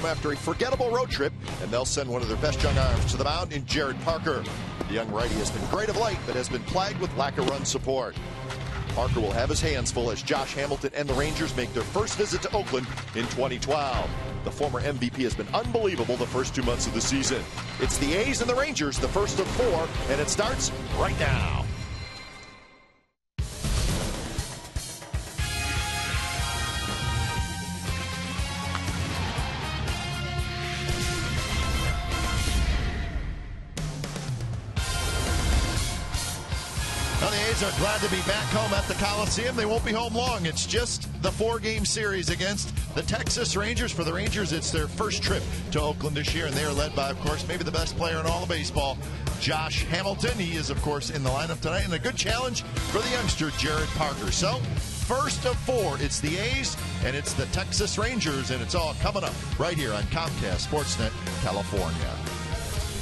after a forgettable road trip, and they'll send one of their best young arms to the mound in Jared Parker. The young righty has been great of late, but has been plagued with lack of run support. Parker will have his hands full as Josh Hamilton and the Rangers make their first visit to Oakland in 2012. The former MVP has been unbelievable the first 2 months of the season. It's the A's and the Rangers, the first of 4, and it starts right now. Well, the A's are glad to be back home at the Coliseum. They won't be home long. It's just the 4-game series against the Texas Rangers. For the Rangers, it's their first trip to Oakland this year, and they are led by, of course, maybe the best player in all of baseball, Josh Hamilton. He is, of course, in the lineup tonight, and a good challenge for the youngster, Jared Parker. So, first of 4, it's the A's, and it's the Texas Rangers, and it's all coming up right here on Comcast Sportsnet, California.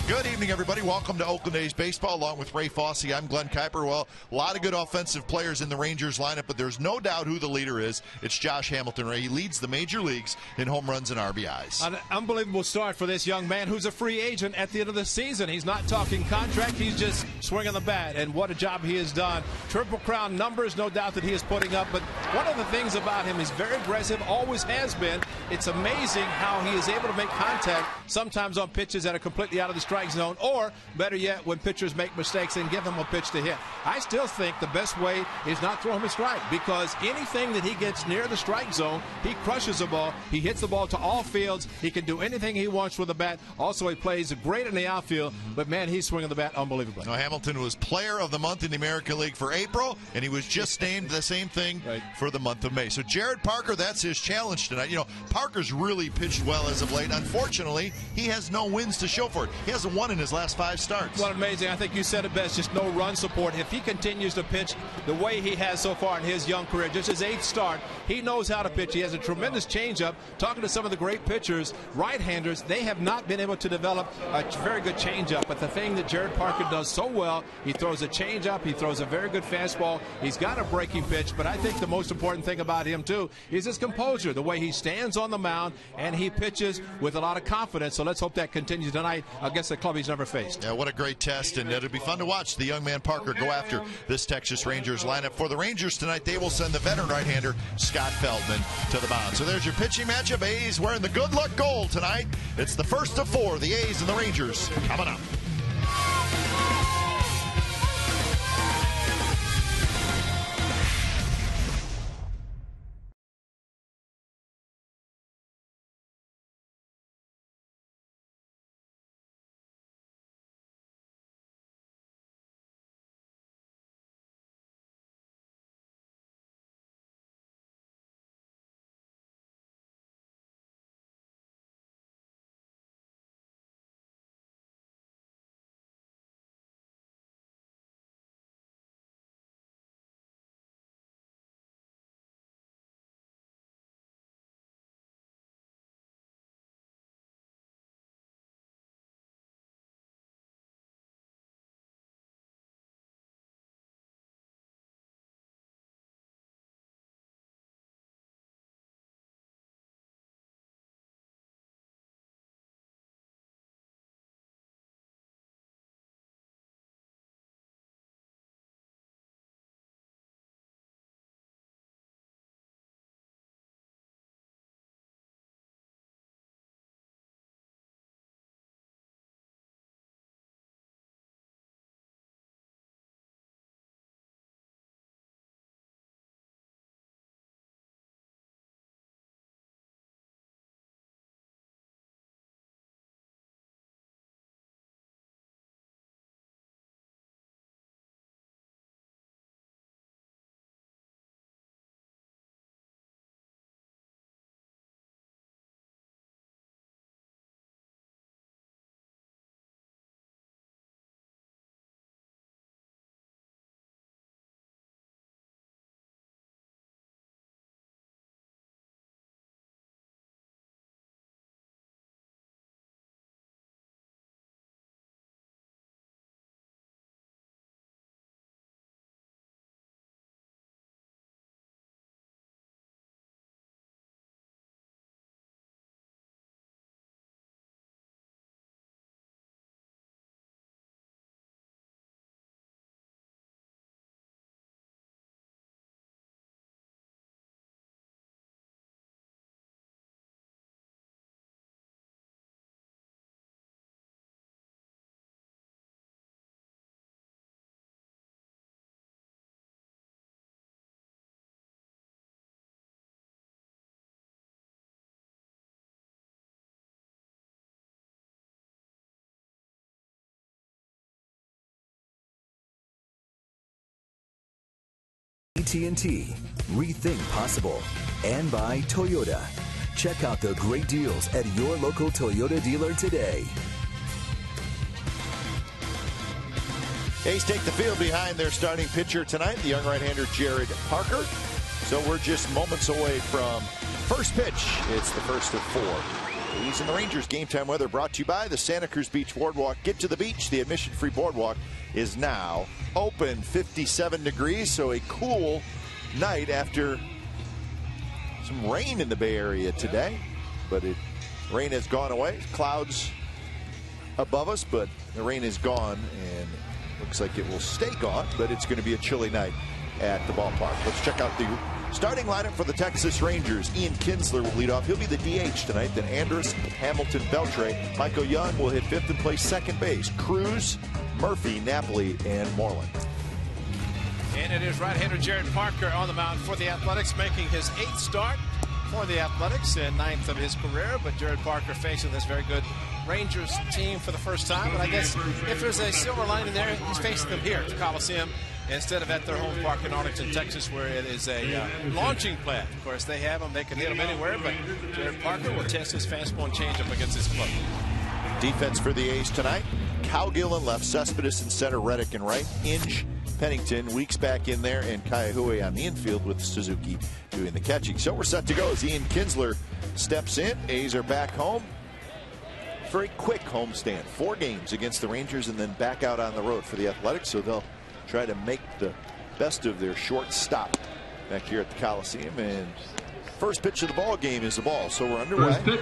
Good evening, everybody. Welcome to Oakland A's Baseball. Along with Ray Fossey, I'm Glenn Kuiper. Well, a lot of good offensive players in the Rangers lineup, but there's no doubt who the leader is. It's Josh Hamilton. Ray, he leads the major leagues in home runs and RBIs. An unbelievable start for this young man who's a free agent at the end of the season. He's not talking contract. He's just swinging the bat, and what a job he has done. Triple Crown numbers, no doubt that he is putting up, but one of the things about him is very aggressive, always has been. It's amazing how he is able to make contact sometimes on pitches that are completely out of the strike zone, or better yet, when pitchers make mistakes and give him a pitch to hit. I still think the best way is not throw him a strike, because anything that he gets near the strike zone, he crushes the ball. He hits the ball to all fields. He can do anything he wants with the bat. Also, he plays great in the outfield, but man, he's swinging the bat unbelievably. Now, Hamilton was Player of the Month in the American League for April, and he was just named the same thing for the month of May. So Jared Parker, that's his challenge tonight. You know, Parker's really pitched well as of late. Unfortunately, he has no wins to show for it. He hasn't won in his last 5 starts. Well, amazing. I think you said it best, just no run support. If he continues to pitch the way he has so far in his young career, just his 8th start, he knows how to pitch. He has a tremendous changeup. Talking to some of the great pitchers, right-handers, they have not been able to develop a very good changeup. But the thing that Jared Parker does so well, he throws a changeup, he throws a very good fastball, he's got a breaking pitch, but I think the most important thing about him, too, is his composure, the way he stands on the mound, and he pitches with a lot of confidence. So let's hope that continues tonight against the club he's never faced. Yeah, what a great test, and it'll be fun to watch the young man Parker go after this Texas Rangers lineup. For the Rangers tonight, they will send the veteran right-hander Scott Feldman to the mound. So there's your pitching matchup. A's wearing the good luck gold tonight. It's the first of 4, the A's and the Rangers coming up. AT&T. Rethink possible. And by Toyota. Check out the great deals at your local Toyota dealer today. A's take the field behind their starting pitcher tonight, the young right-hander Jared Parker. So we're just moments away from first pitch. It's the first of 4. A's and the Rangers game time weather brought to you by the Santa Cruz Beach Boardwalk. Get to the beach. The admission-free boardwalk is now open. 57 degrees, so a cool night after some rain in the Bay Area today. But rain has gone away. Clouds above us, but the rain is gone, and looks like it will stay gone, but it's going to be a chilly night at the ballpark. Let's check out the starting lineup for the Texas Rangers. Ian Kinsler will lead off. He'll be the DH tonight. Then Andrus, Hamilton, Beltre. Michael Young will hit 5th and play second base. Cruz, Murphy, Napoli, and Moreland. And it is right-hander Jared Parker on the mound for the Athletics, making his 8th start for the Athletics and 9th of his career. But Jared Parker facing this very good Rangers team for the first time. But I guess if there's a silver lining there, he's facing them here at the Coliseum instead of at their home park in Arlington, Texas, where it is a launching pad. Of course, they have them. They can hit them anywhere, but Jared Parker will test his fastball and changeup against his club. Defense for the A's tonight. Cowgill in left, Cespedes in center, Reddick in right, Inge, Pennington, Weeks back in there, and Kaiahui on the infield with Suzuki doing the catching. So we're set to go as Ian Kinsler steps in. A's are back home. Very quick homestand. 4 games against the Rangers and then back out on the road for the Athletics. So they'll try to make the best of their short stop back here at the Coliseum. And first pitch of the ball game is the ball. So we're underway.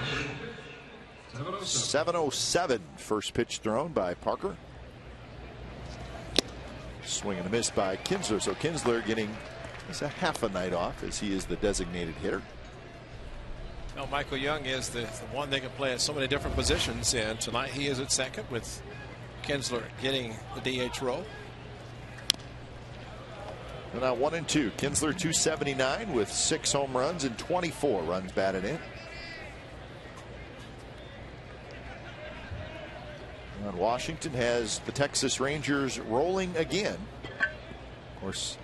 7:07. First pitch thrown by Parker. Swing and a miss by Kinsler. So Kinsler getting a half a night off as he is the designated hitter. Well, Michael Young is the one that can play at so many different positions, and tonight he is at second with Kinsler getting the DH role. And now 1-2. Kinsler 279 with 6 home runs and 24 runs batted in. And Washington has the Texas Rangers rolling again. Of course,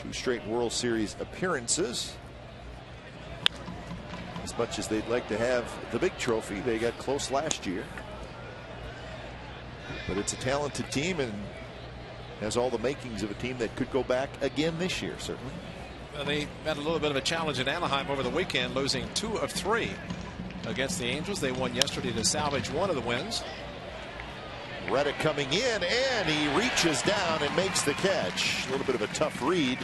2 straight World Series appearances. As much as they'd like to have the big trophy, they got close last year. But it's a talented team and has all the makings of a team that could go back again this year, certainly. Well, they had a little bit of a challenge in Anaheim over the weekend, losing 2 of 3 against the Angels. They won yesterday to salvage 1 of the wins. Reddick coming in, and he reaches down and makes the catch. A little bit of a tough read.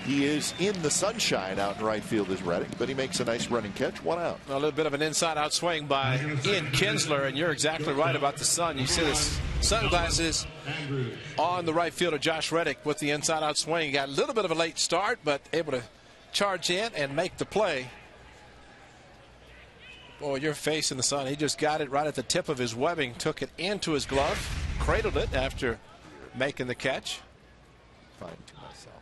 He is in the sunshine out in right field as Reddick, but he makes a nice running catch. 1 out. A little bit of an inside-out swing by Ian Kinsler, and you're exactly right about the sun. You see the sunglasses on the right fielder, Josh Reddick, with the inside-out swing. He got a little bit of a late start, but able to charge in and make the play. Boy, your face in the sun. He just got it right at the tip of his webbing, took it into his glove, cradled it after making the catch. Fine to myself.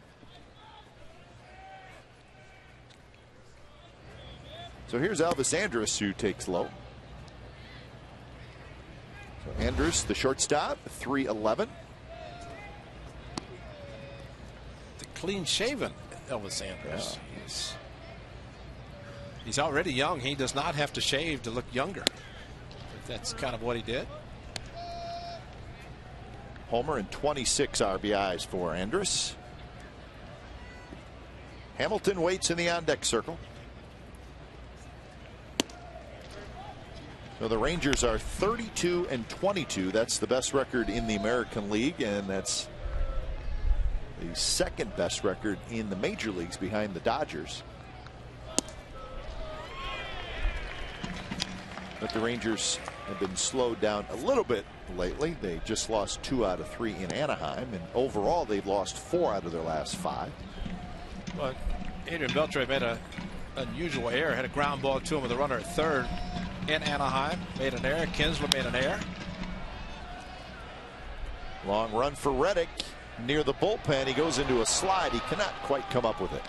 So here's Elvis Andrus, who takes low. So Andrus, the shortstop, 3'11". The clean-shaven Elvis Andrus. Yeah. He's already young. He does not have to shave to look younger. That's kind of what he did. Homer and 26 RBIs for Andrus. Hamilton waits in the on-deck circle. So the Rangers are 32-22. That's the best record in the American League, and that's the second best record in the major leagues behind the Dodgers. But the Rangers have been slowed down a little bit lately. They just lost 2 out of 3 in Anaheim, and overall they've lost 4 out of their last 5. But Adrian Beltre made an unusual error, had a ground ball to him with a runner at third in Anaheim. Made an error. Kinsler made an error. Long run for Reddick near the bullpen. He goes into a slide. He cannot quite come up with it.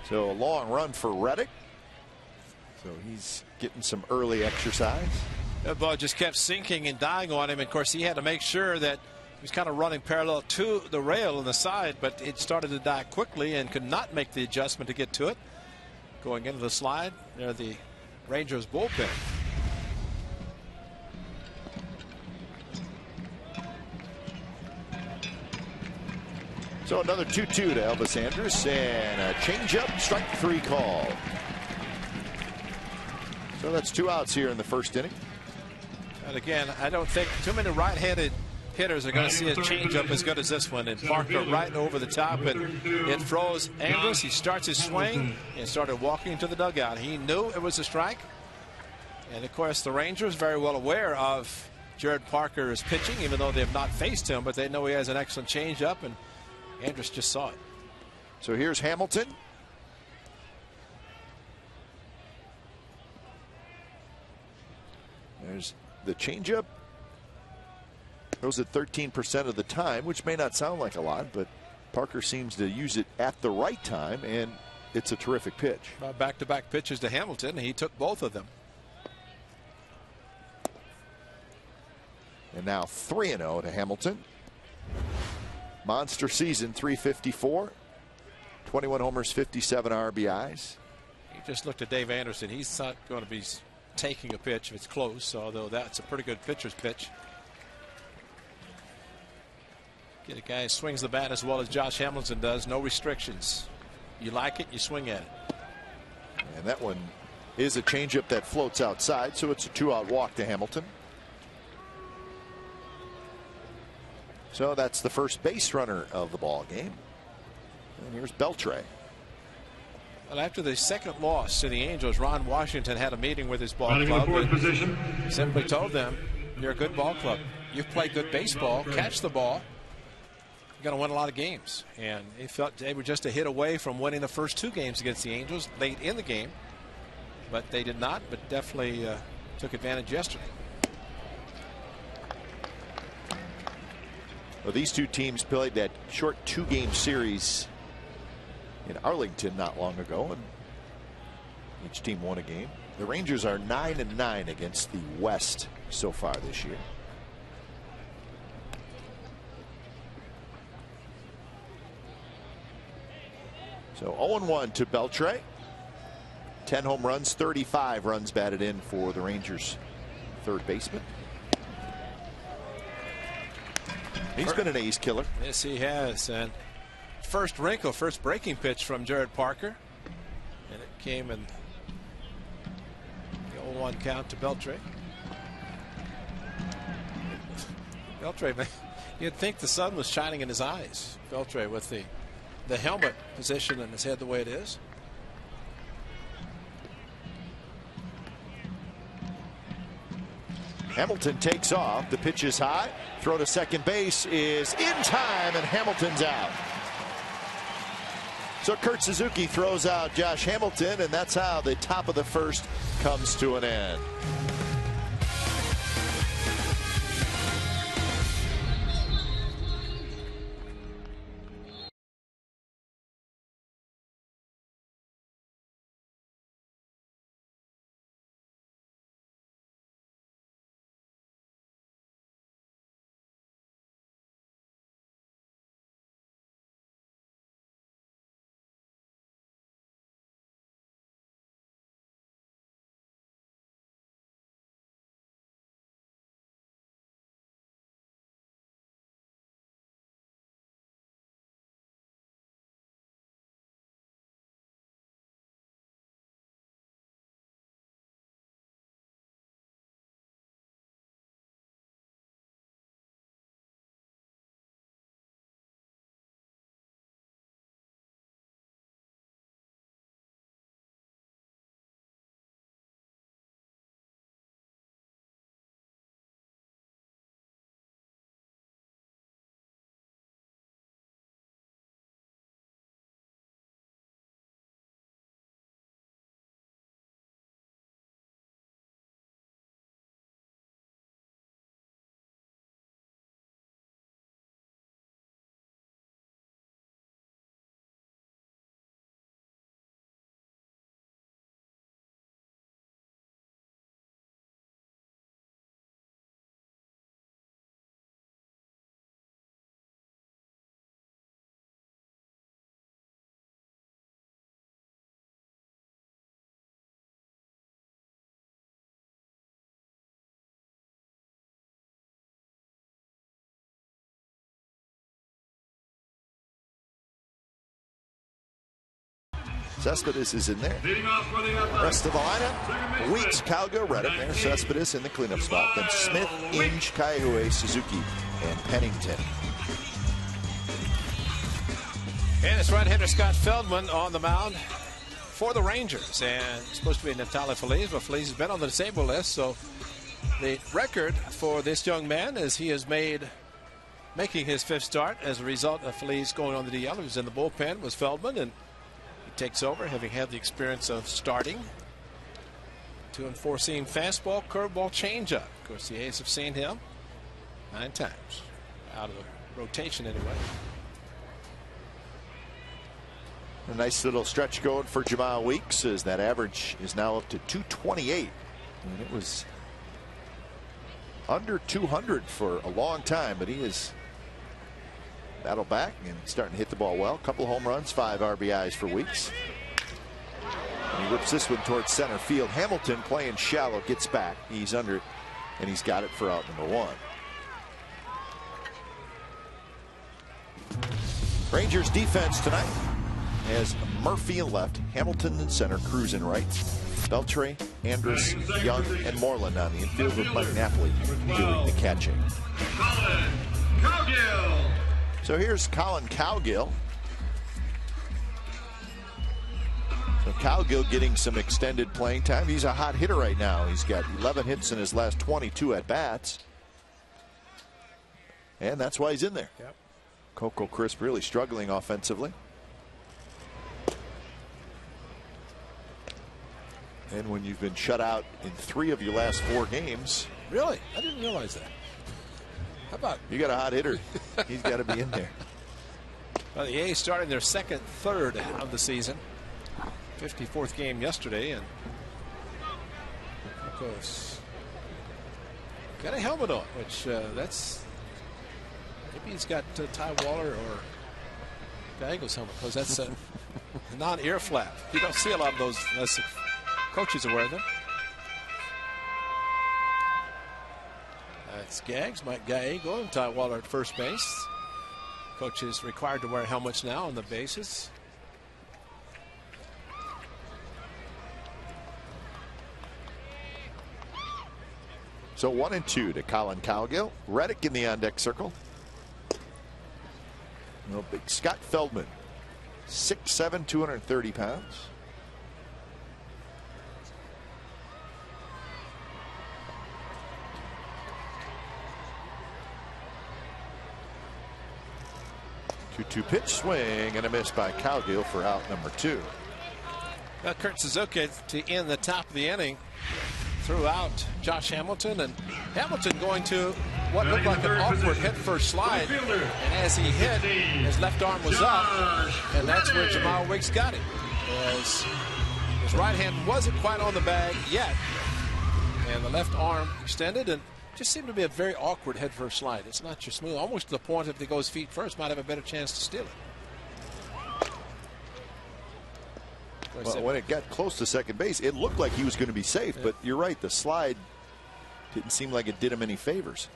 So a long run for Reddick. So he's getting some early exercise. That ball just kept sinking and dying on him. Of course, he had to make sure that was kind of running parallel to the rail on the side, but it started to die quickly and could not make the adjustment to get to it. Going into the slide near the Rangers bullpen. So another 2-2 to Elvis Andrus, and a changeup, strike 3 call. So that's 2 outs here in the first inning. And again, I don't think too many right-handed hitters are going to see a changeup as good as this one. And Parker right over the top, and it froze Andrus. He starts his swing and started walking to the dugout. He knew it was a strike. And of course, the Rangers very well aware of Jared Parker's pitching, even though they have not faced him, but they know he has an excellent changeup, and Andrus just saw it. So here's Hamilton. There's the changeup. Goes at 13% of the time, which may not sound like a lot, but Parker seems to use it at the right time, and it's a terrific pitch. Back-to-back pitches to Hamilton. He took both of them. And now 3-0 to Hamilton. Monster season, 354. 21 homers, 57 RBIs. He just looked at Dave Anderson. He's not going to be taking a pitch if it's close, although that's a pretty good pitcher's pitch. Get a guy who swings the bat as well as Josh Hamilton does. No restrictions. You like it, you swing at it. And that one is a changeup that floats outside, so it's a 2-out walk to Hamilton. So that's the first base runner of the ball game. And here's Beltre. Well, after the second loss to the Angels, Ron Washington had a meeting with his ball club and simply told them, you're a good ball club. You've played good baseball. Catch the ball. You're going to win a lot of games. And he felt they were just a hit away from winning the first 2 games against the Angels late in the game. But they did not, but definitely took advantage yesterday. Well, these 2 teams played that short 2-game series in Arlington not long ago, and each team won a game. The Rangers are 9-9 against the West so far this year. So 0-1 to Beltre. 10 home runs, 35 runs batted in for the Rangers third baseman. He's been an ace killer. Yes, he has. And first wrinkle, first breaking pitch from Jared Parker. And it came in the 0-1 count to Beltre. Beltre, man, you'd think the sun was shining in his eyes. Beltre with the helmet position in his head the way it is. Hamilton takes off. The pitch is high. Throw to second base is in time, and Hamilton's out. So Kurt Suzuki throws out Josh Hamilton, and that's how the top of the first comes to an end. Cespedes is in there. Rest of the lineup: Weeks, Calgo, Reddick. There's Cespedes in the cleanup spot. Then Smith, Inge, Kaihue, Suzuki, and Pennington. And it's right-hander Scott Feldman on the mound for the Rangers. And it's supposed to be Natale Feliz, but Feliz has been on the disabled list. So the record for this young man is he has making his 5th start as a result of Feliz going on the DL. He was in the bullpen, was Feldman, and he takes over, having had the experience of starting. 2 and 4 seam fastball, curveball, changeup. Of course, the A's have seen him 9 times out of the rotation anyway. A nice little stretch going for Jamal Weeks, as that average is now up to 228. And it was under 200 for a long time, but he is battled back and starting to hit the ball well. Couple home runs, 5 RBIs for Weeks. And he whips this one towards center field. Hamilton playing shallow, gets back. He's under it, and he's got it for out number 1. Rangers defense tonight has Murphy in left, Hamilton in center, Cruz in right, Beltre, Andrus, Young, and Moreland on the infield, with Mike Napoli doing the catching. So here's Colin Cowgill. So Cowgill getting some extended playing time. He's a hot hitter right now. He's got 11 hits in his last 22 at bats. And that's why he's in there. Yep. Coco Crisp really struggling offensively. And when you've been shut out in 3 of your last 4 games. Really? I didn't realize that. How about? You got a hot hitter. He's got to be in there. Well, the A's starting their 2nd, 3rd of the season. 54th game yesterday, and of course got a helmet on, which that's maybe he's got Ty Waller or Gallegos helmet, because that's a non-ear flap. You don't see a lot of those unless coaches are wearing them. That's Gags, Mike Gallego, and Ty Waller at first base. Coach is required to wear helmets now on the bases. So 1-2 to Colin Cowgill. Reddick in the on-deck circle. No big Scott Feldman, 6'7", 230 pounds. Two pitch swing and a miss by Cowgill for out number 2. Kurt Suzuki to end the top of the inning threw out Josh Hamilton, and Hamilton going to what looked like an awkward head-first slide, and as he hit, his left arm was up, and that's where Jamal Weeks got him. As his right hand wasn't quite on the bag yet, and the left arm extended, and just seemed to be a very awkward head-first slide. It's not your smooth, almost to the point if he goes feet first, might have a better chance to steal it. Well, when it got close to second base, it looked like he was going to be safe, but you're right, the slide didn't seem like it did him any favors.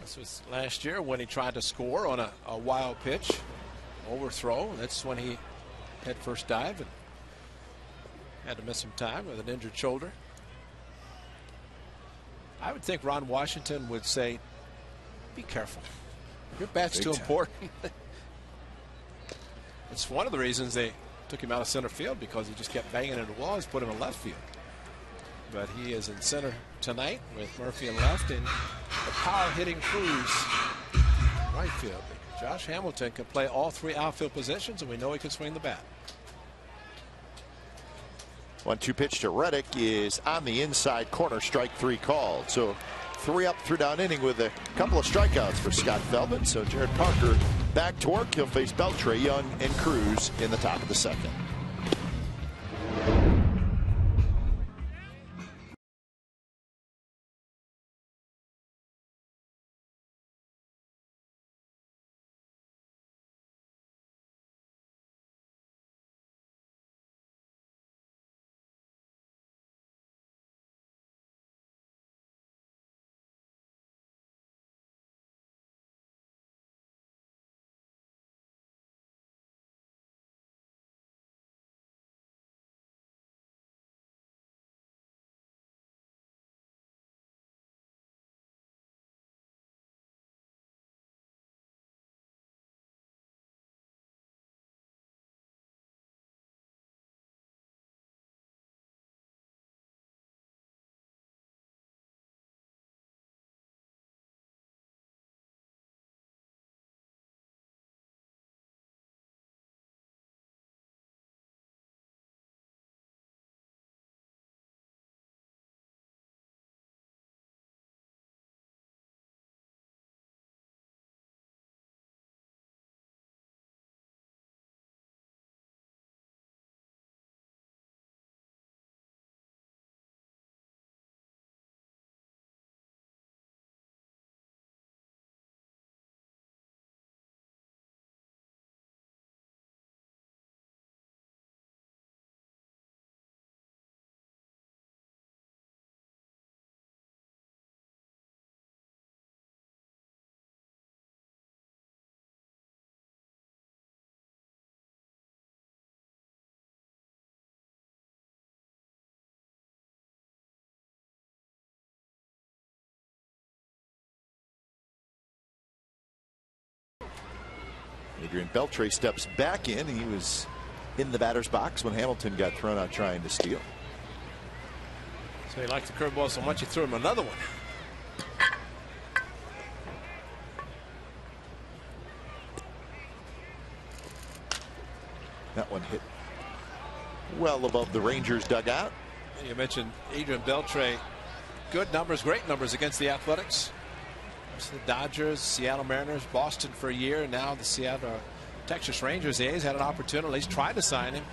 This was last year when he tried to score on a wild pitch, overthrow. That's when he head first dive and had to miss some time with an injured shoulder. I would think Ron Washington would say, be careful. Your bat's too important. It's one of the reasons they took him out of center field, because he just kept banging into walls, put him in left field. But he is in center tonight with Murphy in left, and the power hitting Cruz right field. Josh Hamilton can play all 3 outfield positions, and we know he can swing the bat. 1-2 pitch to Reddick is on the inside corner, strike 3 called. So 3 up, 3 down inning with a couple of strikeouts for Scott Feldman. So Jared Parker back to work. He'll face Beltre, Young, and Cruz in the top of the 2nd. Adrian Beltre steps back in. He was in the batter's box when Hamilton got thrown out trying to steal. So he liked the curveball so much he threw him another one. That one hit well above the Rangers dugout. You mentioned Adrian Beltre. Good numbers, great numbers against the Athletics. The Dodgers, Seattle Mariners, Boston for a year, and now the Seattle Texas Rangers. The A's had an opportunity. He's tried to sign him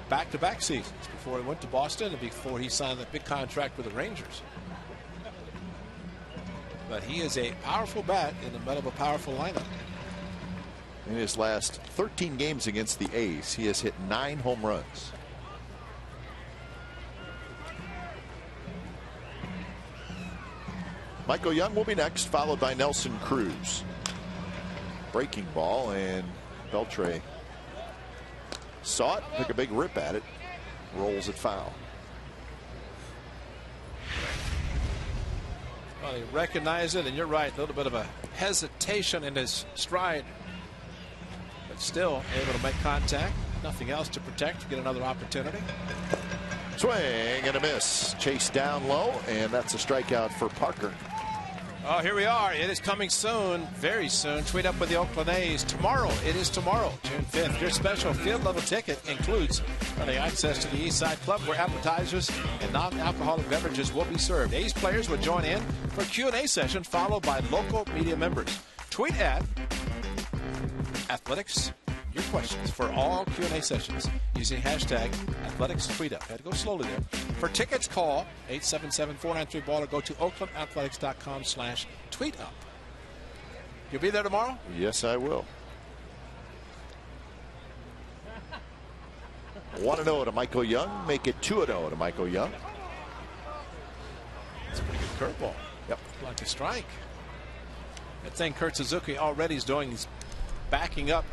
back-to-back seasons before he went to Boston and before he signed that big contract with the Rangers. But he is a powerful bat in the middle of a powerful lineup. In his last 13 games against the A's, he has hit 9 home runs. Michael Young will be next, followed by Nelson Cruz. Breaking ball, and Beltre saw it, took a big rip at it, rolls it foul. Well, he recognized it, and you're right, a little bit of a hesitation in his stride, but still able to make contact. Nothing else to protect, get another opportunity. Swing and a miss. Chase down low, and that's a strikeout for Parker. Oh, here we are. It is coming soon, very soon. Tweet up with the Oakland A's tomorrow. It is tomorrow, June 5th. Your special field level ticket includes early access to the East Side Club, where appetizers and non-alcoholic beverages will be served. A's players will join in for a Q&A session, followed by local media members. Tweet at Athletics your questions for all Q&A sessions using hashtag Athletics Tweet Up. Had to go slowly there. For tickets, call 877-493-BALL or go to oaklandathletics.com/tweetup. You'll be there tomorrow? Yes, I will. 1-0 to Michael Young. Make it 2-0 to Michael Young. That's a pretty good curveball. Yep. Like a strike. That thing Kurt Suzuki already is doing is backing up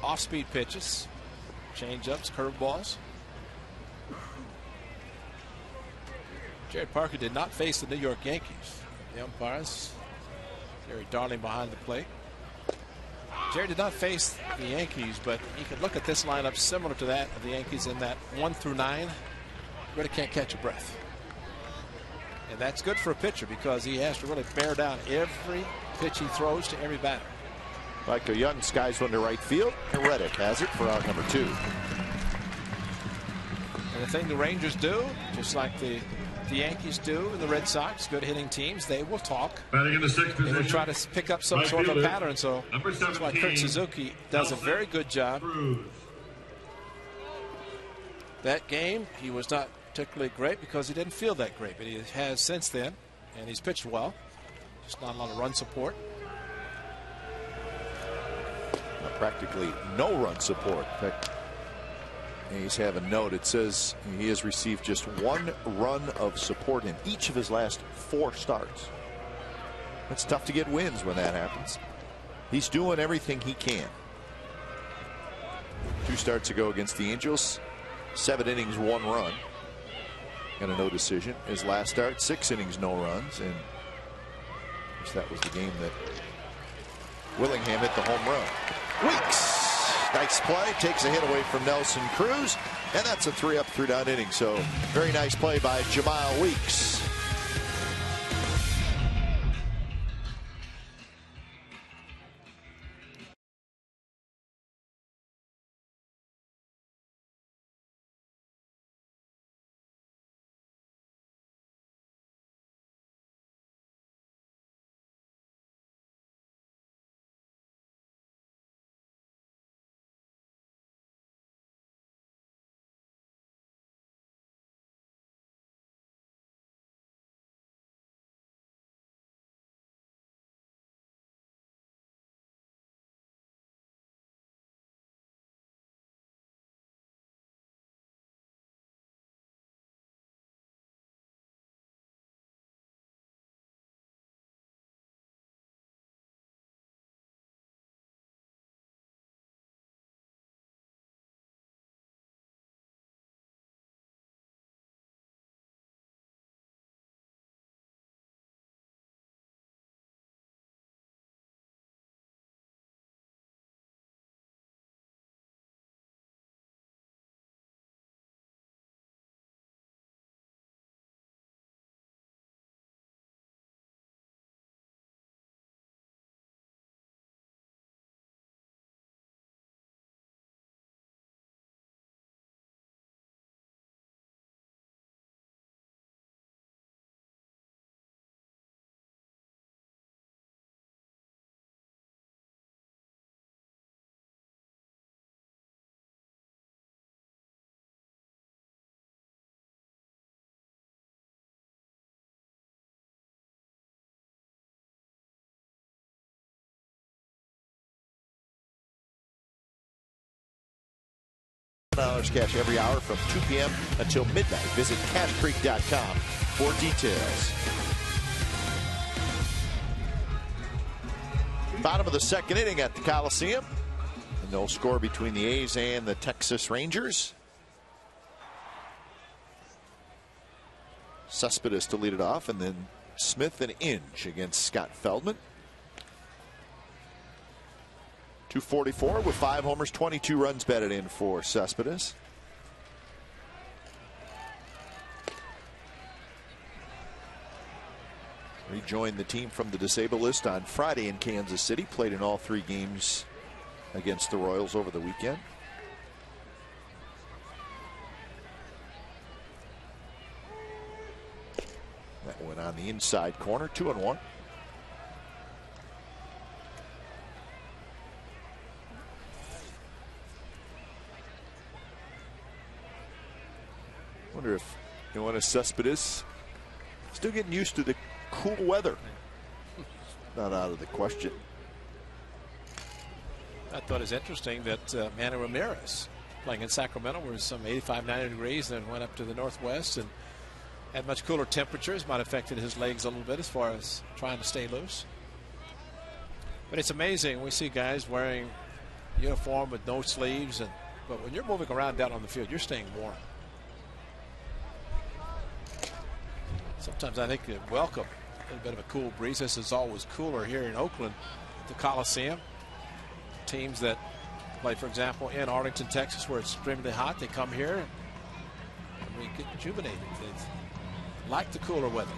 off-speed pitches, change-ups, curveballs. Jared Parker did not face the New York Yankees. The umpires, Jerry Darling behind the plate. Jerry did not face the Yankees, but you can look at this lineup similar to that of the Yankees in that 1 through 9. Really can't catch a breath. And that's good for a pitcher because he has to really bear down every pitch he throws to every batter. Michael Young skies one to right field. Reddick has it for out number 2. And the thing the Rangers do, just like the Yankees do and the Red Sox, good hitting teams, they will talk. Batting in the 6th position. They will try to pick up some Right sort of a fielder, pattern. So that's why Kurt Suzuki does a very good job. That game, he was not particularly great because he didn't feel that great, but he has since then, and he's pitched well. Just not a lot of run support. Practically no run support. In fact, A's have a note. It says he has received just 1 run of support in each of his last 4 starts. It's tough to get wins when that happens. He's doing everything he can. 2 starts ago against the Angels, 7 innings, 1 run, and a no decision. His last start, 6 innings, no runs, and of course that was the game that Willingham hit the home run. Weeks, nice play, takes a hit away from Nelson Cruz, and that's a 3-up, 3-down inning. So very nice play by Jamal Weeks. $10 cash every hour from 2 p.m. until midnight. Visit cashcreek.com for details. Bottom of the second inning at the Coliseum. No score between the A's and the Texas Rangers. Cespedes to lead it off, and then Smith and Inge against Scott Feldman. 244 with 5 homers, 22 runs batted in for Cespedes. Rejoined the team from the disabled list on Friday in Kansas City. Played in all 3 games against the Royals over the weekend. That went on the inside corner, 2-1. Wonder if Cespedes still getting used to the cool weather. Not out of the question. I thought it was interesting that Manny Ramirez playing in Sacramento where it was some 85, 90 degrees, then went up to the northwest and had much cooler temperatures. Might have affected his legs a little bit as far as trying to stay loose. But it's amazing. We see guys wearing uniform with no sleeves, but when you're moving around down on the field, you're staying warm. Sometimes I think you welcome a little bit of a cool breeze. This is always cooler here in Oakland at the Coliseum. Teams that play, for example, in Arlington, Texas, where it's extremely hot, they come here and we get rejuvenated. They like the cooler weather.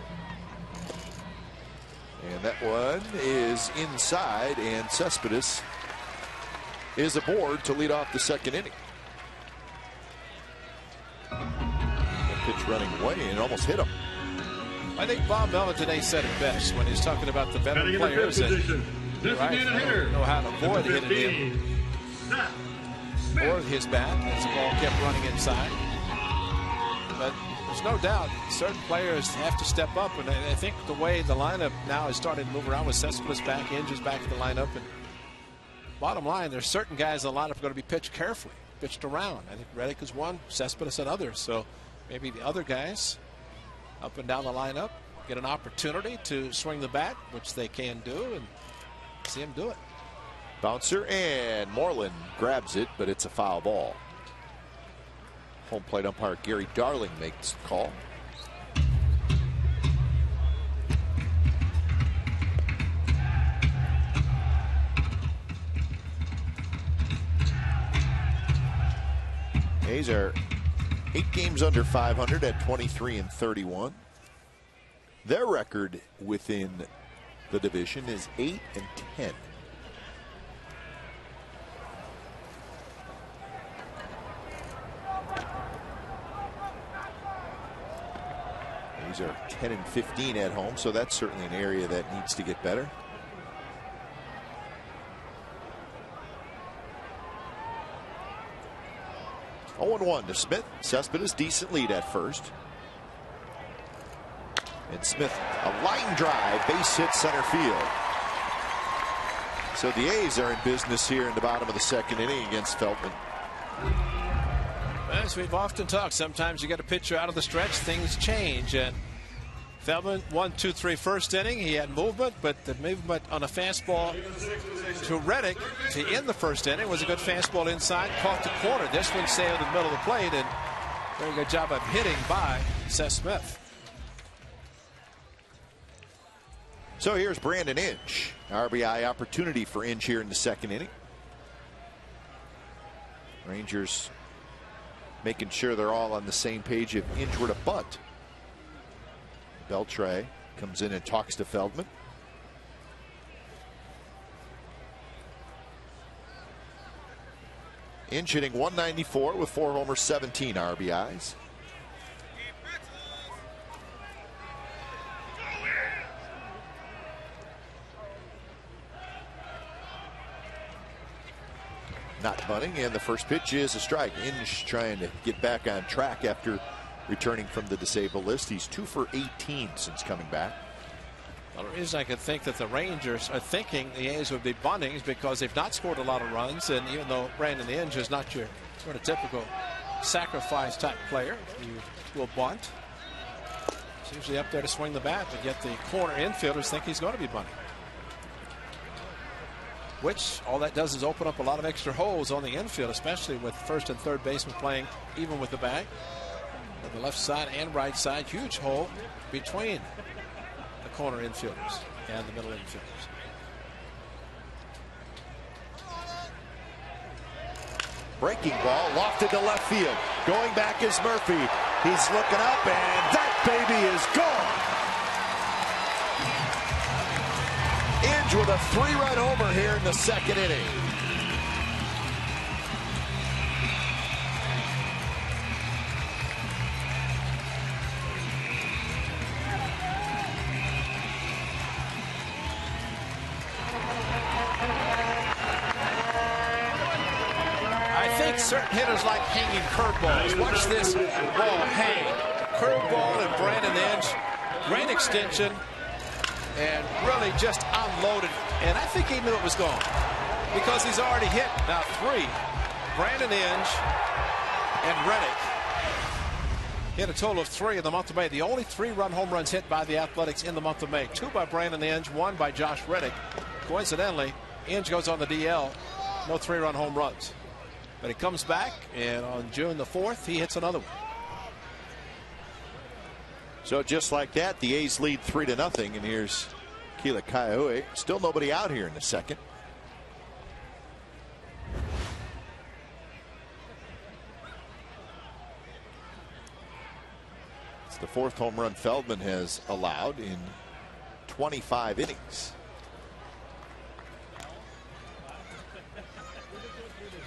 And that one is inside, and Cespedes is aboard to lead off the second inning. That pitch running away and almost hit him. I think Bob Melvin today said it best when he's talking about the veteran players and know how to avoid hitting him or his bat as the ball kept running inside. But there's no doubt certain players have to step up, and I think the way the lineup now is starting to move around with Cespedes back, Inges back in the lineup, and bottom line, there's certain guys in the lineup are going to be pitched carefully, pitched around. I think Reddick is one, Cespedes and others, so maybe the other guys up and down the lineup get an opportunity to swing the bat, which they can do, and see him do it. Bouncer, and Moreland grabs it, but it's a foul ball. Home plate umpire Gary Darling makes the call. A's are 8 games under 500 at 23-31. Their record within the division is 8-10. These are 10-15 at home, so that's certainly an area that needs to get better. Oh, 0-1 to Smith. Cespedes decent lead at first. And Smith, a line drive, base hit center field. So the A's are in business here in the bottom of the second inning against Feldman. As we've often talked, sometimes you get a pitcher out of the stretch, things change. And Feldman, 1-2-3 first inning. He had movement, but the movement on a fastball to Reddick to end the first inning was a good fastball inside, caught the corner. This one sailed in the middle of the plate, and very good job of hitting by Seth Smith. So here's Brandon Inge. RBI opportunity for Inge here in the second inning. Rangers making sure they're all on the same page if Inge were to bunt. Beltre comes in and talks to Feldman. Inge hitting 194 with 4 homers, 17 RBIs. Not bunting, and the first pitch is a strike. Inge trying to get back on track after returning from the disabled list. He's 2 for 18 since coming back. Well, the reason I could think that the Rangers are thinking the A's would be bunting is because they've not scored a lot of runs, and even though Brandon Inge is not your sort of typical sacrifice type player. He will bunt. He's usually up there to swing the bat, but yet the corner infielders think he's going to be bunting. Which all that does is open up a lot of extra holes on the infield, especially with first and third baseman playing even with the bag. On the left side and right side, huge hole between the corner infielders and the middle infielders. Breaking ball lofted to left field. Going back is Murphy. He's looking up, and that baby is gone. Inge with a 3-run homer here in the second inning. Certain hitters like hanging curveballs. Watch this ball hang. Curveball and Brandon Inge. Great extension. And really just unloaded. And I think he knew it was gone. Because he's already hit now 3. Brandon Inge and Reddick hit a total of 3 in the month of May. The only 3-run home runs hit by the Athletics in the month of May. 2 by Brandon Inge, 1 by Josh Reddick. Coincidentally, Inge goes on the DL. No 3-run home runs. But he comes back, and on June the 4th, he hits another one. So just like that, the A's lead 3-0, and here's Keila Kaiahoe. Still nobody out here in the second. It's the 4th home run Feldman has allowed in 25 innings.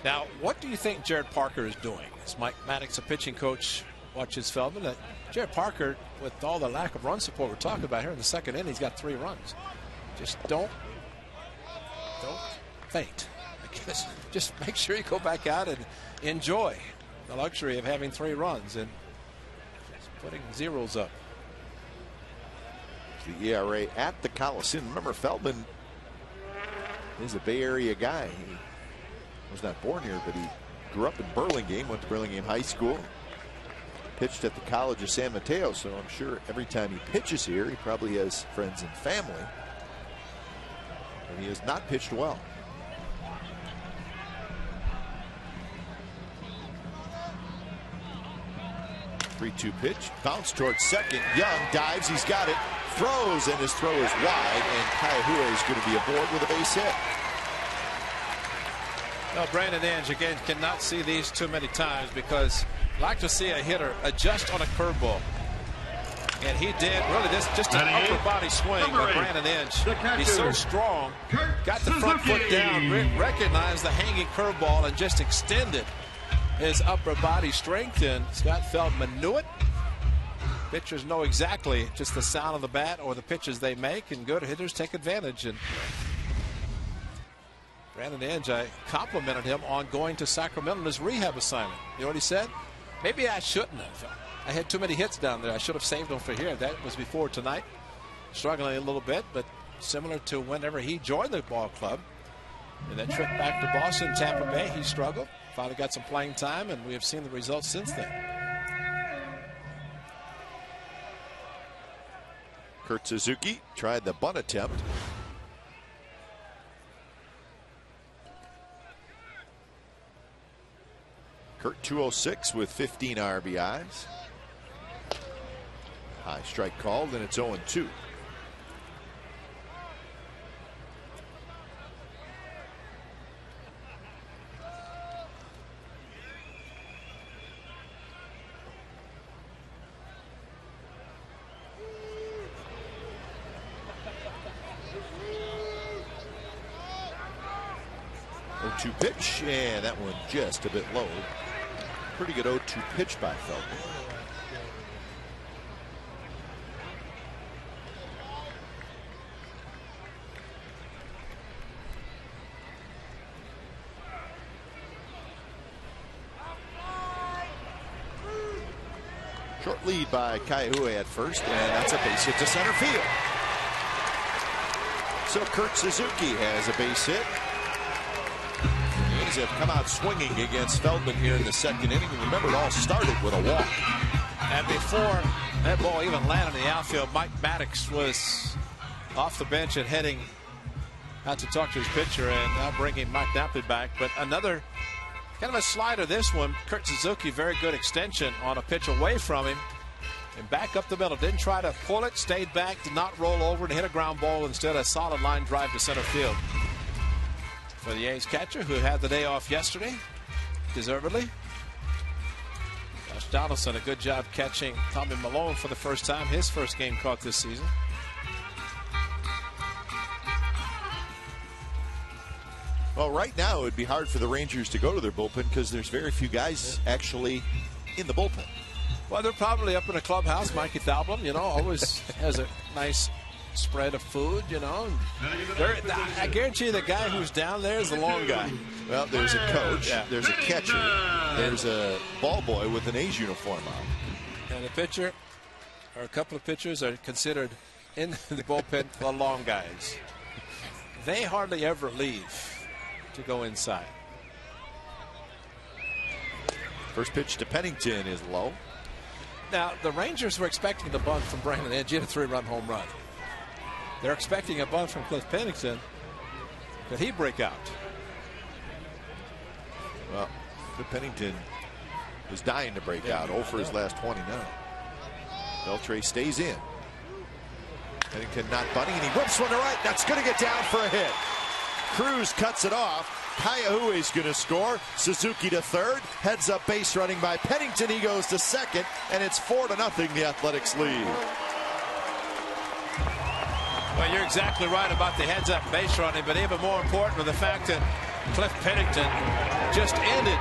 Now, what do you think Jared Parker is doing? As Mike Maddox, a pitching coach, watches Feldman. Jared Parker, with all the lack of run support we're talking about here in the second inning, he's got 3 runs. Just don't faint. Just make sure you go back out and enjoy the luxury of having 3 runs and just putting zeros up. The ERA at the Coliseum. Remember, Feldman is a Bay Area guy. He was not born here, but he grew up in Burlingame, went to Burlingame High School, pitched at the College of San Mateo, so I'm sure every time he pitches here, he probably has friends and family. And he has not pitched well. Three-two pitch, bounce towards second. Young dives, he's got it, throws, and his throw is wide, and Kaiahoe is going to be aboard with a base hit. Well, Brandon Inge, again, cannot see these too many times because I like to see a hitter adjust on a curveball. And he did. Really, this just an upper body swing by Brandon Inge. He's so strong. Got the front foot down, recognized the hanging curveball, and just extended his upper body strength. And Scott Feldman knew it. Pitchers know exactly just the sound of the bat or the pitches they make, and good hitters take advantage. And Brandon Inge, I complimented him on going to Sacramento on his rehab assignment. You know what he said? Maybe I shouldn't have. I had too many hits down there. I should have saved them for here. That was before tonight. Struggling a little bit, but similar to whenever he joined the ball club. And that trip back to Boston, Tampa Bay, he struggled. Finally got some playing time, and we have seen the results since then. Kurt Suzuki tried the bunt attempt. Kurt 206 with 15 RBIs. High strike called, and it's 0-2. Oh-2 pitch, and that one just a bit low. Pretty good 0-2 pitch by Feldman. Short lead by Kaiahoe at first, and that's a base hit to center field. So Kurt Suzuki has a base hit. He's Rangers have come out swinging against Feldman here in the second inning. And remember, it all started with a walk. And before that ball even landed in the outfield, Mike Maddox was off the bench and heading out to talk to his pitcher, and now bringing Mike Napoli back. But another kind of a slider, this one. Kurt Suzuki, very good extension on a pitch away from him. And back up the middle. Didn't try to pull it, stayed back, did not roll over and hit a ground ball. Instead, a solid line drive to center field. For the A's catcher, who had the day off yesterday, deservedly. Josh Donaldson, a good job catching Tommy Malone for the first time. His first game caught this season. Well, right now, it would be hard for the Rangers to go to their bullpen because there's very few guys actually in the bullpen. Well, they're probably up in a clubhouse. Mikey Thalblom, you know, always has a nice spread of food, you know. I guarantee you the guy who's down there is the long guy. Well, there's a coach, there's a catcher, there's a ball boy with an A's uniform on. And a pitcher, or a couple of pitchers, are considered in the bullpen the long guys. They hardly ever leave to go inside. First pitch to Pennington is low. Now, the Rangers were expecting the bunt from Brandon Edge. He had a 3-run home run. They're expecting a bunt from Cliff Pennington. Could he break out? Well, Cliff Pennington was dying to break out. 0 for his last 29. Beltre stays in. Pennington not bunting, and he whips one to right. That's going to get down for a hit. Cruz cuts it off. Kayahue's going to score. Suzuki to third. Heads up base running by Pennington. He goes to second, and it's 4-0. The Athletics lead. Well, you're exactly right about the heads up base running, but even more important was the fact that Cliff Pennington just ended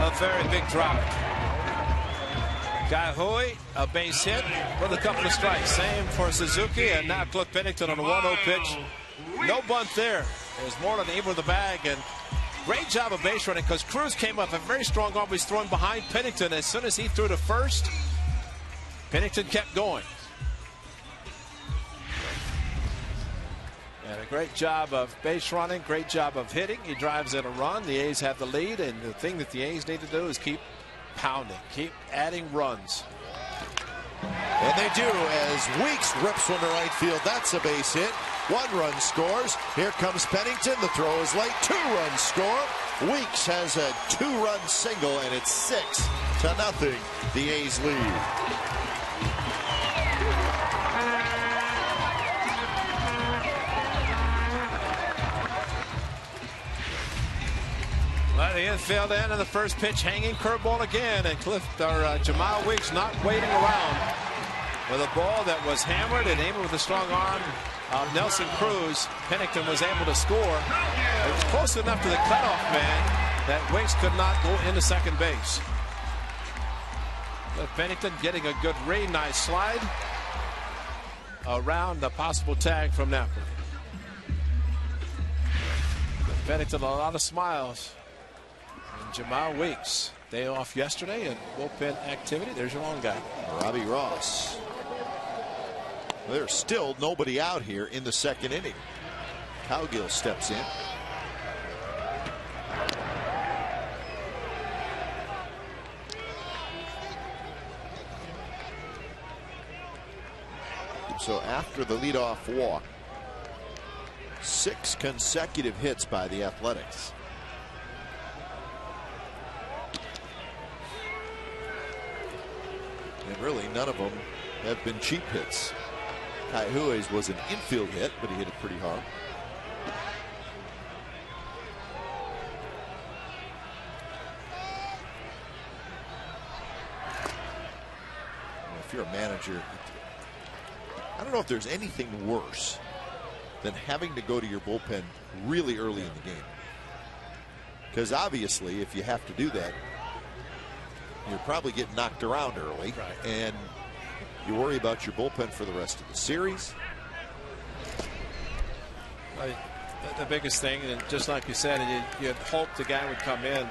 a very big drought. Kayahoe, a base hit with a couple of strikes. Same for Suzuki, and now Cliff Pennington on a 1-0 pitch. No bunt there. There's Moreland able with the bag, and great job of base running because Cruz came up a very strong arm. He's throwing behind Pennington. As soon as he threw to first, Pennington kept going. And a great job of base running, great job of hitting. He drives in a run. The A's have the lead, and the thing that the A's need to do is keep pounding, keep adding runs. And they do as Weeks rips one to right field. That's a base hit. 1 run scores. Here comes Pennington. The throw is late. 2 runs score. Weeks has a 2-run single, and it's 6-0. The A's lead. Well, the infield end of the first pitch, hanging curveball again, and Jamal Weeks not waiting around with a ball that was hammered and aimed with a strong arm of Nelson Cruz. Pennington was able to score. It was close enough to the cutoff man that Weeks could not go into second base. But Pennington getting a good read, nice slide around the possible tag from Napoli. Pennington, a lot of smiles. And Jamal Weeks, day off yesterday, and bullpen activity. There's your long guy, Robbie Ross. There's still nobody out here in the second inning. Cowgill steps in. So after the leadoff walk, 6 consecutive hits by the Athletics. And really none of them have been cheap hits. Kayahue's was an infield hit, but he hit it pretty hard. If you're a manager, I don't know if there's anything worse than having to go to your bullpen really early in the game. Because obviously, if you have to do that, you're probably getting knocked around early. Right. And you worry about your bullpen for the rest of the series. The biggest thing, and just like you said, you'd hope the guy would come in.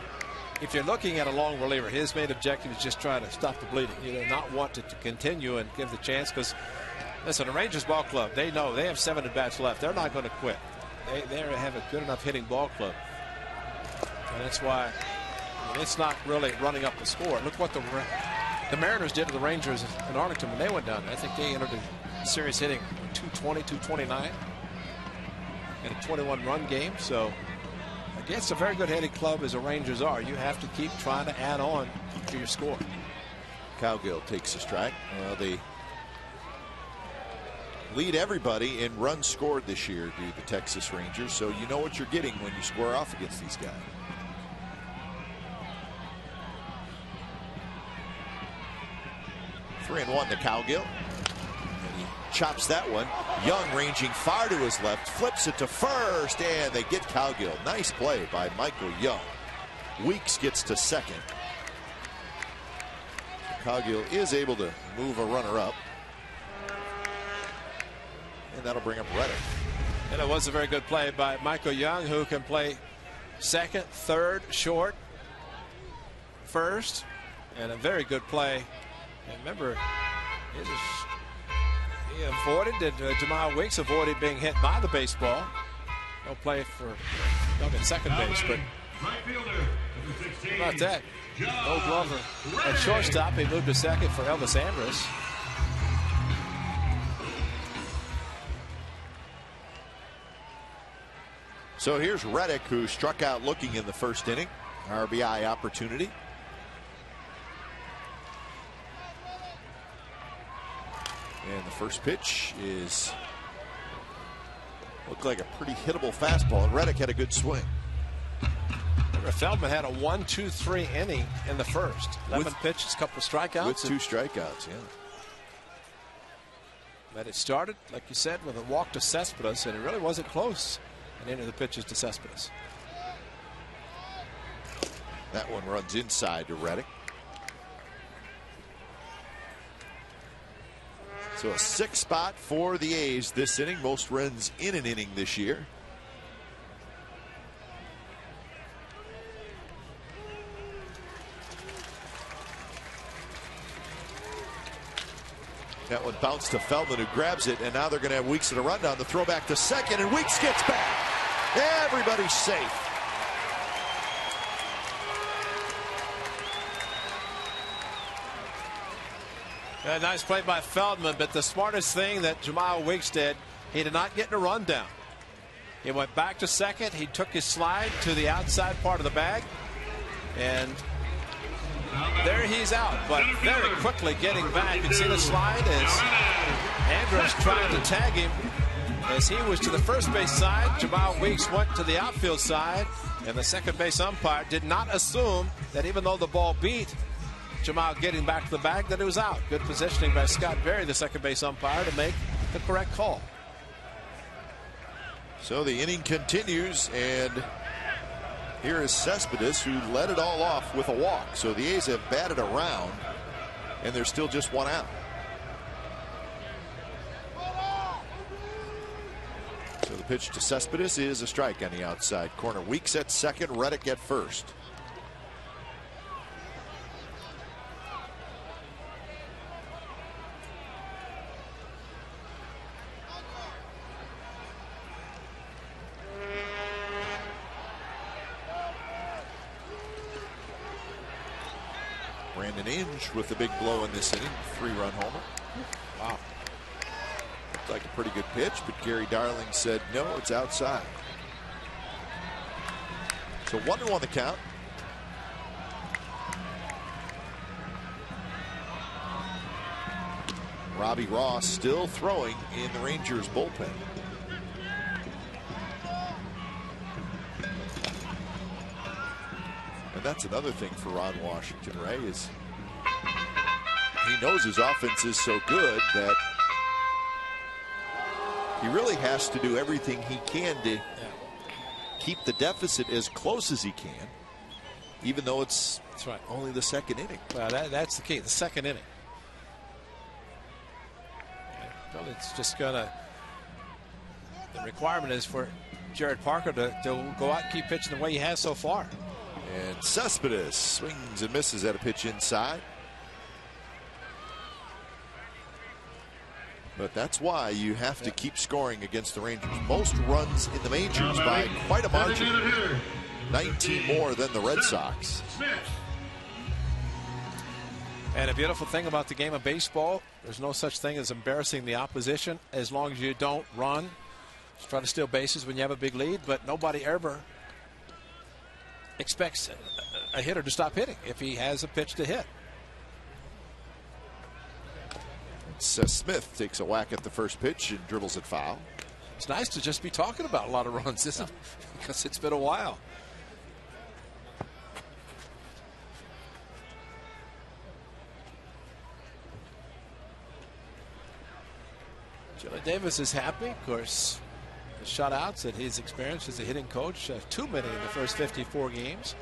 If you're looking at a long reliever, his main objective is just trying to stop the bleeding. You do not want it to continue and give the chance, because listen, the Rangers ball club, they know they have 7 at-bats left. They're not going to quit. They have a good enough hitting ball club. And that's why it's not really running up the score. Look what the Mariners did to the Rangers in Arlington when they went down there. I think they entered the series hitting 220, 229 in a 21-run game. So against a very good hitting club as the Rangers are, you have to keep trying to add on to your score. Cowgill takes a strike. Well, they lead everybody in runs scored this year, do the Texas Rangers. So you know what you're getting when you square off against these guys. Three and one to Cowgill. And he chops that one. Young ranging far to his left, flips it to first, and they get Cowgill. Nice play by Michael Young. Weeks gets to second. Cowgill is able to move a runner up. And that'll bring up Reddick. And it was a very good play by Michael Young, who can play second, third, short, first, and a very good play. And remember, he avoided, Jamal Weeks avoided being hit by the baseball. He'll play for at second base, but how about that? No Glover at shortstop. He moved to second for Elvis Andrus. So here's Reddick, who struck out looking in the first inning. RBI opportunity. And the first pitch looked like a pretty hittable fastball. And Reddick had a good swing. Feldman had a 1-2-3 inning in the first. 11 pitches, a couple of strikeouts. With 2 strikeouts, yeah. But it started, like you said, with a walk to Cespedes, and it really wasn't close in any of the pitches to Cespedes. That one runs inside to Reddick. So a 6th spot for the A's this inning. Most runs in an inning this year. That one bounced to Feldman, who grabs it, and now they're going to have Weeks at a rundown. The throw back to second, and Weeks gets back. Everybody's safe. A nice play by Feldman, but the smartest thing that Jamal Weeks did, he did not get in a rundown. He went back to second. He took his slide to the outside part of the bag, and there he's out, but very quickly getting back. You can see the slide as Andrus tried to tag him as he was to the first base side. Jamal Weeks went to the outfield side, and the second base umpire did not assume that even though the ball beat Jamal getting back to the bag, that it was out. Good positioning by Scott Berry, the second base umpire, to make the correct call. So the inning continues, and here is Cespedes, who led it all off with a walk. So the A's have batted around, and there's still just one out. So the pitch to Cespedes is a strike on the outside corner. Weeks at second, Reddick at first. Brandon Inge with the big blow in this inning, 3-run homer. Wow. Looked like a pretty good pitch, but Gary Darling said no, it's outside. So 1-1 the count. Robbie Ross still throwing in the Rangers bullpen. And that's another thing for Ron Washington, Ray, is he knows his offense is so good that he really has to do everything he can to keep the deficit as close as he can, even though it's only the second inning. Well, that's the key, the second inning. Well, it's just gonna, the requirement is for Jared Parker to go out and keep pitching the way he has so far. And Cespedes swings and misses at a pitch inside. But that's why you have to keep scoring against the Rangers. Most runs in the majors by quite a margin. 19 more than the Red Sox. And a beautiful thing about the game of baseball, there's no such thing as embarrassing the opposition as long as you don't run. Just try to steal bases when you have a big lead, but nobody ever expects a hitter to stop hitting if he has a pitch to hit. Smith takes a whack at the first pitch and dribbles it foul. It's nice to just be talking about a lot of runs, isn't it? Because it's been a while. Joe Davis is happy. Of course, the shutouts that he's experienced as a hitting coach, too many in the first 54 games.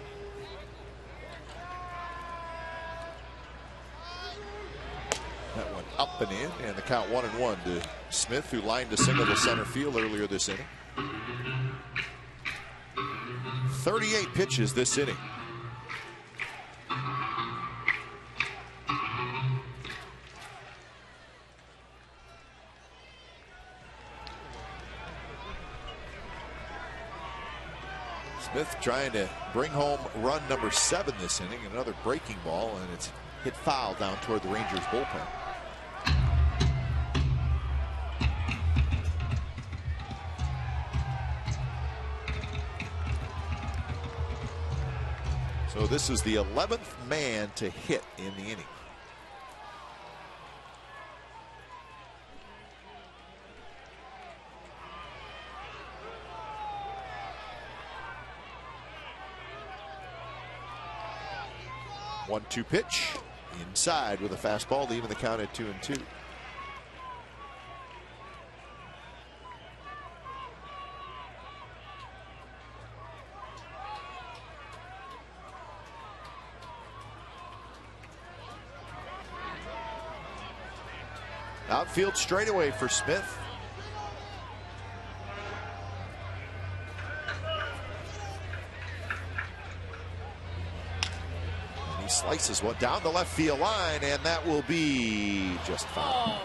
That one up and in, and the count 1-1 to Smith, who lined a single to center field earlier this inning. 38 pitches this inning. Smith trying to bring home run number 7 this inning. Another breaking ball, and it's hit foul down toward the Rangers bullpen. So this is the 11th man to hit in the inning. One-two pitch inside with a fastball, leaving the count at 2-2. Outfield straightaway for Smith. And he slices one down the left field line, and that will be just foul.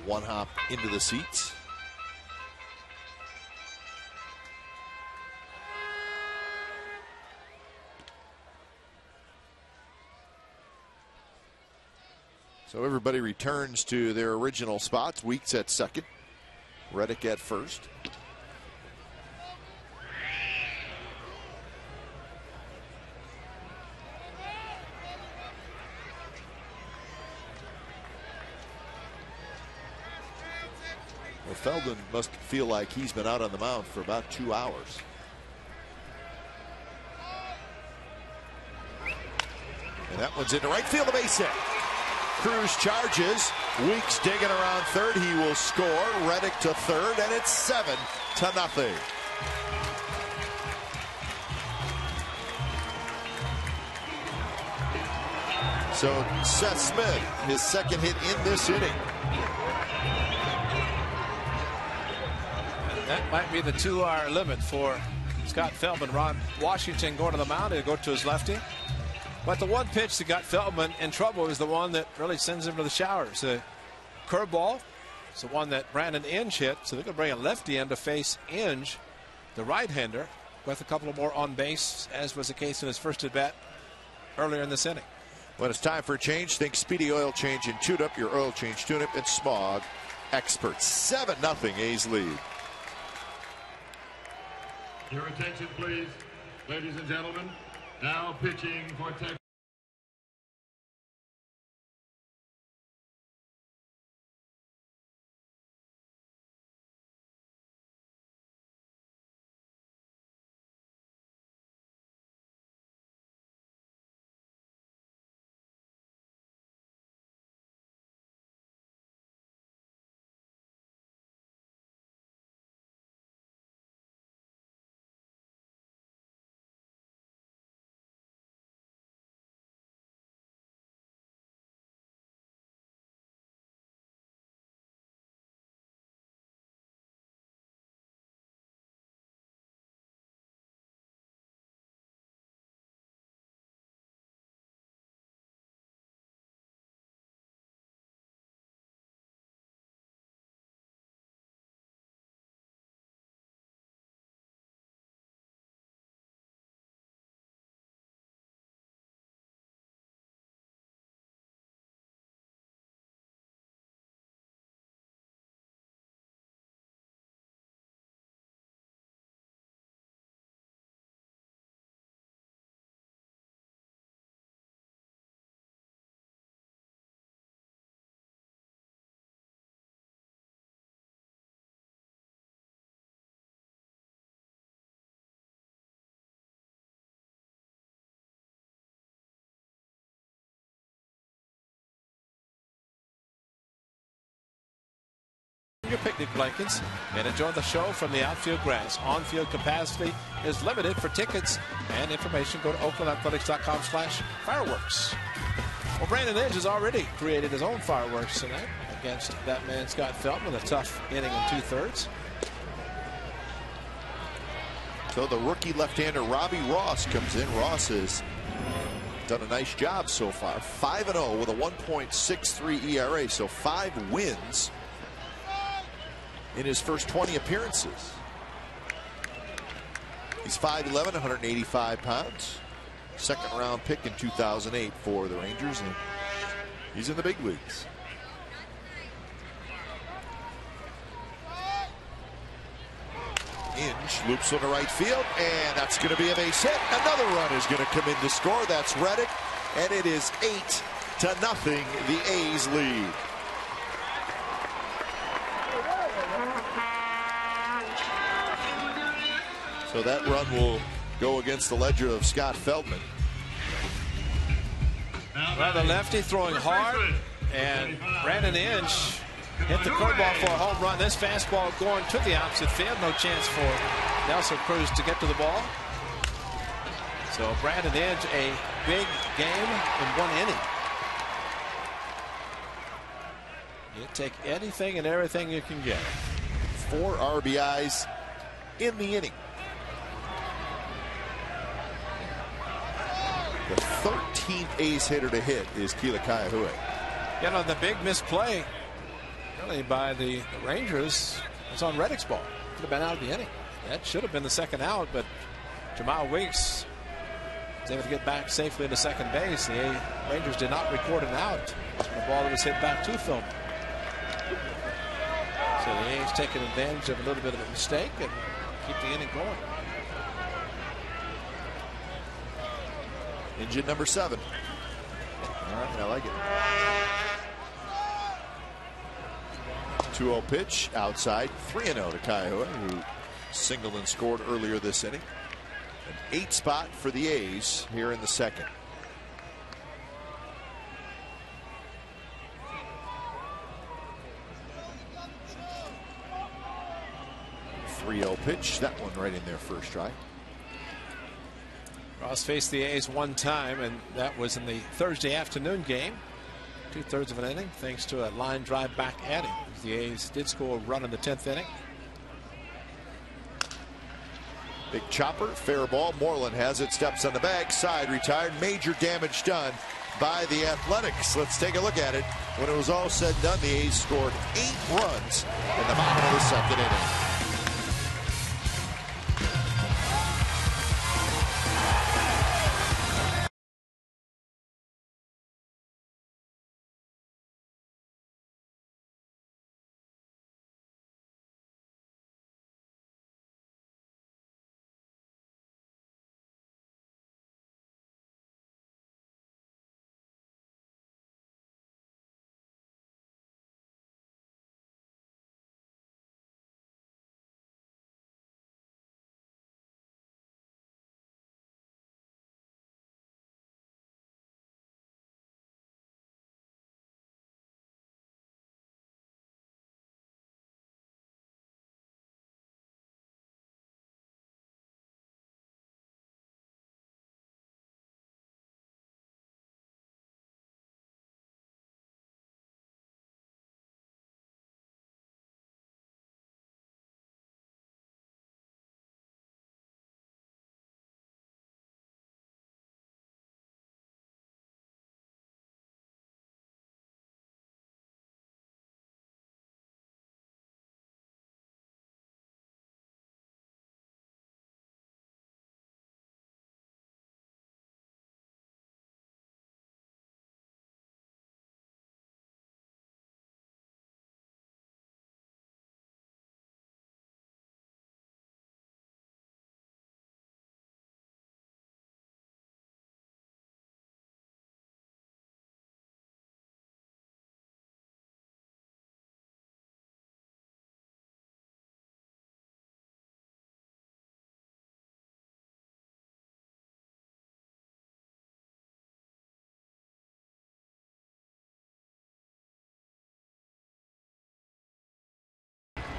One hop into the seats. So everybody returns to their original spots. Weeks at second, Reddick at first. Well, Feldman must feel like he's been out on the mound for about 2 hours. And that one's into right field, the base hit. Cruz charges. Weeks digging around third. He will score. Reddick to third, and it's 7-0. So Seth Smith, his second hit in this inning. And that might be the 2-hour limit for Scott Feldman. Ron Washington going to the mound. He'll go to his lefty. But the one pitch that got Feldman in trouble is the one that really sends him to the showers. The curveball is the one that Brandon Inge hit. So they're going to bring a lefty in to face Inge, the right-hander, with a couple of more on base, as was the case in his first at bat earlier in this inning. When it's time for a change, think Speedy Oil Change and Tune-Up, your oil change tune-up and smog experts. 7-0 A's lead. Your attention, please, ladies and gentlemen. Now pitching for Texas. your picnic blankets and enjoy the show from the outfield grass. On-field capacity is limited. For tickets and information, go to oaklandathletics.com/fireworks. Well, Brandon Edge has already created his own fireworks tonight against that man Scott Feldman. A tough inning in 2/3. So the rookie left-hander Robbie Ross comes in. Ross has done a nice job so far. 5-0 with a 1.63 ERA. So 5 wins in his first 20 appearances. He's 5'11", 185 pounds. Second round pick in 2008 for the Rangers, and he's in the big leagues. Inge loops on the right field, and that's going to be a base hit. Another run is going to come in to score. That's Reddick, and it is 8-0. The A's lead. So that run will go against the ledger of Scott Feldman. Well, the lefty throwing hard, and Brandon Inge hit the curveball for a home run. This fastball going to the opposite field. No chance for Nelson Cruz to get to the ball. So Brandon Inge, a big game in 1 inning. You take anything and everything you can get. 4 RBIs in the inning. The 13th A's hitter to hit is Kila Kaiahue. You know, the big misplay really by the Rangers was on Reddick's ball. Could have been out of the inning. That should have been the second out, but Jamal Weeks was able to get back safely to second base. The Rangers did not record an out on the ball that was hit back to Philman. So the A's taking advantage of a little bit of a mistake and keep the inning going. Engine number 7. All right, I like it. 2-0 pitch outside. 3-0 to Kaiahue, who singled and scored earlier this inning. An 8 spot for the A's here in the second. Pitch, that one right in there first try. Ross faced the A's one time, and that was in the Thursday afternoon game. 2/3 of an inning, thanks to a line drive back at him. The A's did score a run in the 10th inning. Big chopper, fair ball. Moreland has it, steps on the bag, side retired. Major damage done by the Athletics. Let's take a look at it. When it was all said and done, the A's scored 8 runs in the bottom of the second inning.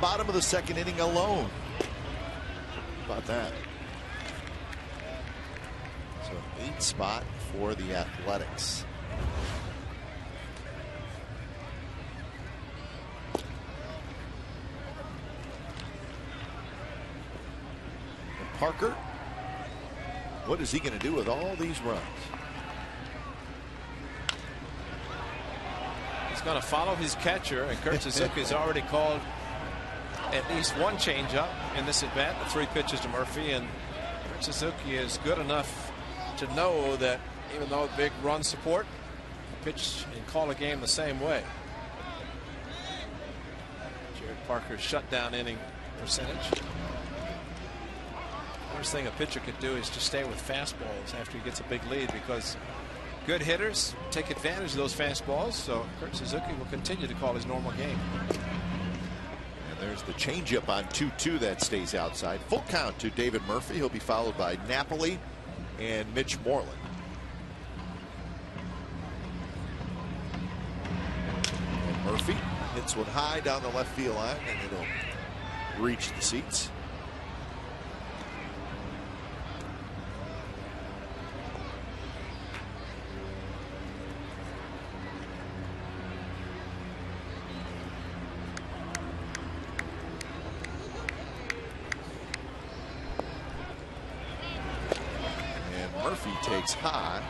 bottom of the second inning alone. How about that? So 8th spot for the Athletics. And Parker, what is he going to do with all these runs? He's going to follow his catcher, and Kurt Suzuki has already called at least one changeup in this at bat. The 3 pitches to Murphy, and Kurt Suzuki is good enough to know that even though big run support, pitch and call a game the same way. Jared Parker's shutdown inning percentage. Worst thing a pitcher could do is just stay with fastballs after he gets a big lead, because good hitters take advantage of those fastballs. So Kurt Suzuki will continue to call his normal game. And there's the changeup on 2-2 that stays outside. Full count to David Murphy. He'll be followed by Napoli and Mitch Moreland. And Murphy hits one high down the left field line, and it'll reach the seats. Takes high.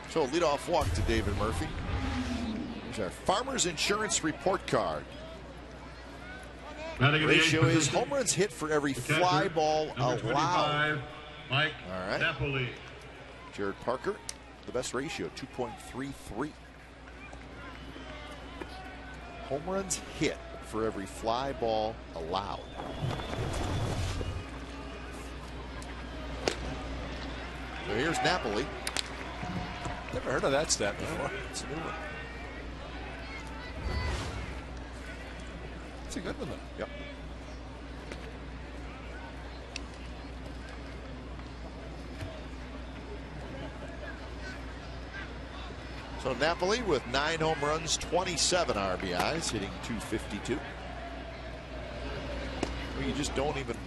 So a leadoff walk to David Murphy. Here's our Farmers Insurance report card. Ratio is home runs hit for every fly ball allowed. Mike All right. Napoli. Jared Parker, the best ratio, 2.33. Home runs hit for every fly ball allowed. So here's Napoli. Never heard of that stat before. It's a new one. It's a good one, though. Yep. So Napoli with 9 home runs, 27 RBIs, hitting .252. Well, you just don't even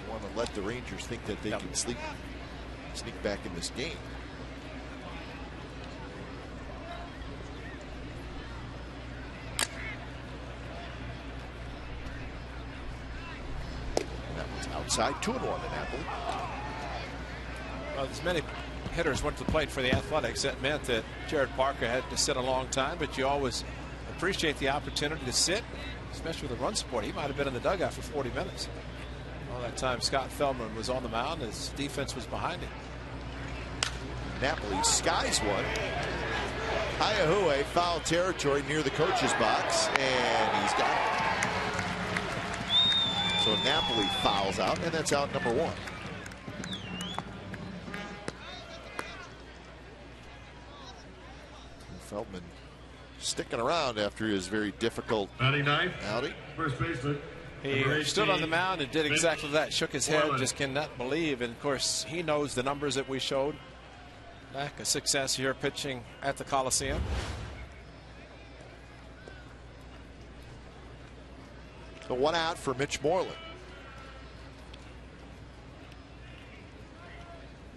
want to let the Rangers think that they can sneak back in this game. That one's outside. 2-1 to Napoli. Well, as many hitters went to the plate for the Athletics, that meant that Jared Parker had to sit a long time, but you always appreciate the opportunity to sit, especially with the run support. He might have been in the dugout for 40 minutes. All that time Scott Feldman was on the mound. His defense was behind him. Napoli skies one. Hayahue, foul territory near the coach's box, and he's got it. So Napoli fouls out, and that's out number 1. Feldman sticking around after his very difficult outing. First baseman. He stood on the mound and did exactly that. Shook his head, just cannot believe. And of course, he knows the numbers that we showed. Lack of success here pitching at the Coliseum. The 1 out for Mitch Moreland.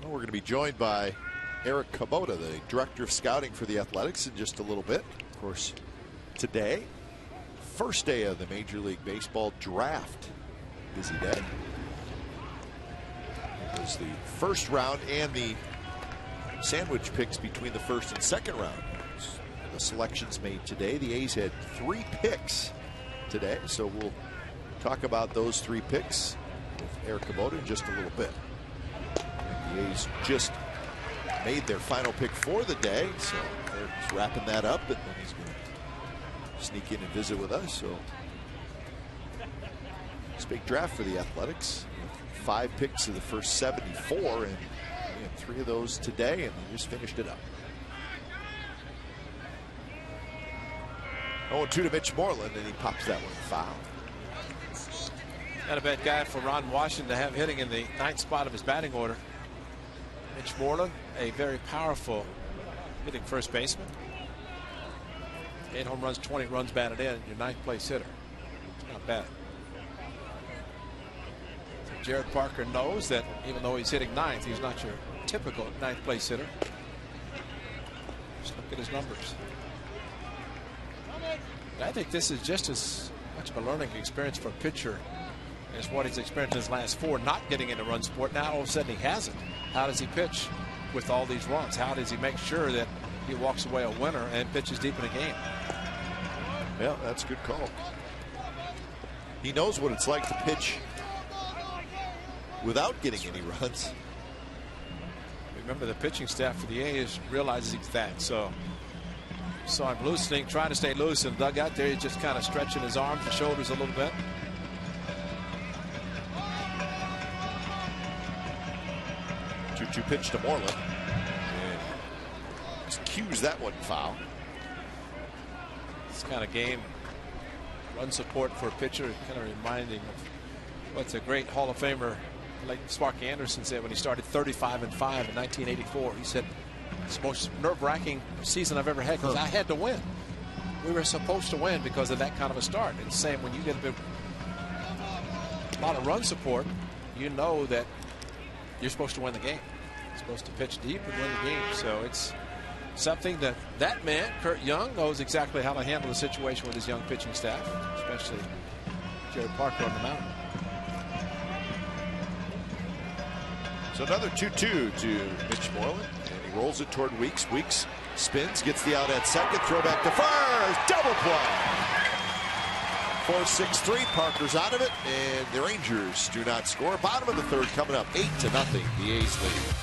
Well, we're going to be joined by Eric Kubota, the director of scouting for the Athletics, in just a little bit. Of course, today, first day of the Major League Baseball draft. Busy day. It was the first round and the sandwich picks between the first and second round. The selections made today. The A's had 3 picks today, so we'll talk about those 3 picks with Eric Kubota in just a little bit. The A's just made their final pick for the day, so Eric's wrapping that up, and then he's going to sneak in and visit with us. So it's a big draft for the Athletics. 5 picks of the first 74, and 3 of those today, and they just finished it up. 0-2 to Mitch Moreland, and he pops that one foul. Not a bad guy for Ron Washington to have hitting in the 9th spot of his batting order. Mitch Moreland, a very powerful hitting first baseman. 8 home runs, 20 runs batted in. Your 9th place hitter. Not bad. So Jared Parker knows that even though he's hitting 9th, he's not your typical 9th place hitter. Just look at his numbers. I think this is just as much of a learning experience for a pitcher as what he's experienced in his last 4, not getting into run support. Now all of a sudden he has it. How does he pitch with all these runs? How does he make sure that he walks away a winner and pitches deep in a game? Yeah, that's a good call. He knows what it's like to pitch without getting any runs. Remember, the pitching staff for the A's realizes that. So saw him loosening, trying to stay loose in the dugout there. He's just kind of stretching his arms and shoulders a little bit. 2-2 pitch to Moreland. And just cues that one foul. This kind of game, run support for a pitcher, kind of reminding of what's a great Hall of Famer like Sparky Anderson said when he started 35-5 in 1984. He said, it's the most nerve-wracking season I've ever had because I had to win. We were supposed to win because of that kind of a start. And same when you get a lot of run support, you know that you're supposed to win the game. You're supposed to pitch deep and win the game. So it's something that man, Kurt Young, knows exactly how to handle the situation with his young pitching staff, especially Jared Parker on the mound. So another 2-2 to Mitch Moreland, and he rolls it toward Weeks. Weeks spins, gets the out at second, throw back to first, double play. 4-6-3, Parker's out of it, and the Rangers do not score. Bottom of the 3rd coming up, 8-0, the A's lead.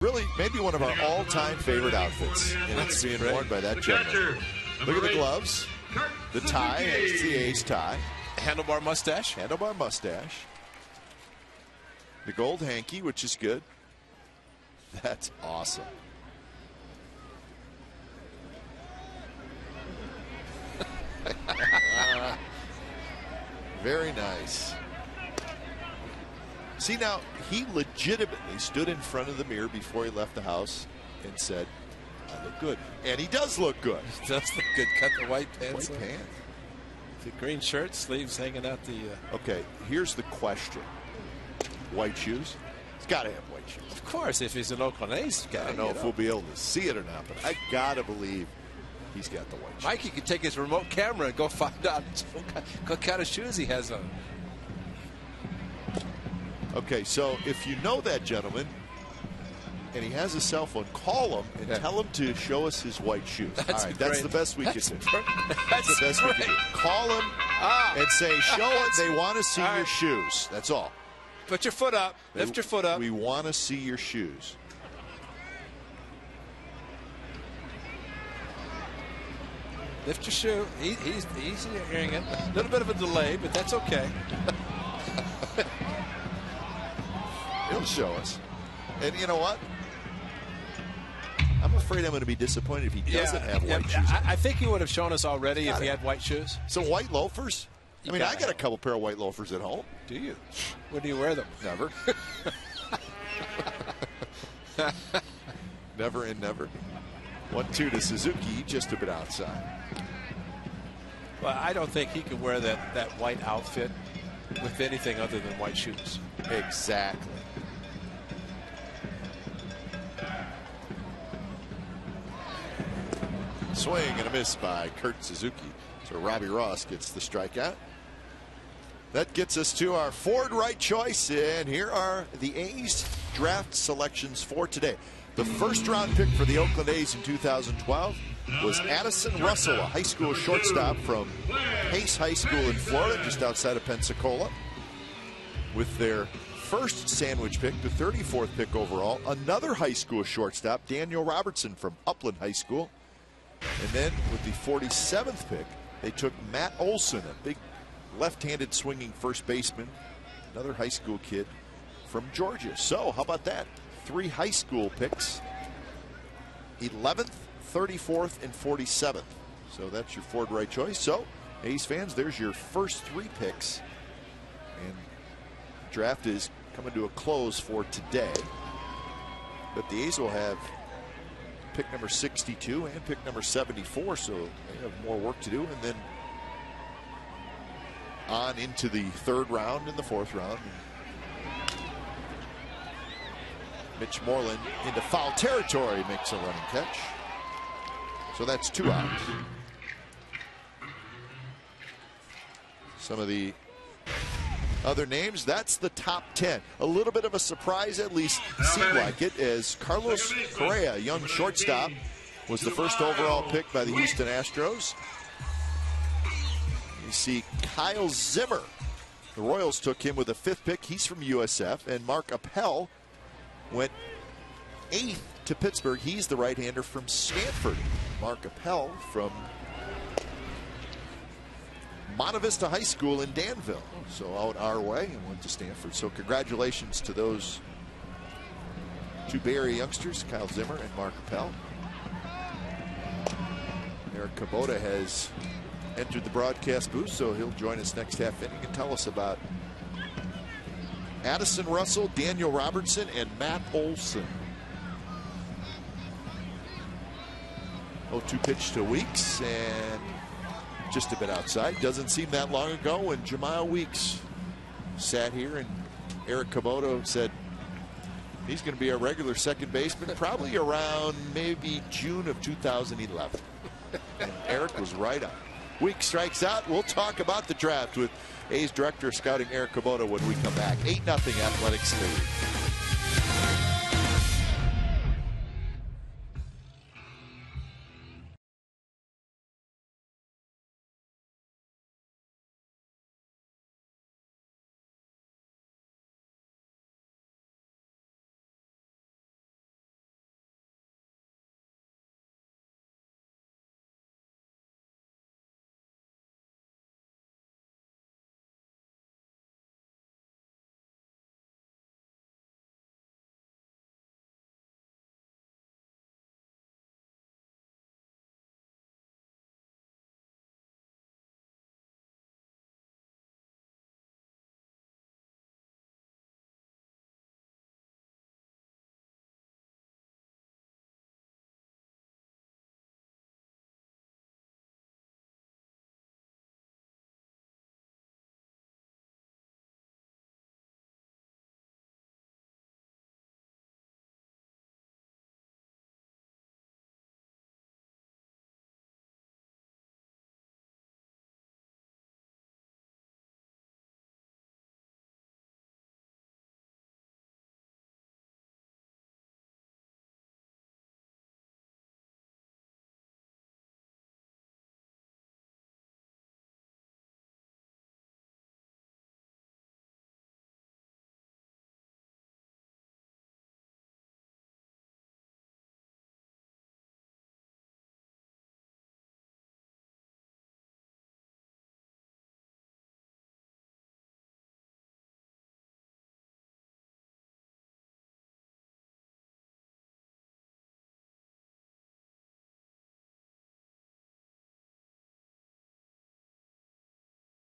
Really, maybe one of our all-time favorite outfits, and it's being worn by that gentleman. Look at the gloves, the tie, it's the A's tie. Handlebar mustache. Handlebar mustache. The gold hanky, which is good. That's awesome. Very nice. See, now, he legitimately stood in front of the mirror before he left the house and said, I look good. And he does look good. He does look good. Cut the white pants. White pants. The green shirt, sleeves hanging out the... Okay, here's the question. White shoes? He's got to have white shoes. Of course, if he's an Oakland A's guy. I don't know if we'll be able to see it or not, but I got to believe he's got the white shoes. Mikey could take his remote camera and go find out what kind of shoes he has on. Okay, so if you know that gentleman and he has a cell phone, call him and tell him to show us his white shoes. That's the best we can do. That's the best we can do. Call him and say, show it. They want to see your shoes. That's all. Put your foot up. Lift your foot up. We want to see your shoes. Lift your shoe. He's hearing it. A little bit of a delay, but that's okay. He'll show us. And you know what? I'm afraid I'm going to be disappointed if he doesn't have white shoes. I think he would have shown us already if he had white shoes. So white loafers? I mean, I got a couple pair of white loafers at home. Do you? When do you wear them? Never. Never and never. 1-2 to Suzuki, just a bit outside. Well, I don't think he can wear that white outfit with anything other than white shoes. Exactly. Swing and a miss by Kurt Suzuki. So Robbie Ross gets the strikeout. That gets us to our Ford right choice, and here are the A's draft selections for today. The first round pick for the Oakland A's in 2012 was Addison Russell, a high school shortstop from Pace High School in Florida, just outside of Pensacola. With their first sandwich pick, the 34th pick overall, another high school shortstop, Daniel Robertson from Upland High School. And then with the 47th pick, they took Matt Olson, a big left-handed swinging first baseman, another high school kid from Georgia. So how about that? 3 high school picks, 11th, 34th, and 47th. So that's your Ford right choice. So A's fans, there's your first 3 picks. And the draft is coming to a close for today. But the A's will have pick number 62 and pick number 74, so they have more work to do. And then on into the 3rd round and the 4th round. Mitch Moreland into foul territory, makes a running catch. So that's 2 outs. Some of the other names, that's the top 10. A little bit of a surprise, at least seemed like it, as Carlos Correa, young shortstop, was the first overall pick by the Houston Astros. You see Kyle Zimmer. The Royals took him with the 5th pick. He's from USF. And Mark Appel went 8th to Pittsburgh. He's the right-hander from Stanford. Mark Appel from Monte Vista High School in Danville. So out our way and went to Stanford. So congratulations to those 2 Bay Area youngsters, Kyle Zimmer and Mark Appel. Eric Kubota has entered the broadcast booth, so he'll join us next half inning and tell us about Addison Russell, Daniel Robertson, and Matt Olson. 0-2 pitch to Weeks, and just a bit outside. Doesn't seem that long ago when Jemile Weeks sat here and Eric Kubota said he's going to be a regular second baseman probably around maybe June of 2011. And Eric was right on. Weeks strikes out. We'll talk about the draft with A's Director of Scouting Eric Kubota when we come back. 8-0 Athletics lead.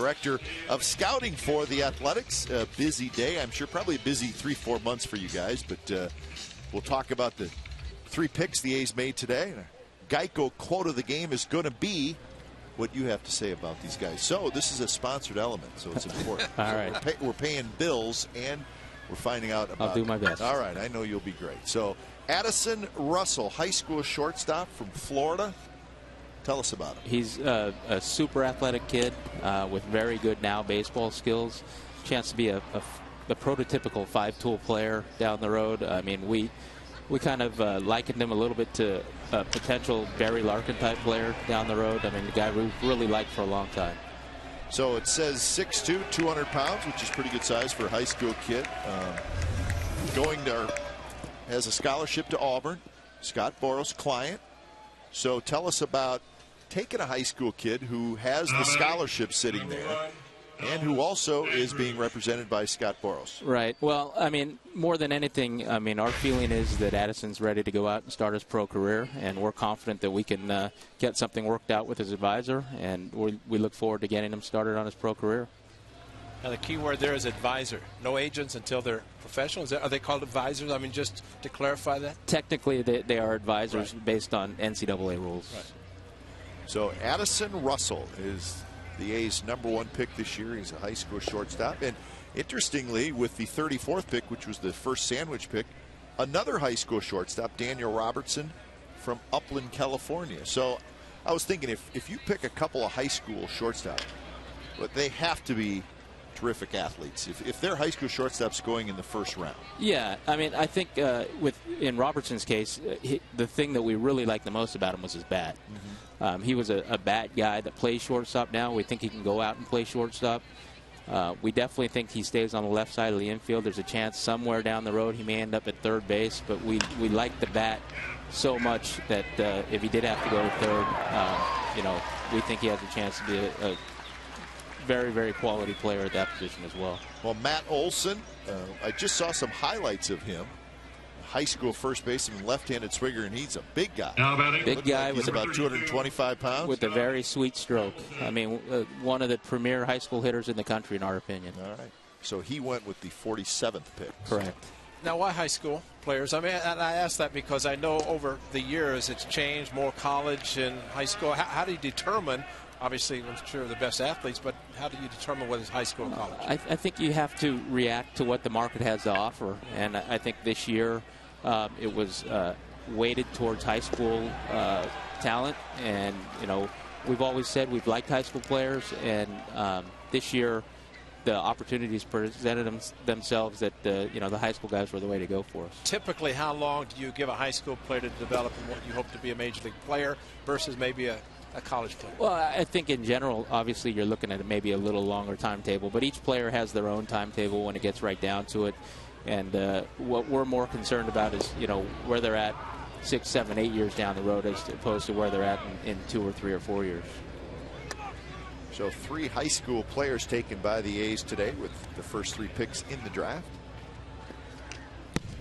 Director of Scouting for the Athletics. A busy day. I'm sure probably a busy 3-4 months for you guys, but we'll talk about the 3 picks the A's made today. Geico quote of the game is going to be what you have to say about these guys. So this is a sponsored element, so it's important. All so right. we're paying bills, and we're finding out about I'll do my best. All right, I know you'll be great. So Addison Russell, high school shortstop from Florida. Tell us about him. He's a super athletic kid with very good now baseball skills. Chance to be a prototypical 5-tool player down the road. I mean, we kind of likened him a little bit to a potential Barry Larkin type player down the road. I mean, the guy we really liked for a long time. So it says 6'2", 200 pounds, which is pretty good size for a high school kid. Going there, has a scholarship to Auburn. Scott Boros, client. So tell us about taking a high school kid who has the scholarship sitting there and who also is being represented by Scott Boros. Right. Well, I mean, more than anything, I mean, our feeling is that Addison's ready to go out and start his pro career, and we're confident that we can get something worked out with his advisor, and we look forward to getting him started on his pro career. Now, the key word there is advisor. No agents until they're professional. Are they called advisors? I mean, just to clarify that. Technically, they are advisors based on NCAA rules. Right. So Addison Russell is the A's #1 pick this year. He's a high school shortstop. And interestingly, with the 34th pick, which was the first sandwich pick, another high school shortstop, Daniel Robertson from Upland, California. So I was thinking if you pick a couple of high school shortstops, but they have to be terrific athletes if they're high school shortstops going in the first round. Yeah, I mean, I think in Robertson's case, the thing that we really liked the most about him was his bat. He was a bat guy that plays shortstop now. We think he can go out and play shortstop. We definitely think he stays on the left side of the infield. There's a chance somewhere down the road he may end up at third base, but we like the bat so much that if he did have to go to third, we think he has a chance to be a very, very quality player at that position as well. Well, Matt Olson, I just saw some highlights of him. High school first baseman, left-handed swinger, and he's a big guy. Big guy He's about 225 pounds. with a very sweet stroke. I mean, one of the premier high school hitters in the country, in our opinion. All right. So he went with the 47th pick. Correct. Now, why high school players? I mean, and I ask that because I know over the years it's changed, more college and high school. How do you determine? Obviously, I'm sure the best athletes, but how do you determine what is high school and college? I think you have to react to what the market has to offer, and I think this year it was weighted towards high school talent, and we've always said we've liked high school players, and this year the opportunities presented themselves that the high school guys were the way to go for us. Typically, how long do you give a high school player to develop and what you hope to be a major league player versus maybe a college player? Well, I think in general, obviously, you're looking at maybe a little longer timetable, but each player has their own timetable when it gets right down to it. And what we're more concerned about is, where they're at 6, 7, 8 years down the road as opposed to where they're at in 2 or 3 or 4 years. So 3 high school players taken by the A's today with the first 3 picks in the draft.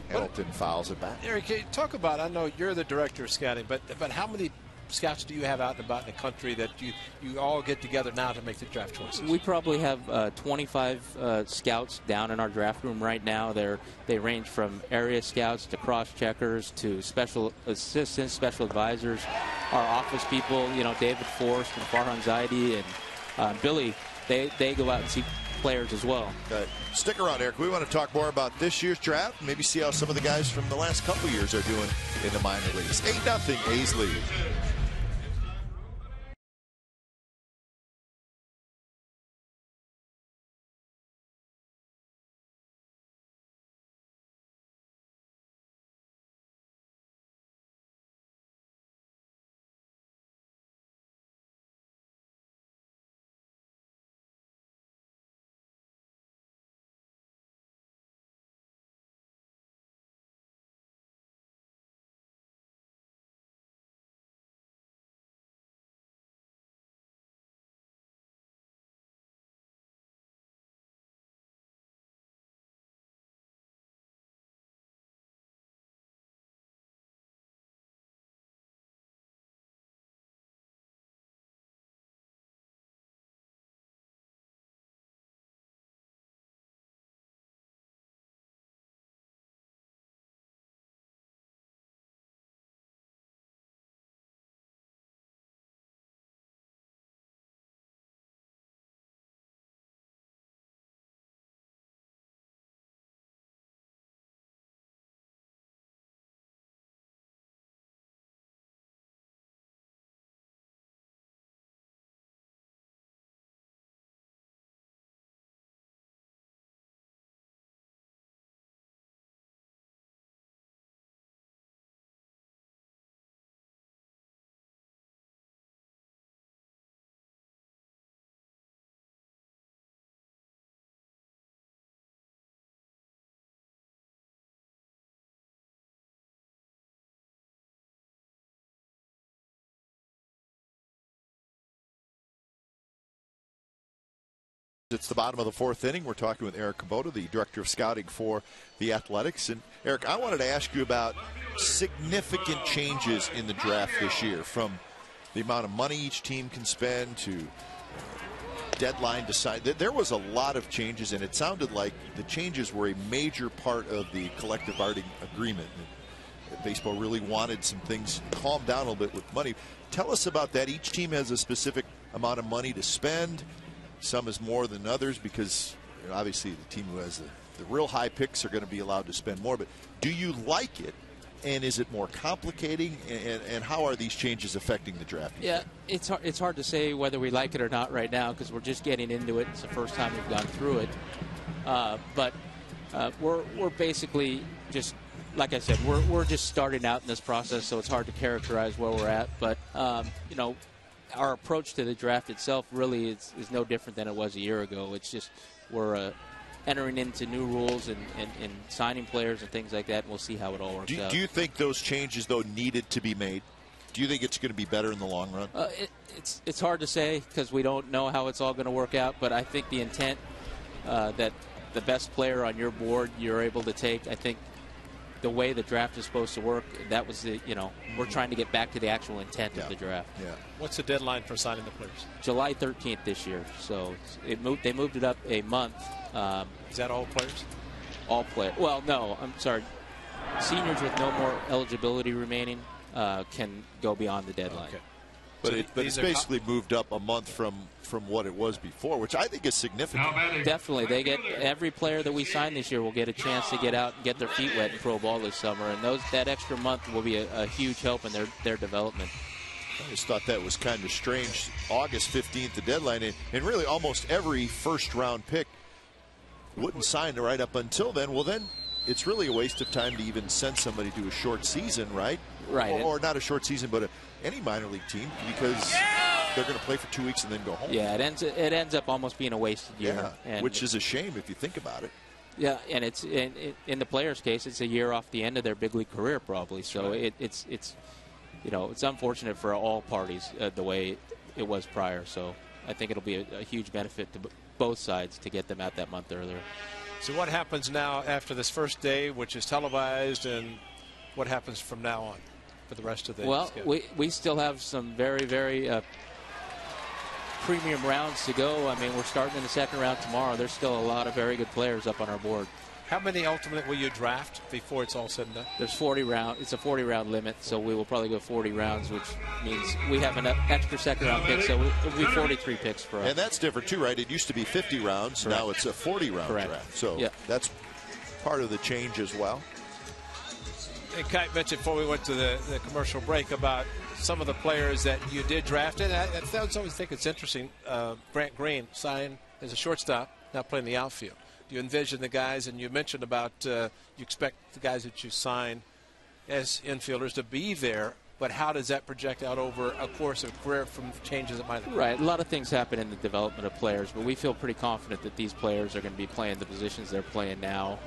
Hamilton fouls it back. Eric, can you talk about, I know you're the director of scouting, but how many scouts do you have out and about in the country that you all get together now to make the draft choices? We probably have 25 scouts down in our draft room right now. They range from area scouts to cross-checkers to special assistants, special advisors, our office people, David Forrest and Farhan Zaidi and Billy, they go out and see players as well. Stick around, Eric. We want to talk more about this year's draft, maybe see how some of the guys from the last couple years are doing in the minor leagues. 8-0 A's lead. It's the bottom of the fourth inning. We're talking with Eric Kubota, the director of scouting for the Athletics. And Eric, I wanted to ask you about significant changes in the draft this year, from the amount of money each team can spend to deadline to sign. There was a lot of changes, and it sounded like the changes were a major part of the collective bargaining agreement. Baseball really wanted some things calmed down a little bit with money. Tell us about that. Each team has a specific amount of money to spend. Some is more than others because obviously the team who has the real high picks are going to be allowed to spend more. But do you like it? And is it more complicating? And how are these changes affecting the draft? Yeah, it's hard to say whether we like it or not right now because we're just getting into it. It's the first time we've gone through it. But we're basically just, like I said, we're just starting out in this process, so it's hard to characterize where we're at. But you know, our approach to the draft itself really is no different than it was a year ago. It's just we're entering into new rules and signing players and things like that, and we'll see how it all works out. Do you think those changes, though, needed to be made? Do you think it's going to be better in the long run? It's hard to say because we don't know how it's all going to work out, but I think the intent that the best player on your board you're able to take, I think the way the draft is supposed to work, that was the, you know, we're trying to get back to the actual intent of the draft. Yeah. What's the deadline for signing the players? July 13th this year. So they moved it up a month. Is that all players? All players. Well, no, I'm sorry. Seniors with no more eligibility remaining can go beyond the deadline. Okay. But, So it's basically moved up a month from what it was before, which I think is significant. Definitely. Every player that we sign this year will get a chance to get out and get their feet wet in pro ball this summer, and that extra month will be a huge help in their development. I just thought that was kind of strange. August 15th, the deadline, and really almost every first-round pick wouldn't sign right up until then. Well, then it's really a waste of time to even send somebody to a short season, right? Right. Or not a short season, but any minor league team, because they're going to play for 2 weeks and then go home. Yeah, it ends up almost being a wasted year. Yeah, which is a shame if you think about it. Yeah, and it's in the player's case, it's a year off the end of their big league career probably. So it's you know, it's unfortunate for all parties the way it was prior. So I think it'll be a huge benefit to both sides to get them out that month earlier. So what happens now after this first day, which is televised, and what happens from now on for the rest of the schedule? we still have some very, very premium rounds to go. I mean, we're starting in the second round tomorrow. There's still a lot of very good players up on our board. How many ultimate will you draft before it's all said and done? There's 40 rounds. It's a 40-round limit, so we will probably go 40 rounds, which means we have an extra second-round pick, so it'll be 43 picks for us. And that's different, too, right? It used to be 50 rounds. Correct. Now it's a 40-round draft. So that's part of the change as well. And Kite mentioned before we went to the commercial break about some of the players that you did draft. And I always think it's interesting. Grant Green signed as a shortstop, now playing the outfield. Do you envision the guys, and you mentioned about you expect the guys that you sign as infielders to be there, but how does that project out over a course of career from changes that might occur? Right. A lot of things happen in the development of players, but we feel pretty confident that these players are going to be playing the positions they're playing now.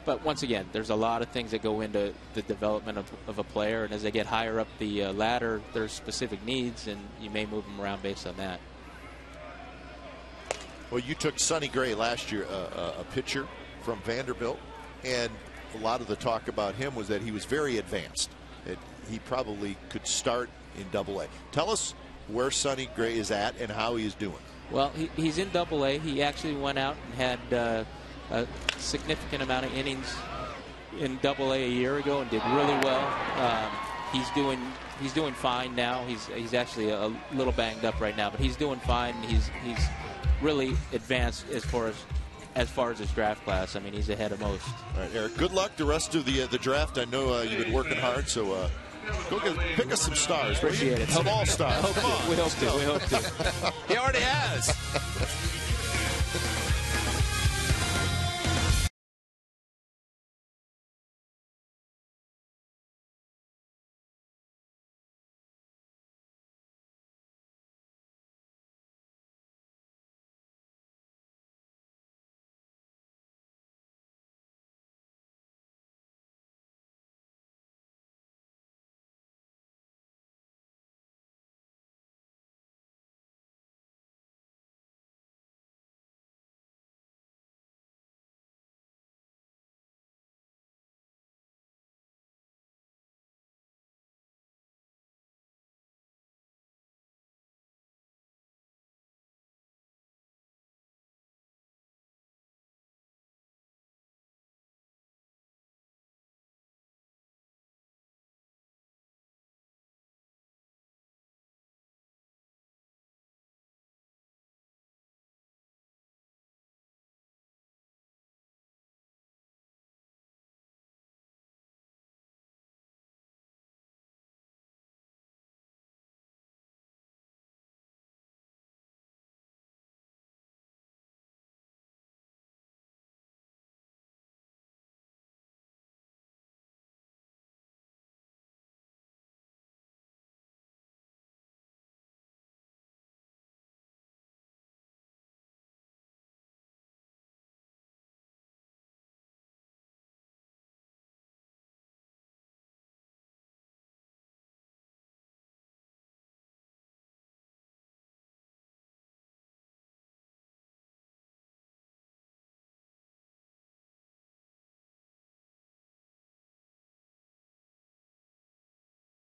But once again, there's a lot of things that go into the development of a player, and as they get higher up the ladder, there's specific needs, and you may move them around based on that. Well, you took Sonny Gray last year, a pitcher from Vanderbilt, and a lot of the talk about him was that he was very advanced. He probably could start in Double-A. Tell us where Sonny Gray is at and how he is doing. Well, he's in Double-A. He actually went out and had a significant amount of innings in Double-A a year ago and did really well. He's doing fine now. He's actually a little banged up right now, but he's doing fine. He's really advanced as far as his draft class. I mean, he's ahead of most. All right, Eric, good luck the rest of the draft. I know you've been working hard, so pick us some stars. Appreciate it. Some all-stars. Come on. We hope to. He already has.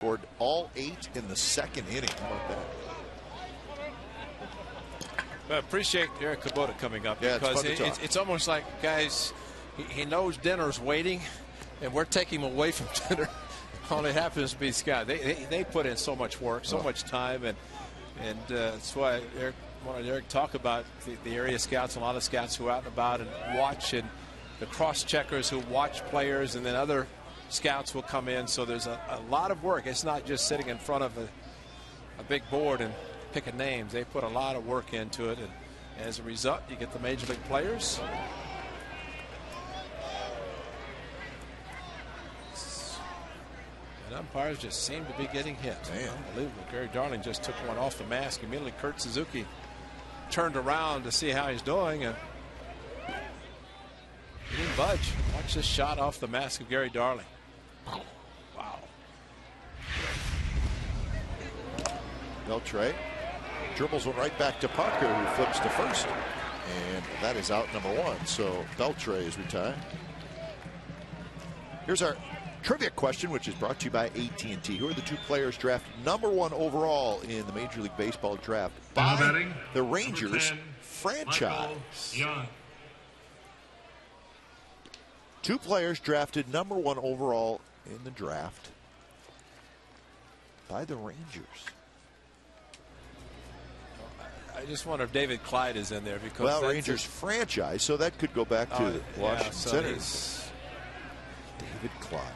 Scored all 8 in the second inning. How about that? I appreciate Eric Kubota coming up, Yeah, because it's almost like, guys, he knows dinner's waiting, and we're taking him away from dinner. All it happens to be Scott. They put in so much work, so much time, and that's why Eric wanted Eric talk about the area scouts. A lot of scouts who are out and about and watch, and the cross checkers who watch players, and then other scouts will come in. So there's a lot of work. It's not just sitting in front of a big board and picking names. They put a lot of work into it, and as a result, you get the major league players. And umpires just seem to be getting hit. Man. Unbelievable. Gary Darling just took one off the mask. Immediately Kurt Suzuki turned around to see how he's doing, and he didn't budge. Watch this shot off the mask of Gary Darling. Wow. Beltre dribbles one right back to Parker, who flips to first. And that is out number 1. So Beltre is retired. Here's our trivia question, which is brought to you by AT&T. Who are the 2 players drafted #1 overall in the Major League Baseball draft by the Rangers franchise? 2 players drafted #1 overall in the draft by the Rangers. I just wonder if David Clyde is in there, because Rangers franchise, so that could go back to Washington Senators. David Clyde.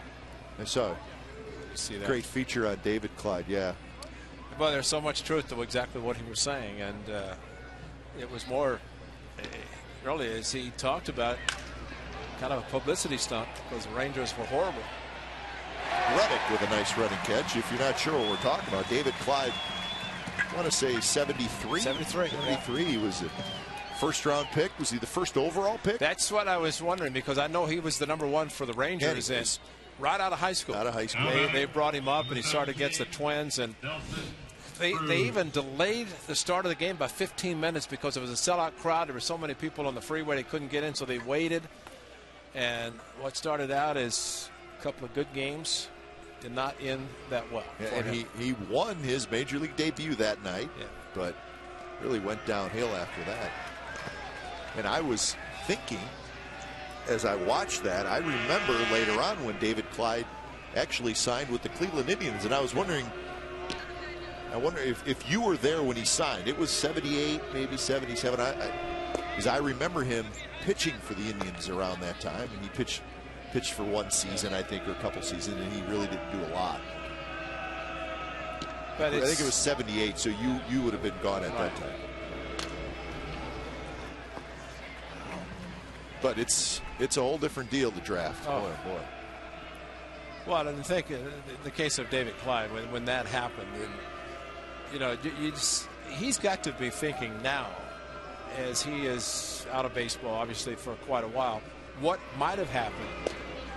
I saw a great feature on David Clyde. Yeah. Well, there's so much truth to exactly what he was saying, and it was more really, as he talked about, kind of a publicity stunt, because the Rangers were horrible. Reddick with a nice running catch. If you're not sure what we're talking about, David Clyde, I want to say 73. 73. He was a first-round pick. Was he the first overall pick? That's what I was wondering, because I know he was the #1 for the Rangers, and right out of high school. They brought him up, and he started against the Twins, and they even delayed the start of the game by 15 minutes because it was a sellout crowd. There were so many people on the freeway they couldn't get in, so they waited. And what started out as a couple of good games did not end that well. Yeah, and he won his Major League debut that night, but really went downhill after that. And I was thinking, as I watched that, I remember later on when David Clyde actually signed with the Cleveland Indians, and I was wondering, I wonder if you were there when he signed. It was 78, maybe 77. Because I remember him pitching for the Indians around that time, and he pitched for one season, I think, or a couple seasons, and he really didn't do a lot. But I think it was 78, so you would have been gone at that time. But it's a whole different deal to draft. Oh boy. Well, and I think the case of David Clyde, when that happened, and he's got to be thinking now, as he is out of baseball, obviously, for quite a while, what might have happened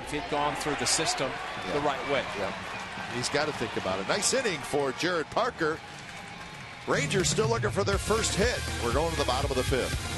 if he'd gone through the system the right way. Yeah. He's got to think about it. Nice inning for Jared Parker. Rangers still looking for their first hit. We're going to the bottom of the 5th.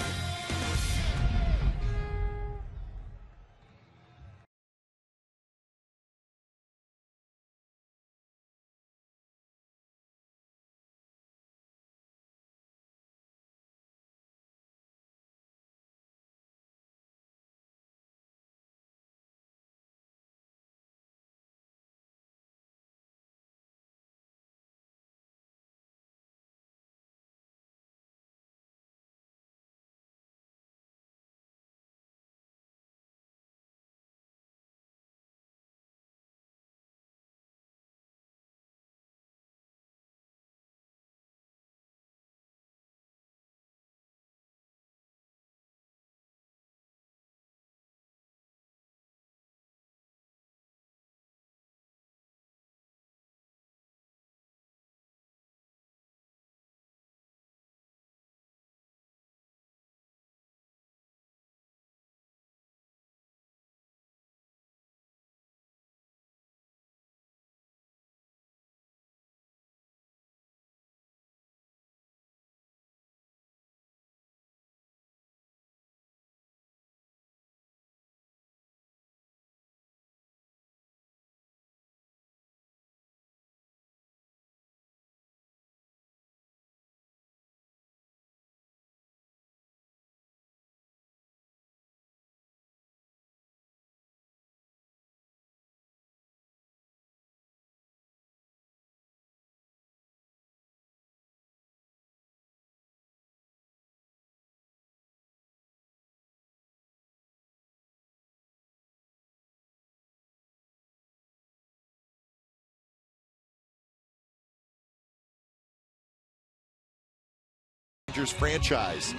Rangers franchise.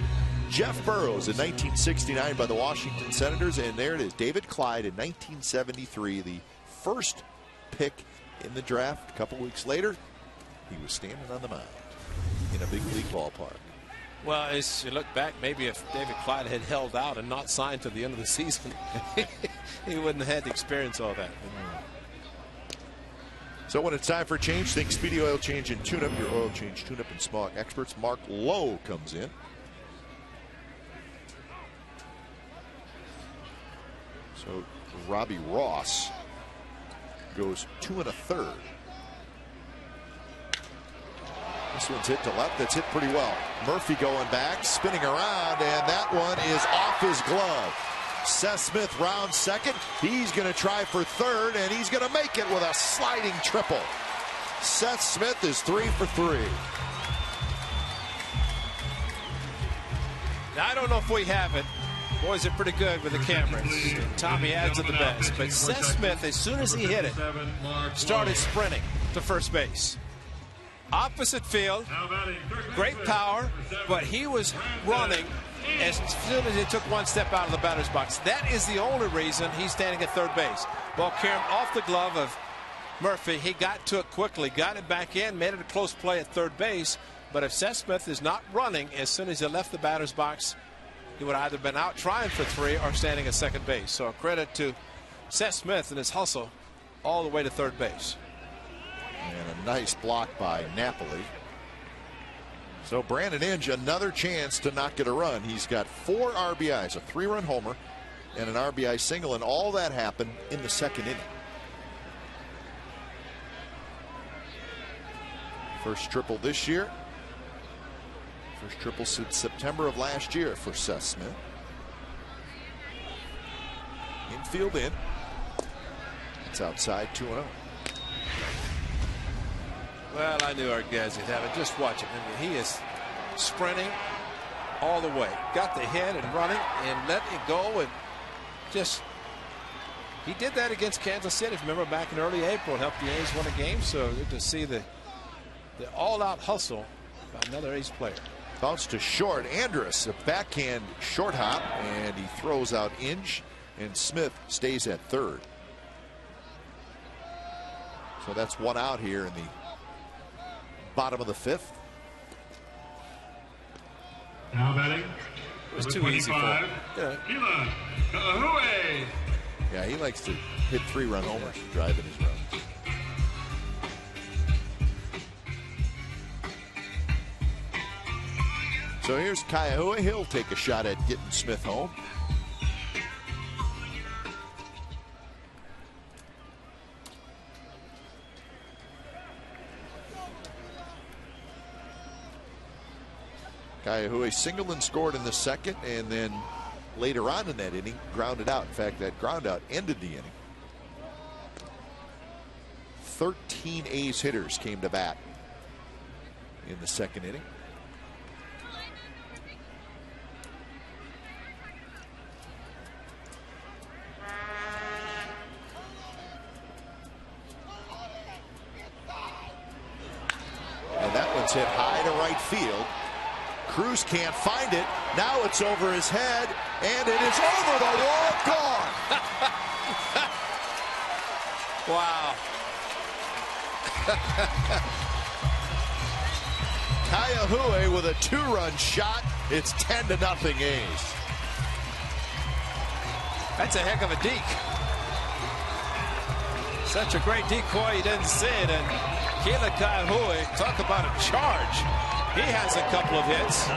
Jeff Burroughs in 1969 by the Washington Senators, and there it is, David Clyde in 1973, the first pick in the draft. A couple weeks later, he was standing on the mound in a big league ballpark. Well, as you look back, maybe if David Clyde had held out and not signed to the end of the season, he wouldn't have had to experience all that. So when it's time for change, think Speedy Oil Change and Tune-Up, your oil change, tune-up, and smog experts. Mark Lowe comes in. So Robbie Ross goes 2 1/3. This one's hit to left. That's hit pretty well. Murphy going back, spinning around, and that one is off his glove. Seth Smith rounds second. He's going to try for third, and he's going to make it with a sliding triple. Seth Smith is 3 for 3. Now, I don't know if we have it. Boys are pretty good with the cameras. Tommy adds to the best. But Seth Smith, as soon as he hit it, started sprinting to first base. Opposite field, great power, but he was running as soon as he took one step out of the batter's box. That is the only reason he's standing at third base. Ball came off the glove of Murphy. He got to it quickly, got it back in, made it a close play at third base. But if Seth Smith is not running as soon as he left the batter's box, he would have either been out trying for 3 or standing at second base. So a credit to Seth Smith and his hustle all the way to third base. And a nice block by Napoli. So Brandon Inge, another chance to not get a run. He's got 4 RBIs, a 3-run homer, and an RBI single, and all that happened in the second inning. First triple this year. First triple since September of last year for Seth Smith. Infield in. It's outside 2-0. Well, I knew our guys would have it. Just watch him. I mean, he is sprinting all the way. Got the hit and running and let it go, and just he did that against Kansas City. If you remember back in early April, helped the A's win a game. So good to see the all-out hustle by another A's player. Bounce to short. Andrus, a backhand short hop, and he throws out Inge, and Smith stays at third. So that's 1 out here in the bottom of the 5th. Now batting. It was too easy for him. Yeah. Yeah, he likes to hit 3-run homers to drive in his runs. So here's Kaiahua. He'll take a shot at getting Smith home. Kaiahua singled and scored in the second, and then later on in that inning, grounded out. In fact, that ground out ended the inning. 13 A's hitters came to bat in the second inning. And that one's hit high to right field. Cruz can't find it. Now it's over his head, and it is over the wall. Gone. Wow. Kaiahua with a 2-run shot. It's 10-0 A's. That's a heck of a deke. Such a great decoy, you didn't see it. And Keila Kaiahua, talk about a charge. He has a couple of hits.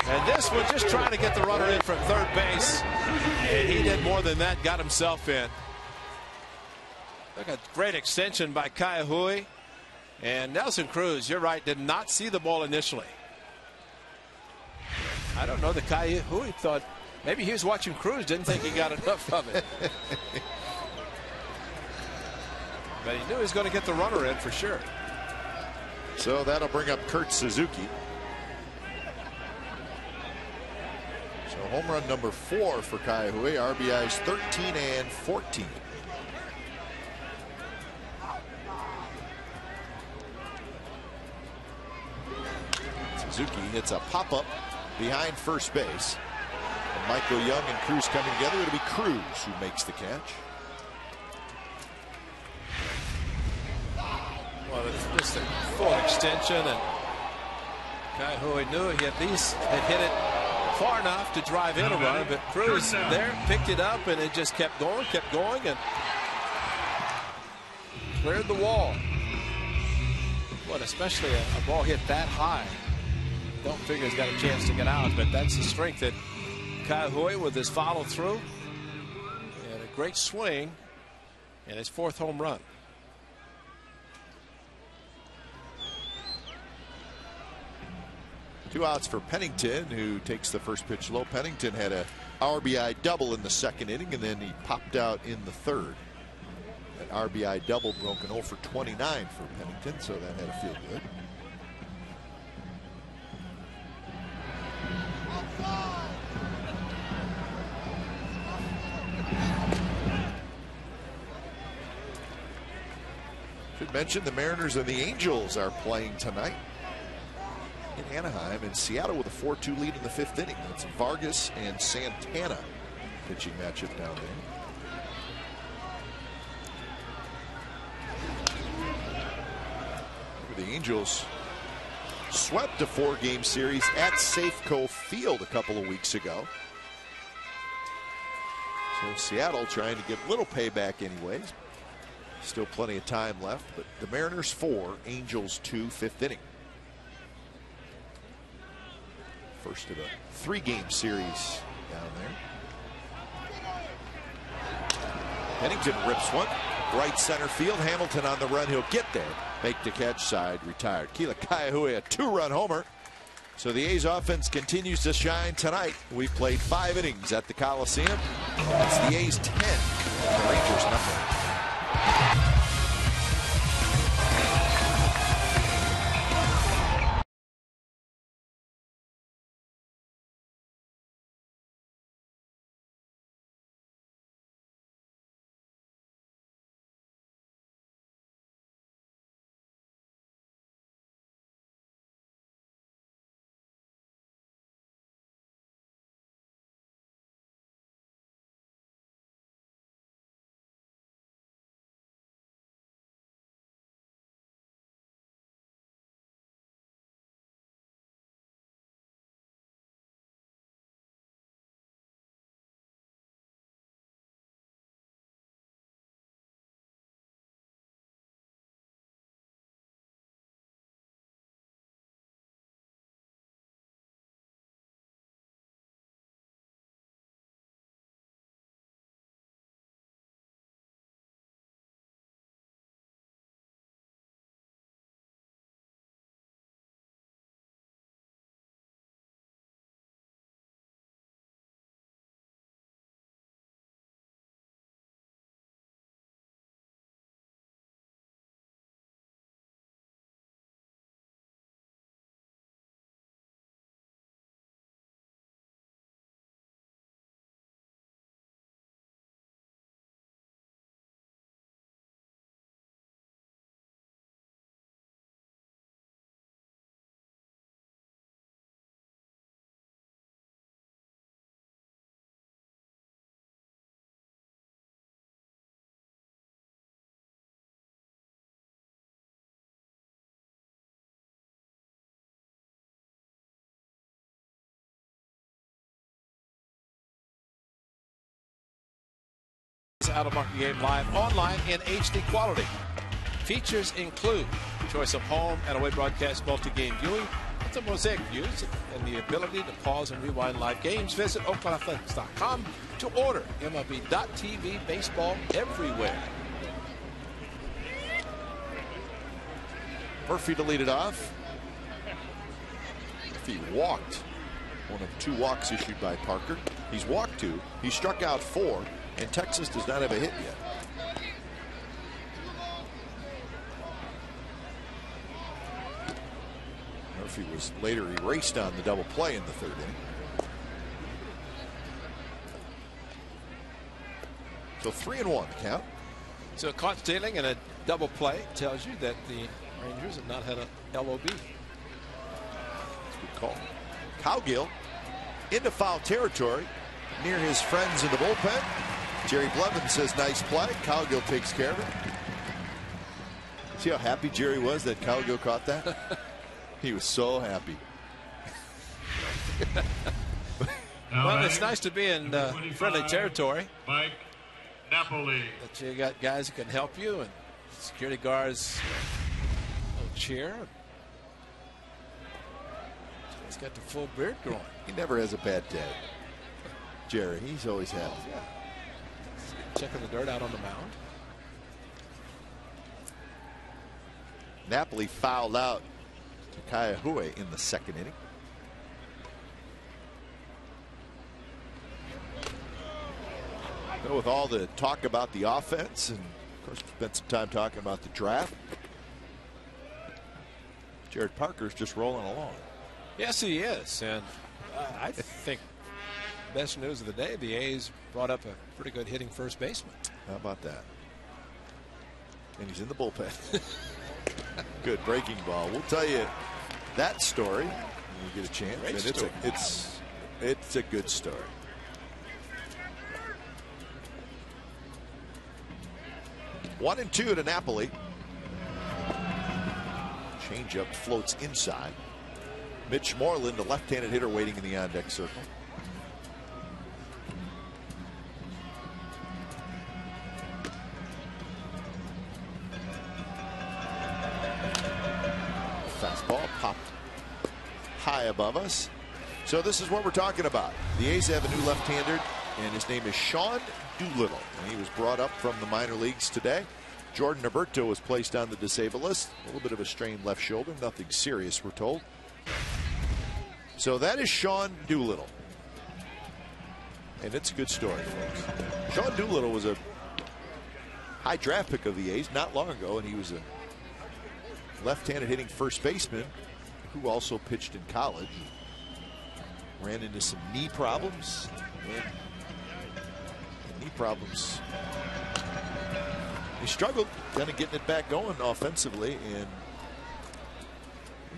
And this one just trying to get the runner in from third base. And he did more than that, got himself in. Look at great extension by Kaiahua. And Nelson Cruz, you're right, did not see the ball initially. I don't know, the Kaiahua thought maybe he was watching Cruz, didn't think he got enough of it. But he knew he was going to get the runner in for sure. So that'll bring up Kurt Suzuki. So home run number 4 for Kaiahua. RBIs 13 and 14. It's his Suzuki hits a pop-up behind first base. And Michael Young and Cruz coming together. It'll be Cruz who makes the catch. Well, it's just a full extension, and Kai Hui knew he at least had hit it far enough to drive in a run, but Cruz there picked it up, and it just kept going, and cleared the wall. But especially a ball hit that high, don't figure he's got a chance to get out, but that's the strength that Kai Hui with his follow through and a great swing and his 4th home run. Two outs for Pennington, who takes the first pitch low. Pennington had a RBI double in the 2nd inning, and then he popped out in the 3rd. That RBI double broken 0 for 29 for Pennington, so that had to feel good. Should mention the Mariners and the Angels are playing tonight in Anaheim, and Seattle with a 4-2 lead in the 5th inning. That's Vargas and Santana pitching matchup down there. The Angels swept a 4-game series at Safeco Field a couple of weeks ago. So Seattle trying to get a little payback anyways. Still plenty of time left, but the Mariners 4, Angels 2, 5th inning. First of a 3-game series down there. Pennington rips one. Right center field. Hamilton on the run. He'll get there. Make the catch, side, retired. Keila Kaiahui, a 2-run homer. So the A's offense continues to shine tonight. We've played 5 innings at the Coliseum. It's the A's 10, the Rangers nothing. Out of Market Game live online in HD quality. Features include choice of home and away broadcast multi-game viewing with the mosaic views and the ability to pause and rewind live games. Visit OaklandAthletics.com to order MLB.TV baseball everywhere. Murphy to lead it off. Murphy walked. One of 2 walks issued by Parker. He's walked 2. He struck out 4. And Texas does not have a hit yet. Murphy was later erased on the double play in the 3rd inning. So 3-1 the count. So caught stealing and a double play tells you that the Rangers have not had a LOB. call. Cowgill into foul territory near his friends in the bullpen. Jerry Blevins says nice play. Cowgill takes care of it. See how happy Jerry was that Cowgill caught that? He was so happy. Well, it's nice to be in friendly territory. Mike Napoli. But you got guys who can help you, and security guards will cheer. He's got the full beard growing. He never has a bad day. Jerry, he's always happy. Yeah. Checking the dirt out on the mound. Napoli fouled out to Kaiahue in the second inning. Well, with all the talk about the offense, and of course, we spent some time talking about the draft, Jared Parker's just rolling along. Yes, he is. And I think best news of the day, the A's brought up a pretty good hitting first baseman. How about that? And he's in the bullpen. Good breaking ball. We'll tell you that story when we get a chance. Great and story. It's a good story. One and two to Napoli. Changeup floats inside. Mitch Moreland, a left-handed hitter, waiting in the on-deck circle. Fastball popped high above us. So this is what we're talking about. The A's have a new left-hander, and his name is Sean Doolittle. And he was brought up from the minor leagues today. Jordan Alberto was placed on the disabled list. A little bit of a strained left shoulder. Nothing serious, we're told. So that is Sean Doolittle. And it's a good story, folks. Sean Doolittle was a high draft pick of the A's not long ago, and he was a left-handed hitting first baseman who also pitched in college. Ran into some knee problems. Knee problems. He struggled kind of getting it back going offensively, and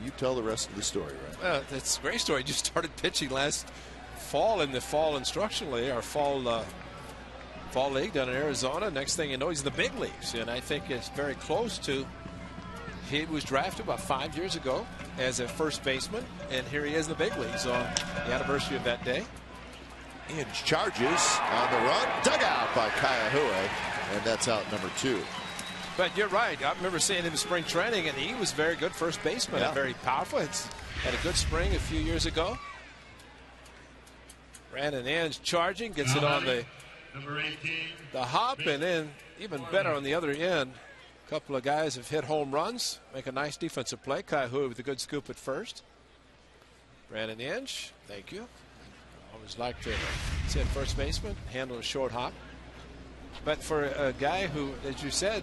you tell the rest of the story, right? That's a great story. He just started pitching last fall in the fall instructional league, our fall league down in Arizona. Next thing you know, he's in the big leagues, and I think it's very close to. He was drafted about 5 years ago as a first baseman, and here he is in the big leagues on the anniversary of that day. Inge charges on the run, dug out by Kaiahue, and that's out number 2. But you're right. I remember seeing him in spring training, and he was very good first baseman, and very powerful. Had a good spring a few years ago. Brandon Inge charging, gets it on the hop, and then even better on the other end. A couple of guys have hit home runs, make a nice defensive play. Kaiahue with a good scoop at first. Brandon Inge, thank you. Always like to see a first baseman handle a short hop. But for a guy who, as you said,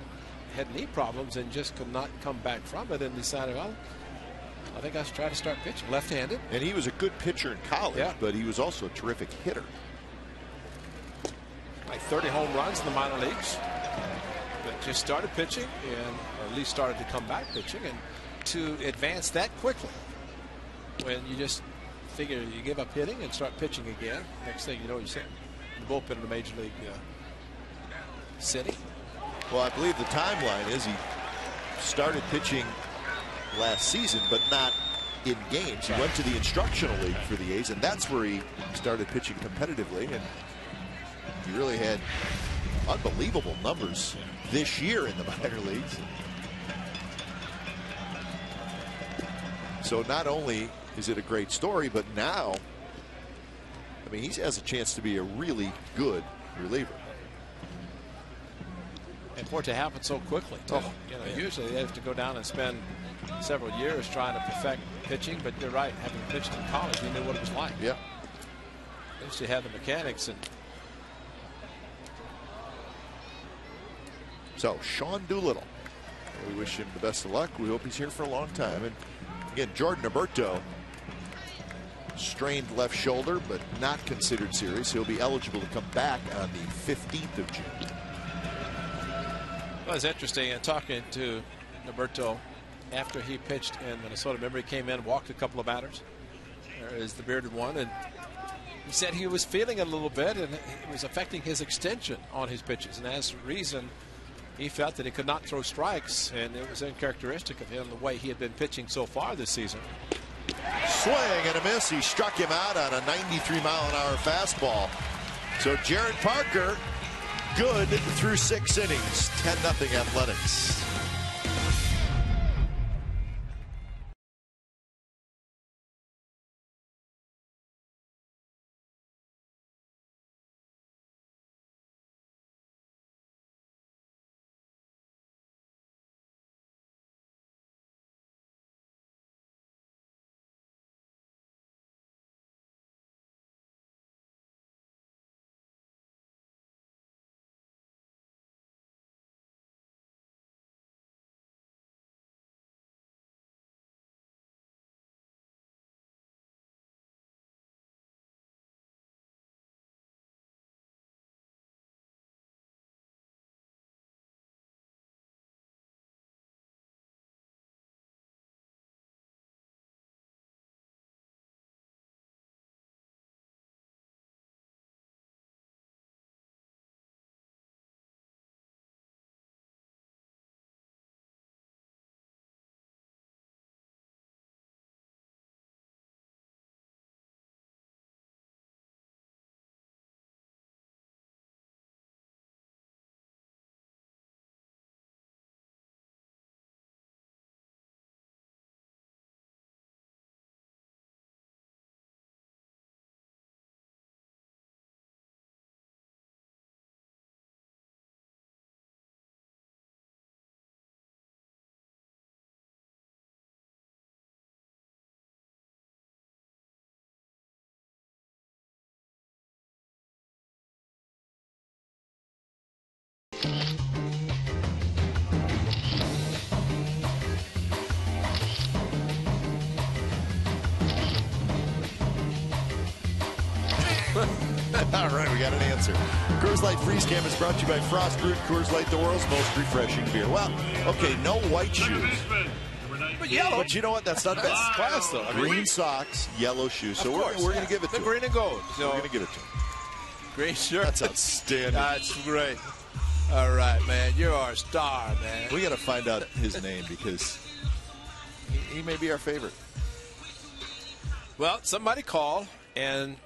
had knee problems and just could not come back from it and decided, well, I think I should try to start pitching left-handed. And he was a good pitcher in college, but he was also a terrific hitter. Like 30 home runs in the minor leagues. But just started pitching, and or at least started to come back pitching, and to advance that quickly when you just figure you give up hitting and start pitching again. Next thing you know, you're sitting in the bullpen in the major league city. Well, I believe the timeline is he started pitching last season, but not in games. He went to the instructional league for the A's, and that's where he started pitching competitively, and he really had unbelievable numbers this year in the minor leagues. So not only is it a great story, but now, I mean, he has a chance to be a really good reliever. And for it to happen so quickly, too. Usually they have to go down and spend several years trying to perfect pitching, but you're right, having pitched in college, he knew what it was like. Yeah. At least he had the mechanics. And so Sean Doolittle, we wish him the best of luck. We hope he's here for a long time. And again, Jordan Alberto, strained left shoulder, but not considered serious. He'll be eligible to come back on the 15th of June. Well, it's interesting talking to Alberto after he pitched in Minnesota. Remember, he came in, walked a couple of batters. There is the bearded one, and he said he was feeling it a little bit, and it was affecting his extension on his pitches. And as a reason, he felt that he could not throw strikes, and it was uncharacteristic of him the way he had been pitching so far this season. Swing and a miss. He struck him out on a 93-mile-an-hour fastball. So Jared Parker, good through 6 innings. 10-0 Athletics. All right, we got an answer. Coors Light Freeze Cam is brought to you by Frost Brewed Coors Light, the world's most refreshing beer. Well, okay, no white shoes. But yellow. But you know what? That's not bad. That's class, though. Green socks, yellow shoes. So we're going to give it to him. Green and gold. So we're going to give it to him. Green shirt. That's outstanding. That's great. All right, man. You're our star, man. We got to find out his name because he may be our favorite. Well, somebody call and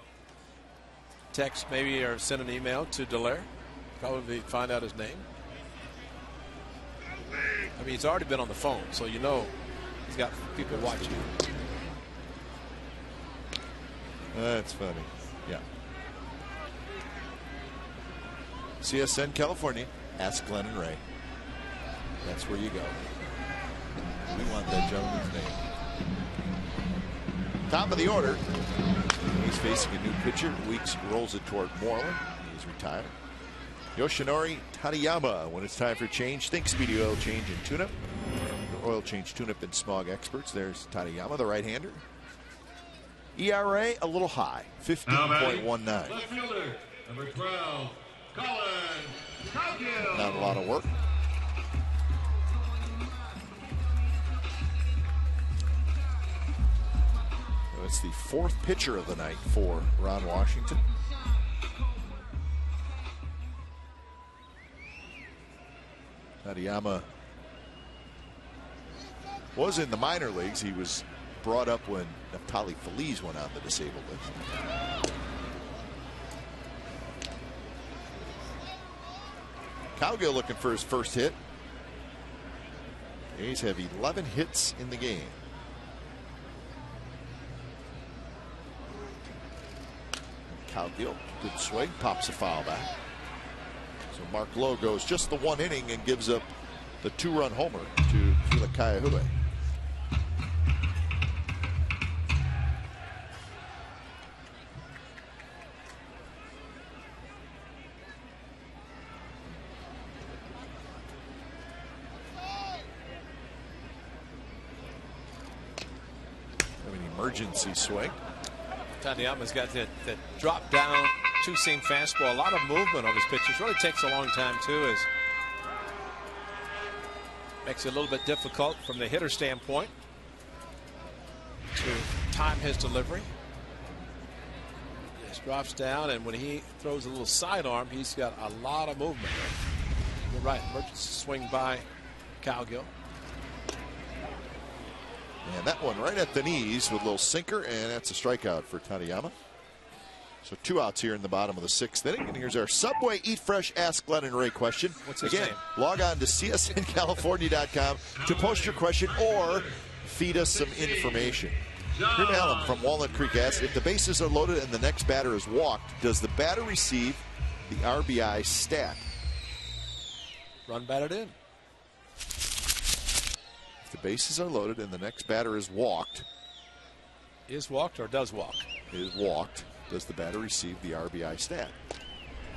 text maybe or send an email to Dallaire. Probably find out his name. I mean, he's already been on the phone, so you know he's got people watching. That's funny. Yeah. CSN California. Ask Glenn and Ray. That's where you go. We want that gentleman's name. Top of the order. He's facing a new pitcher. Weeks rolls it toward Moreland. He's retired. Yoshinori Tadayama. When it's time for change, think Speedy Oil Change and Tune-Up. Oil Change Tune-Up and Smog experts. There's Tadayama, the right-hander. ERA a little high, 15.19. Left fielder, number 12, Colin Cowgill. Not a lot of work. It's the 4th pitcher of the night for Ron Washington. Tadayama was in the minor leagues. He was brought up when Naftali Feliz went on the disabled list. Cowgill looking for his first hit. The A's have 11 hits in the game. Cowgill, good swing, pops a foul back. So Mark Lowe goes just the 1 inning and gives up the 2-run homer to Philip Kaiahue. Emergency swing. Tadayama's got that drop down 2-seam fastball. A lot of movement on his pitches. Really takes a long time too. As makes it a little bit difficult from the hitter standpoint to time his delivery. Just drops down, and when he throws a little sidearm, he's got a lot of movement. You're right. Emergency swing by Cowgill. And that one right at the knees with a little sinker, and that's a strikeout for Tateyama. So 2 outs here in the bottom of the 6th inning. And here's our Subway Eat Fresh Ask Glenn and Ray question. What's his Again, name? log on to csncalifornia.com to post your question or feed us some information. Grim Allen from Walnut Creek asks, if the bases are loaded and the next batter is walked, does the batter receive the RBI stat? Run batted in. If the bases are loaded and the next batter is walked. Is walked or does walk? Is walked. Does the batter receive the RBI stat?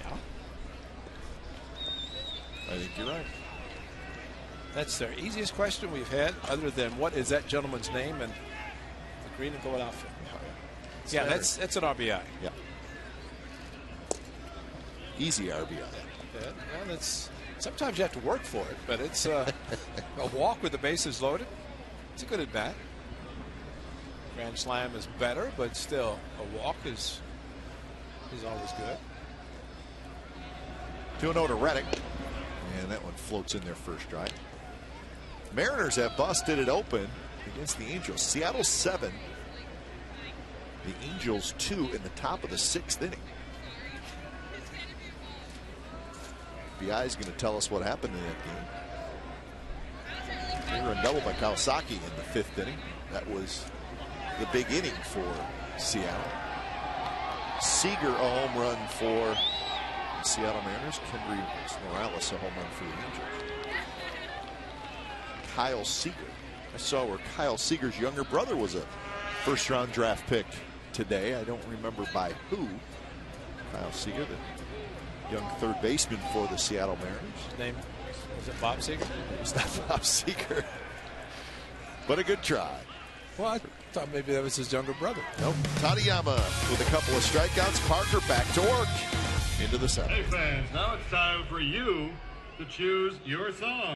Yeah. I think you're right. That's the easiest question we've had, other than what is that gentleman's name and the green and gold outfit. Yeah, that's an RBI. Yeah. Easy RBI. Yeah, well, that's sometimes you have to work for it, but it's a walk with the bases loaded. It's a good at bat. Grand slam is better, but still a walk is always good. 2-0 to Reddick. And that one floats in their first drive. Mariners have busted it open against the Angels. Seattle 7. The Angels 2 in the top of the 6th inning. BI is going to tell us what happened in that game. They were double by Kawasaki in the 5th inning. That was the big inning for Seattle. Seager a home run for the Seattle Mariners. Kendry Morales a home run for the Angels. Kyle Seager. I saw where Kyle Seager's younger brother was a first-round draft pick today. I don't remember by who. Kyle Seager, the young third baseman for the Seattle Mariners. His name, was it Bob Seager? It's not Bob Seager. But a good try. Well, I thought maybe that was his younger brother. Nope. Tateyama with a couple of strikeouts. Parker back to work into the 7th. Hey fans, now it's time for you to choose your song.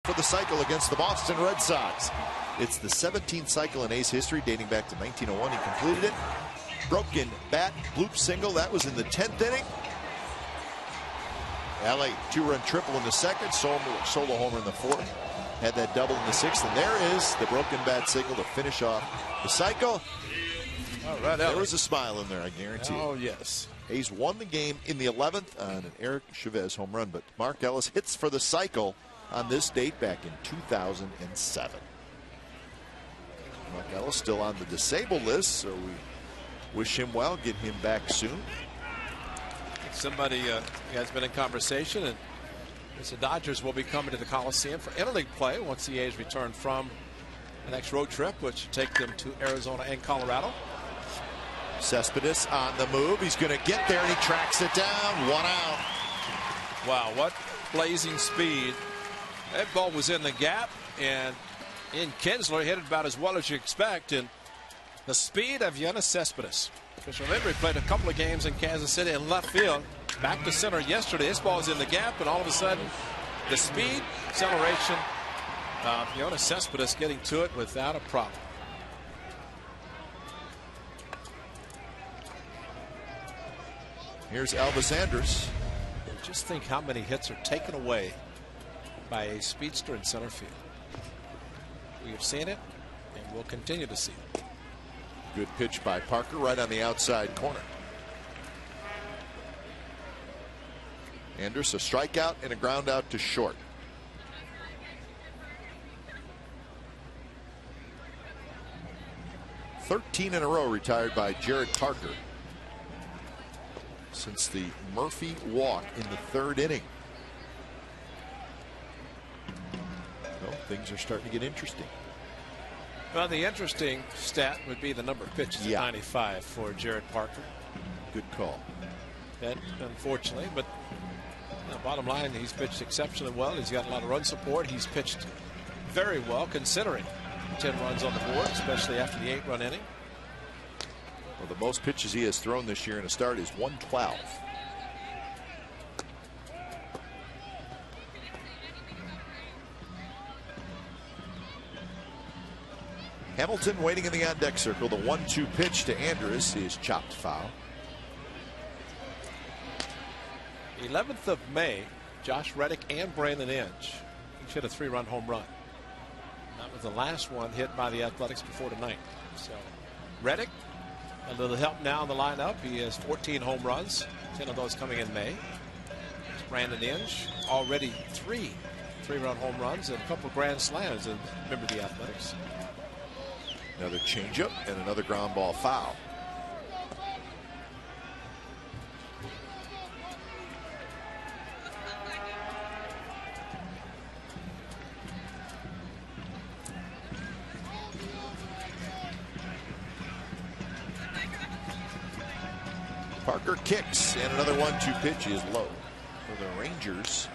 For the cycle against the Boston Red Sox. It's the 17th cycle in A's history, dating back to 1901. He completed it. Broken bat, bloop single. That was in the 10th inning. LA 2-run triple in the 2nd. Solo homer in the 4th. Had that double in the 6th. And there is the broken bat signal to finish off the cycle. All right, there was a smile in there, I guarantee. Oh, yes. A's won the game in the 11th on an Eric Chavez home run. But Mark Ellis hits for the cycle on this date back in 2007. Mark Ellis still on the disabled list, so we wish him well, get him back soon. Somebody has been in conversation, and the Dodgers will be coming to the Coliseum for interleague play once the A's return from the next road trip, which will take them to Arizona and Colorado. Cespedes on the move. He's going to get there, and he tracks it down. 1 out. Wow, what blazing speed. That ball was in the gap, and in Kinsler, hit it about as well as you expect, and the speed of Yoenis Cespedes. Because remember, he played a couple of games in Kansas City in left field, back to center yesterday. This ball's in the gap, and all of a sudden, the speed, acceleration of Yoenis Cespedes getting to it without a problem. Here's Elvis Andrus. Just think how many hits are taken away by a speedster in center field. We have seen it, and we'll continue to see it. Good pitch by Parker right on the outside corner. Andrus, a strikeout and a ground out to short. "13 in a row retired by Jared Parker since the Murphy walk in the 3rd inning. Well, things are starting to get interesting. Well, the interesting stat would be the number of pitches at 95 for Jared Parker. Good call. That, unfortunately, but bottom line, he's pitched exceptionally well. He's got a lot of run support. He's pitched very well, considering 10 runs on the board, especially after the 8-run inning. Well, the most pitches he has thrown this year in a start is 112. Hamilton waiting in the on-deck circle. The 1-2 pitch to Andrus is chopped foul. 11th of May, Josh Reddick and Brandon Inge each hit a 3-run home run. That was the last one hit by the Athletics before tonight. So Reddick, a little help now in the lineup. He has 14 home runs, 10 of those coming in May. Brandon Inge, already 3-run home runs and a couple of grand slams, and remember the Athletics. Another changeup and another ground ball foul. Parker kicks, and another 1-2 pitch is low. For the Rangers,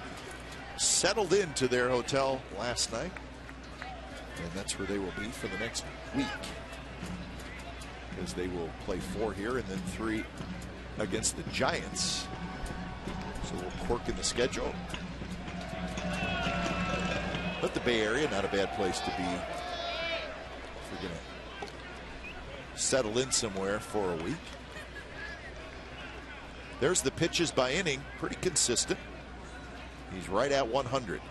settled into their hotel last night, and that's where they will be for the next week, because they will play 4 here and then 3 against the Giants. So we'll quirk in the schedule. But the Bay Area, not a bad place to be if you're going to settle in somewhere for a week. There's the pitches by inning, pretty consistent. He's right at 100.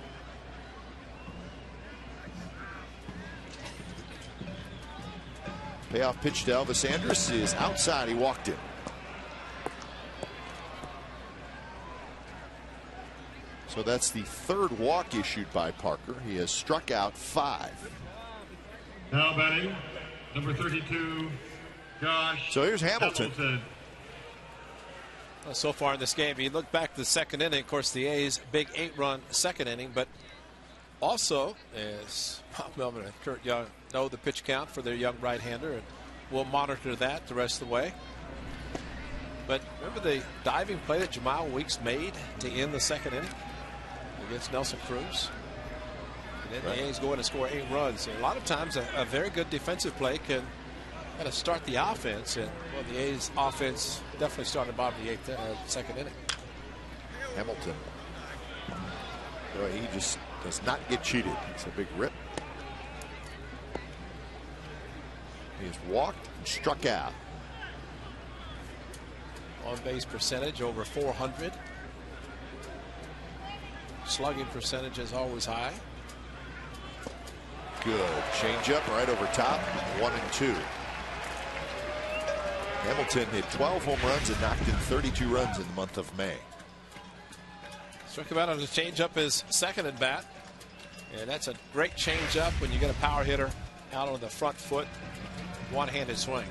Payoff pitch to Elvis Andrus is outside. He walked in. So that's the 3rd walk issued by Parker. He has struck out 5. Now batting, number 32, Josh. So here's Hamilton. So far in this game, you look back to the 2nd inning, of course, the A's big 8-run 2nd inning, but also, as Bob Melvin and Kurt Young know the pitch count for their young right-hander, and we'll monitor that the rest of the way. But remember the diving play that Jamal Weeks made to end the 2nd inning against Nelson Cruz? And then the A's go in and score 8 runs. And a lot of times a very good defensive play can kind of start the offense, and well, the A's offense definitely started bottom of the 2nd inning. Hamilton, boy, he just does not get cheated. It's a big rip. He has walked and struck out. On base percentage over 400. Slugging percentage is always high. Good changeup right over top. 1-2. Hamilton hit 12 home runs and knocked in 32 runs in the month of May. Struck him out on the changeup his 2nd at bat. And that's a great changeup when you get a power hitter out on the front foot. One-handed swing.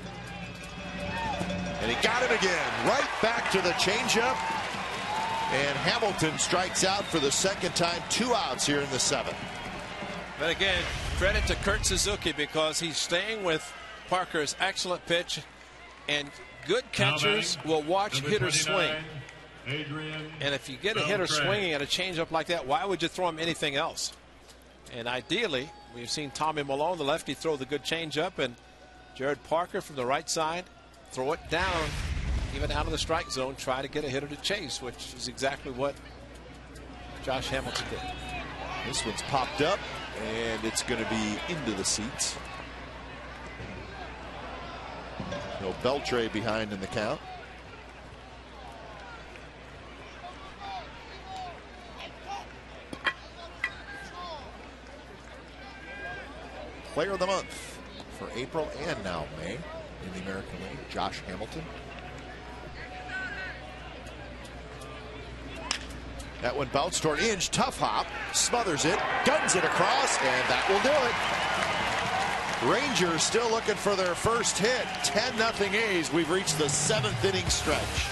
And he got it again. Right back to the changeup. And Hamilton strikes out for the 2nd time. 2 outs here in the 7th. But again, credit to Kurt Suzuki, because he's staying with Parker's excellent pitch. And good catchers will watch hitters swing. And if you get a hitter swinging at a changeup like that, why would you throw him anything else? And ideally, We've seen Tommy Malone, the lefty, throw the good changeup, and Jared Parker from the right side throw it down, even out of the strike zone, try to get a hitter to chase, which is exactly what Josh Hamilton did. This one's popped up, and it's going to be into the seats. So Beltre behind in the count. Player of the month for April and now May in the American League, Josh Hamilton. That one bounced toward Inge. Tough hop. Smothers it. Guns it across. And that will do it. Rangers still looking for their first hit. 10-0 A's. We've reached the 7th inning stretch.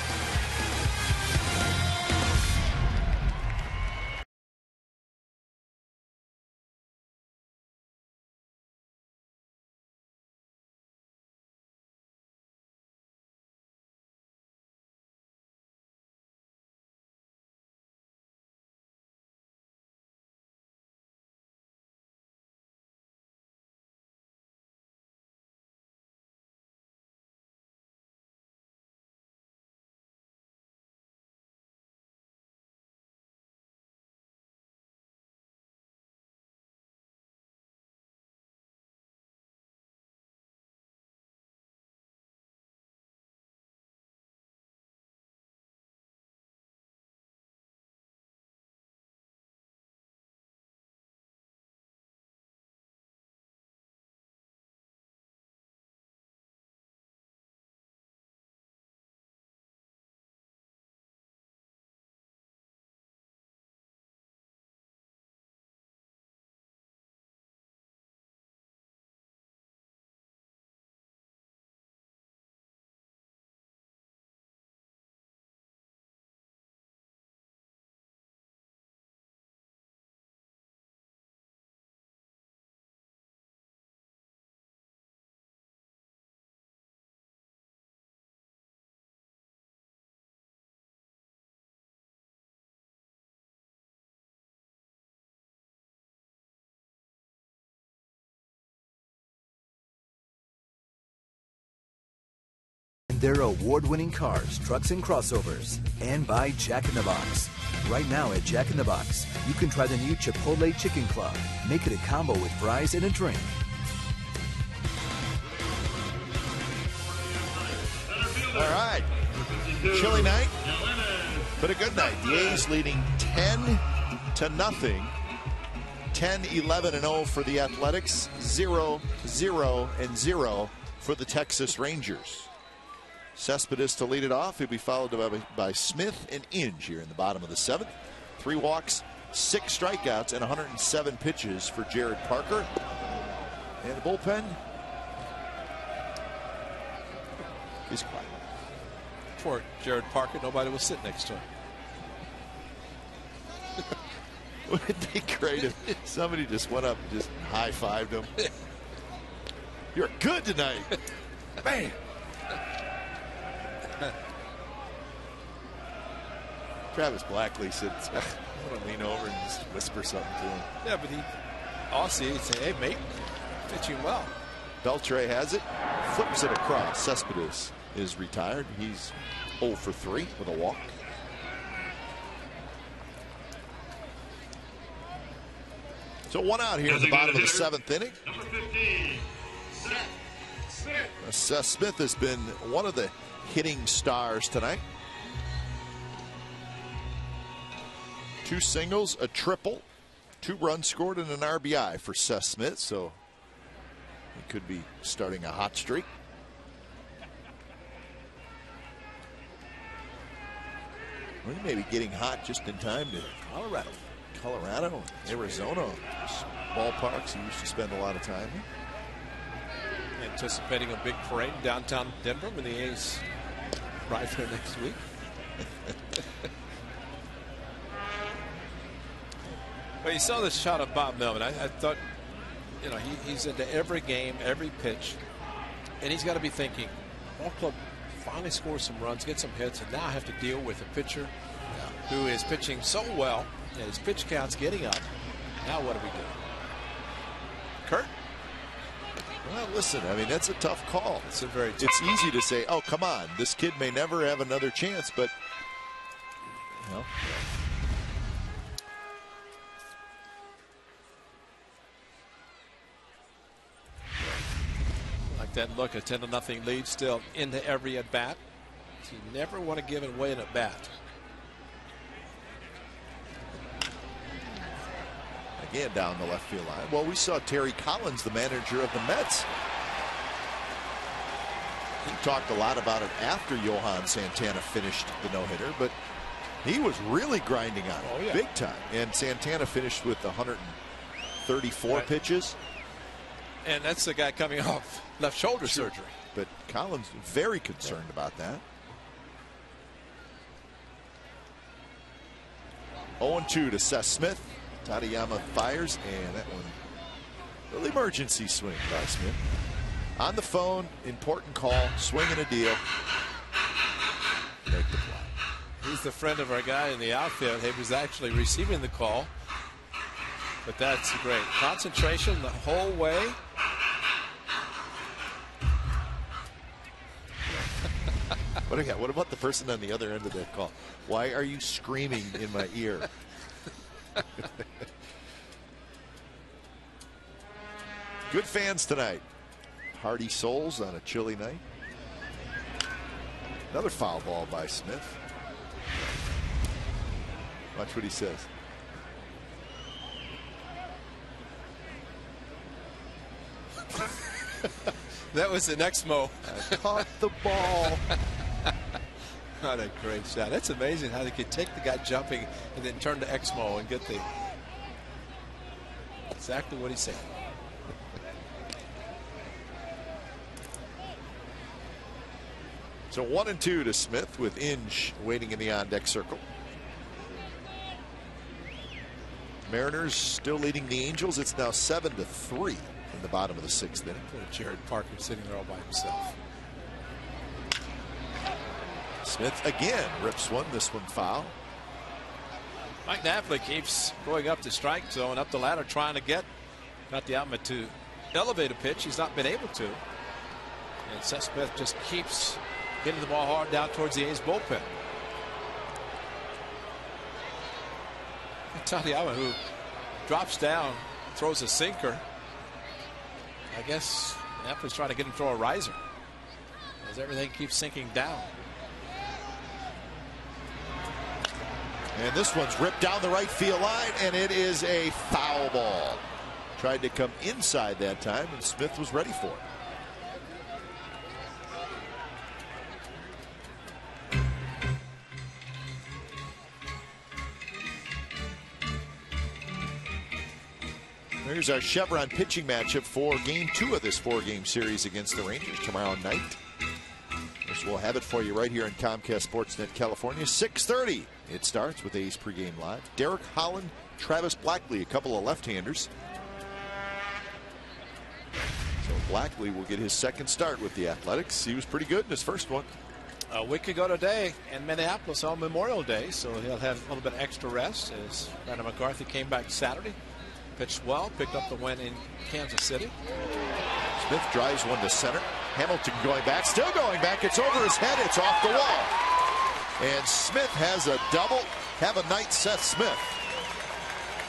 Their award-winning cars, trucks, and crossovers. And by Jack in the Box. Right now at Jack in the Box, you can try the new Chipotle Chicken Club. Make it a combo with fries and a drink. All right. Chilly night, but a good night. The A's leading 10-0. 10-11-0 for the Athletics. 0-0-0 for the Texas Rangers. Cespedes to lead it off. He'll be followed by Smith and Inge here in the bottom of the 7th. 3 walks, 6 strikeouts, and 107 pitches for Jared Parker. And the bullpen is quiet. For Jared Parker, nobody will sit next to him. Wouldn't it be great if somebody just went up and just high-fived him? You're good tonight. Man. Travis Blackley said, I want to lean over and just whisper something to him. Yeah, but he'd say, hey, mate, pitching well. Beltre has it, flips it across. Cespedes is retired. He's 0 for 3 with a walk. So 1 out here at the bottom of the 7th inning. Number 15, Seth Smith. Seth Smith has been one of the hitting stars tonight. 2 singles, a triple, 2 runs scored, and an RBI for Seth Smith. So he could be starting a hot streak. Well, he may be getting hot just in time to Colorado, Arizona, ballparks he used to spend a lot of time in. Anticipating a big parade in downtown Denver when the A's arrive there next week. Well, you saw this shot of Bob Melvin. I thought, you know, he's into every game, every pitch, and he's got to be thinking, ball club finally scores some runs, get some hits, and now I have to deal with a pitcher who is pitching so well, and his pitch count's getting up. Now what do we do? Well, listen, I mean, that's a tough call. It's a very tough It's easy to say, oh, come on, this kid may never have another chance, but, you know. Like that look, a 10-0 lead still into every at-bat. So you never want to give it away an at-bat. Again, down the left field line. Well, we saw Terry Collins, the manager of the Mets. He talked a lot about it after Johan Santana finished the no-hitter, but he was really grinding on it big time. And Santana finished with 134 pitches. And that's the guy coming off left shoulder surgery. But Collins very concerned about that. 0-2 to Seth Smith. Tadayama fires, and that one, little emergency swing by Smith. On the phone, important call, swinging a deal. Make the play. He's the friend of our guy in the outfield. He was actually receiving the call. But that's great. Concentration the whole way. What about the person on the other end of that call? Why are you screaming in my ear? Good fans tonight. Hearty souls on a chilly night. Another foul ball by Smith. Watch what he says. That was an Exmo. I caught the ball. What a great shot. That's amazing how they could take the guy jumping and then turn to Exmo and get the exactly what he said. So 1-2 to Smith with Inge waiting in the on-deck circle. Mariners still leading the Angels. It's now 7-3 in the bottom of the 6th inning. Jared Parker sitting there all by himself. Smith again rips one. This one foul. Mike Napoli keeps going up the strike zone, up the ladder, trying to get Tadayama to elevate a pitch. He's not been able to. And Seth Smith just keeps getting the ball hard down towards the A's bullpen. Tadayama, who drops down, throws a sinker. I guess Napoli's trying to get him to throw a riser as everything keeps sinking down. And this one's ripped down the right field line, and it is a foul ball. Tried to come inside that time, and Smith was ready for it. Here's our Chevron pitching matchup for Game 2 of this 4-game series against the Rangers tomorrow night. We'll have it for you right here on Comcast Sportsnet California. 6:30. It starts with A's pregame live. Derek Holland, Travis Blackley, a couple of left-handers. So Blackley will get his second start with the Athletics. He was pretty good in his first one. A week ago today in Minneapolis on Memorial Day, so he'll have a little bit extra rest as Brandon McCarthy came back Saturday. Pitched well, picked up the win in Kansas City. Smith drives one to center. Hamilton going back, still going back. It's over his head. It's off the wall. And Smith has a double. Have a night, Seth Smith.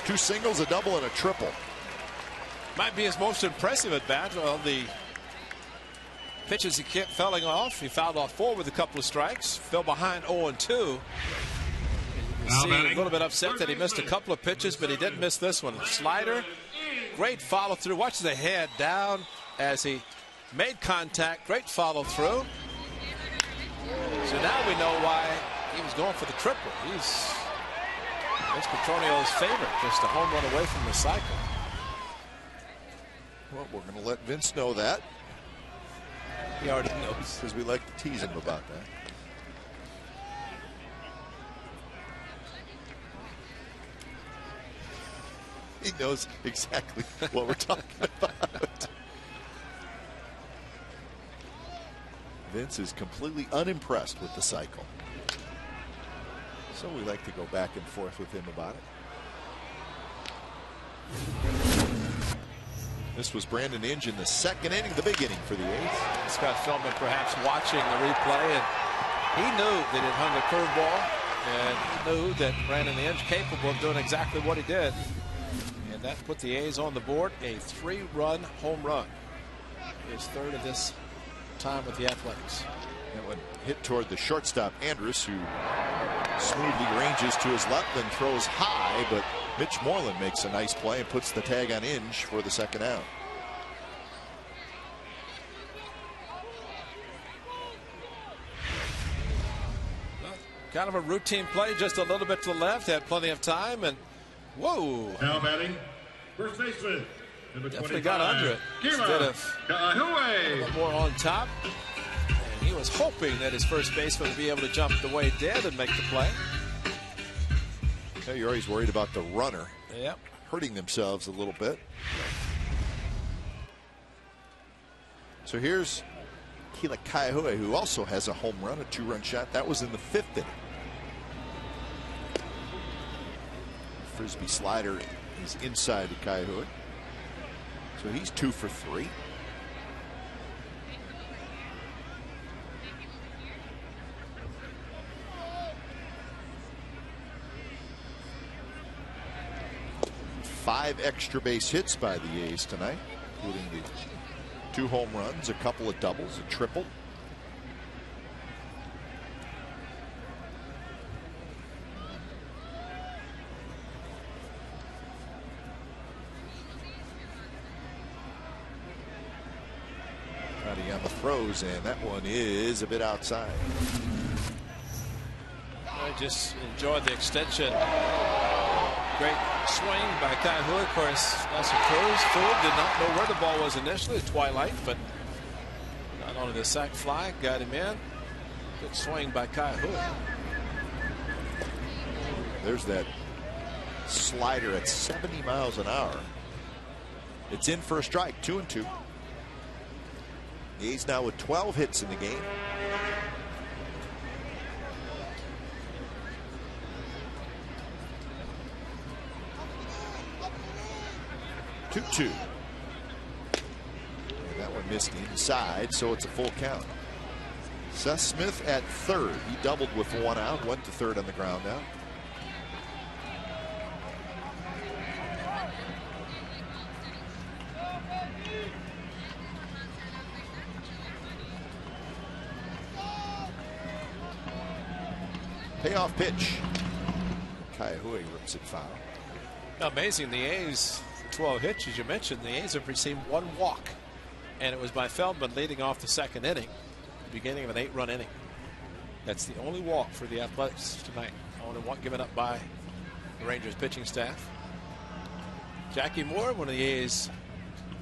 2 singles, a double, and a triple. Might be his most impressive at bat. Well, the pitches he kept fouling off. He fouled off 4 with a couple of strikes. Fell behind 0-2. You see a little bit upset that he missed a couple of pitches, but he didn't miss this one. Slider, great follow through. Watch the head down as he made contact. Great follow through. So now we know why he was going for the triple. He's Petronio's favorite, just a home run away from the cycle. Well, we're going to let Vince know that. He already knows, because we like to tease him about that. He knows exactly what we're talking about. Vince is completely unimpressed with the cycle. So we like to go back and forth with him about it. This was Brandon Inge in the second inning, the big inning for the A's. Scott Feldman perhaps watching the replay, and he knew that it hung a curveball, and he knew that Brandon Inge capable of doing exactly what he did. And that put the A's on the board. A 3-run home run. His third of this time with the Athletics. That one hit toward the shortstop Andrus, who smoothly ranges to his left and throws high, but Mitch Moreland makes a nice play and puts the tag on Inge for the second out. Kind of a routine play, just a little bit to the left, had plenty of time, and whoa. Now batting, first baseman, number Definitely 25, got under it. Instead of a little more on top. And he was hoping that his first baseman would be able to jump the way he did and make the play. Yeah, you're always worried about the runner hurting themselves a little bit. So here's Kila Kaiahue, who also has a home run, a 2-run shot. That was in the 5th inning. Frisbee slider is inside to Kaiahue. So he's 2 for 3. Five extra base hits by the A's tonight, including the 2 home runs, a couple of doubles, a triple. Rowdy on the throws, and that one is a bit outside. I just enjoyed the extension. Great swing by Kaiahue. Of course, Nelson Cruz did not know where the ball was initially, twilight, but got onto the sac fly, got him in. Good swing by Kaiahue. There's that slider at 70 miles an hour. It's in for a strike, 2-2. The A's now with 12 hits in the game. Two. And that one missed inside, so it's a full count. Seth Smith at third. He doubled with 1 out, went to third on the ground out. Payoff pitch. Kaiahue rips it foul. Amazing, the A's, 12 hits, as you mentioned, the A's have received 1 walk, and it was by Feldman leading off the second inning, the beginning of an 8-run inning. That's the only walk for the Athletics tonight. Only one given up by the Rangers pitching staff. Jackie Moore, one of the A's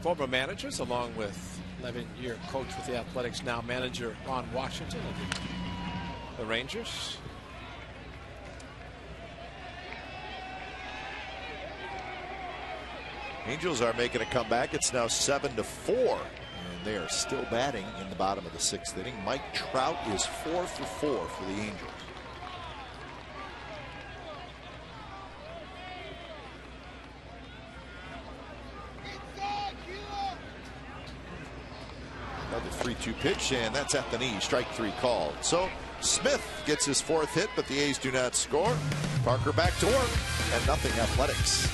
former managers, along with 11-year coach with the Athletics, now manager Ron Washington of the Rangers. Angels are making a comeback. It's now 7-4, and they are still batting in the bottom of the 6th inning. Mike Trout is 4 for 4 for the Angels. Another 3-2 pitch, and that's at the knee. Strike 3 called. So Smith gets his 4th hit, but the A's do not score. Parker back to work, and 0 Athletics.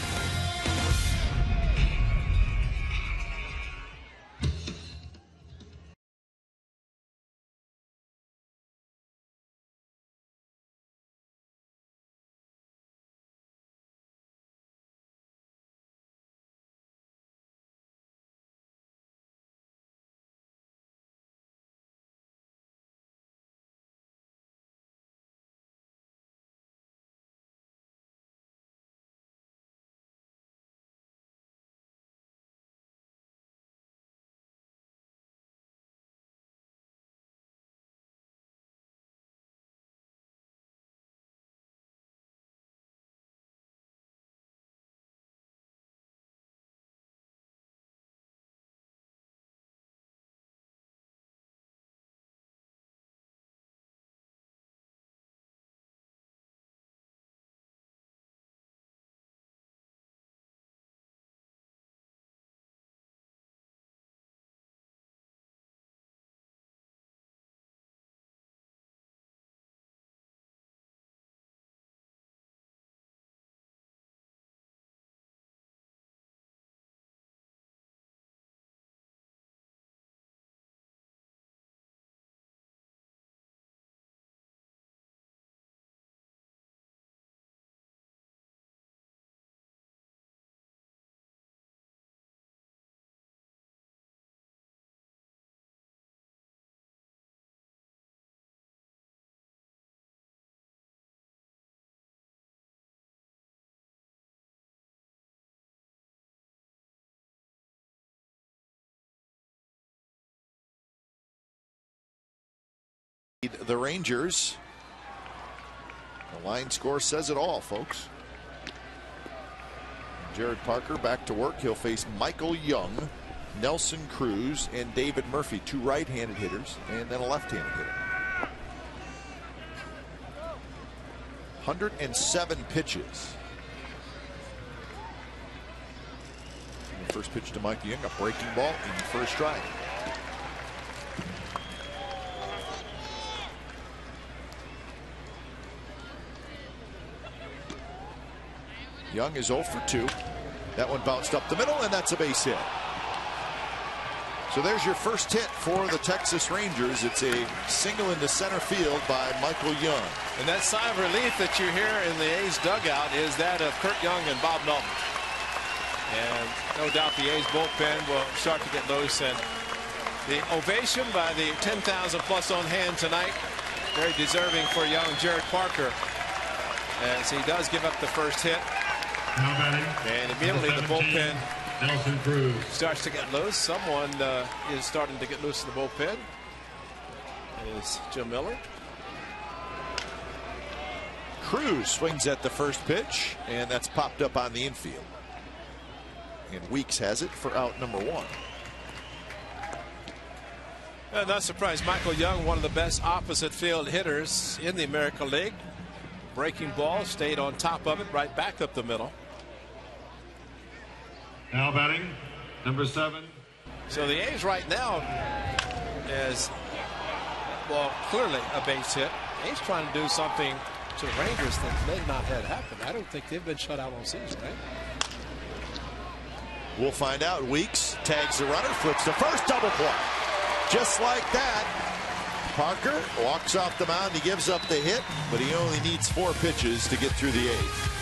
The Rangers. The line score says it all, folks. Jared Parker back to work. He'll face Michael Young, Nelson Cruz, and David Murphy, 2 right-handed hitters, and then a left-handed hitter. 107 pitches. And the first pitch to Michael Young, a breaking ball in first strike. Young is 0 for 2. That one bounced up the middle, and that's a base hit. So there's your first hit for the Texas Rangers. It's a single into center field by Michael Young. And that sigh of relief that you hear in the A's dugout is that of Kurt Young and Bob Melton. And no doubt the A's bullpen will start to get loose. And the ovation by the 10,000 plus on hand tonight, very deserving for young Jared Parker, as he does give up the first hit. And immediately the bullpen Nelson Cruz starts to get loose. Someone is starting to get loose in the bullpen. It is Jim Miller. Cruz swings at the first pitch, and that's popped up on the infield. And Weeks has it for out number 1. Not surprised. Michael Young, one of the best opposite field hitters in the American League. Breaking ball, stayed on top of it, right back up the middle. now batting number 7. So the A's right now is, well, clearly a base hit. A's trying to do something to the Rangers that may not have happened. I don't think they've been shut out all season, right? We'll find out. Weeks tags the runner, flips the first, double play. Just like that, Parker walks off the mound. He gives up the hit, but he only needs 4 pitches to get through the 8th.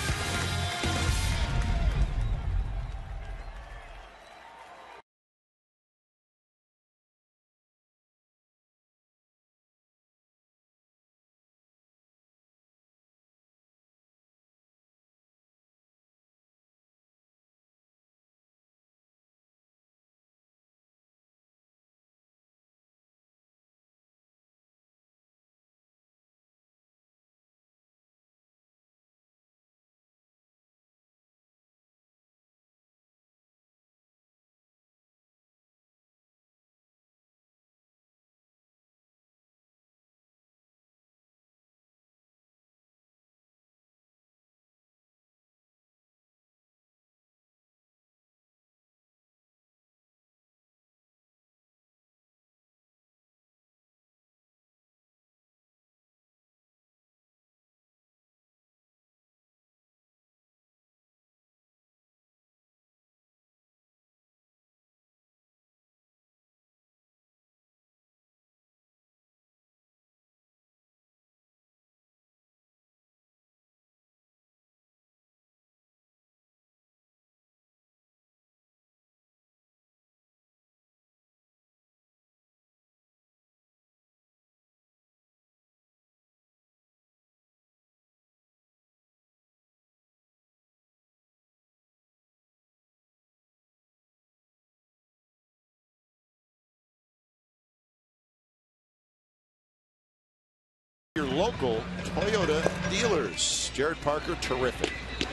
Your local Toyota dealers. Jared Parker, terrific. 8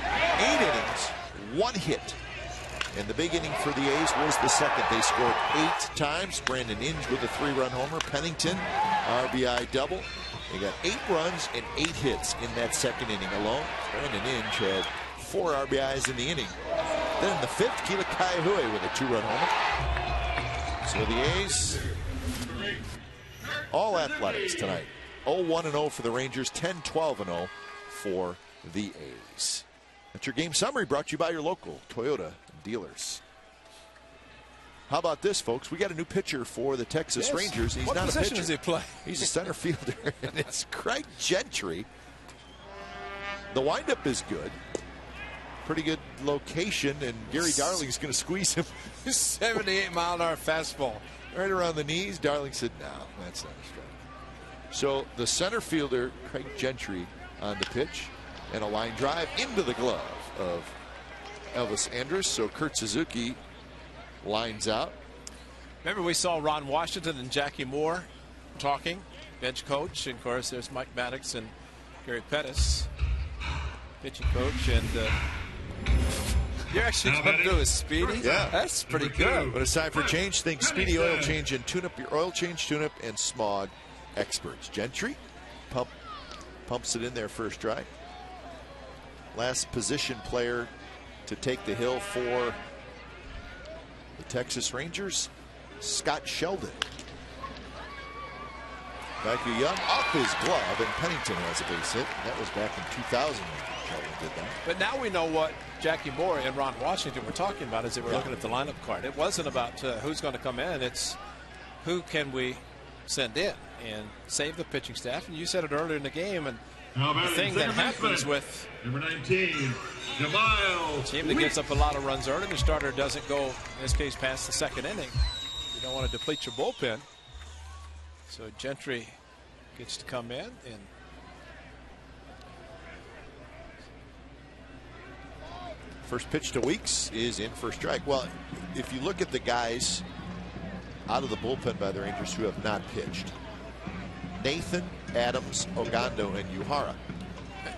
innings, 1 hit. And the big inning for the A's was the second. They scored 8 times. Brandon Inge with a 3-run homer. Pennington, RBI double. They got 8 runs and 8 hits in that second inning alone. Brandon Inge had 4 RBIs in the inning. Then in the 5th, Keila Kaihui with a 2-run homer. So the A's, all athletics tonight. 0-1-0 for the Rangers, 10-12-0 for the A's. That's your game summary, brought to you by your local Toyota dealers. How about this, folks? We got a new pitcher for the Texas Rangers. He's what not a position pitcher. Does he play? He's a center fielder, and it's Craig Gentry. The windup is good. Pretty good location, and Gary Darling's going to squeeze him. 78-mile-an-hour fastball. Right around the knees. Darling said, no, that's not a strike. So the center fielder, Craig Gentry, on the pitch, and a line drive into the glove of Elvis Andrus. So Kurt Suzuki lines out. Remember we saw Ron Washington and Jackie Moore talking. bench coach. And of course, there's Mike Maddox and Gary Pettis, pitching coach. And you're actually going to do a Speedy? Yeah. That's pretty good. When it's time for change, think Speedy Oil Change and Tune-Up. Your oil change, tune-up, and smog experts. Gentry pumps it in there first try. Last position player to take the hill for the Texas Rangers, Scott Sheldon. Matthew Young off his glove, and Pennington has a base hit. That was back in 2000 when Sheldon did that. But now we know what Jackie Moore and Ron Washington were talking about as they were looking at the lineup card. It wasn't about who's going to come in. It's who can we send in and save the pitching staff. And you said it earlier in the game. And the thing that happens with number 19, Jamal, a team that gives up a lot of runs early, the starter doesn't go, in this case, past the second inning. You don't want to deplete your bullpen. So Gentry gets to come in, and first pitch to Weeks is in for a strike. Well, if you look at the guys out of the bullpen by the Rangers who have not pitched, Nathan, Adams, Ogando, and Uehara.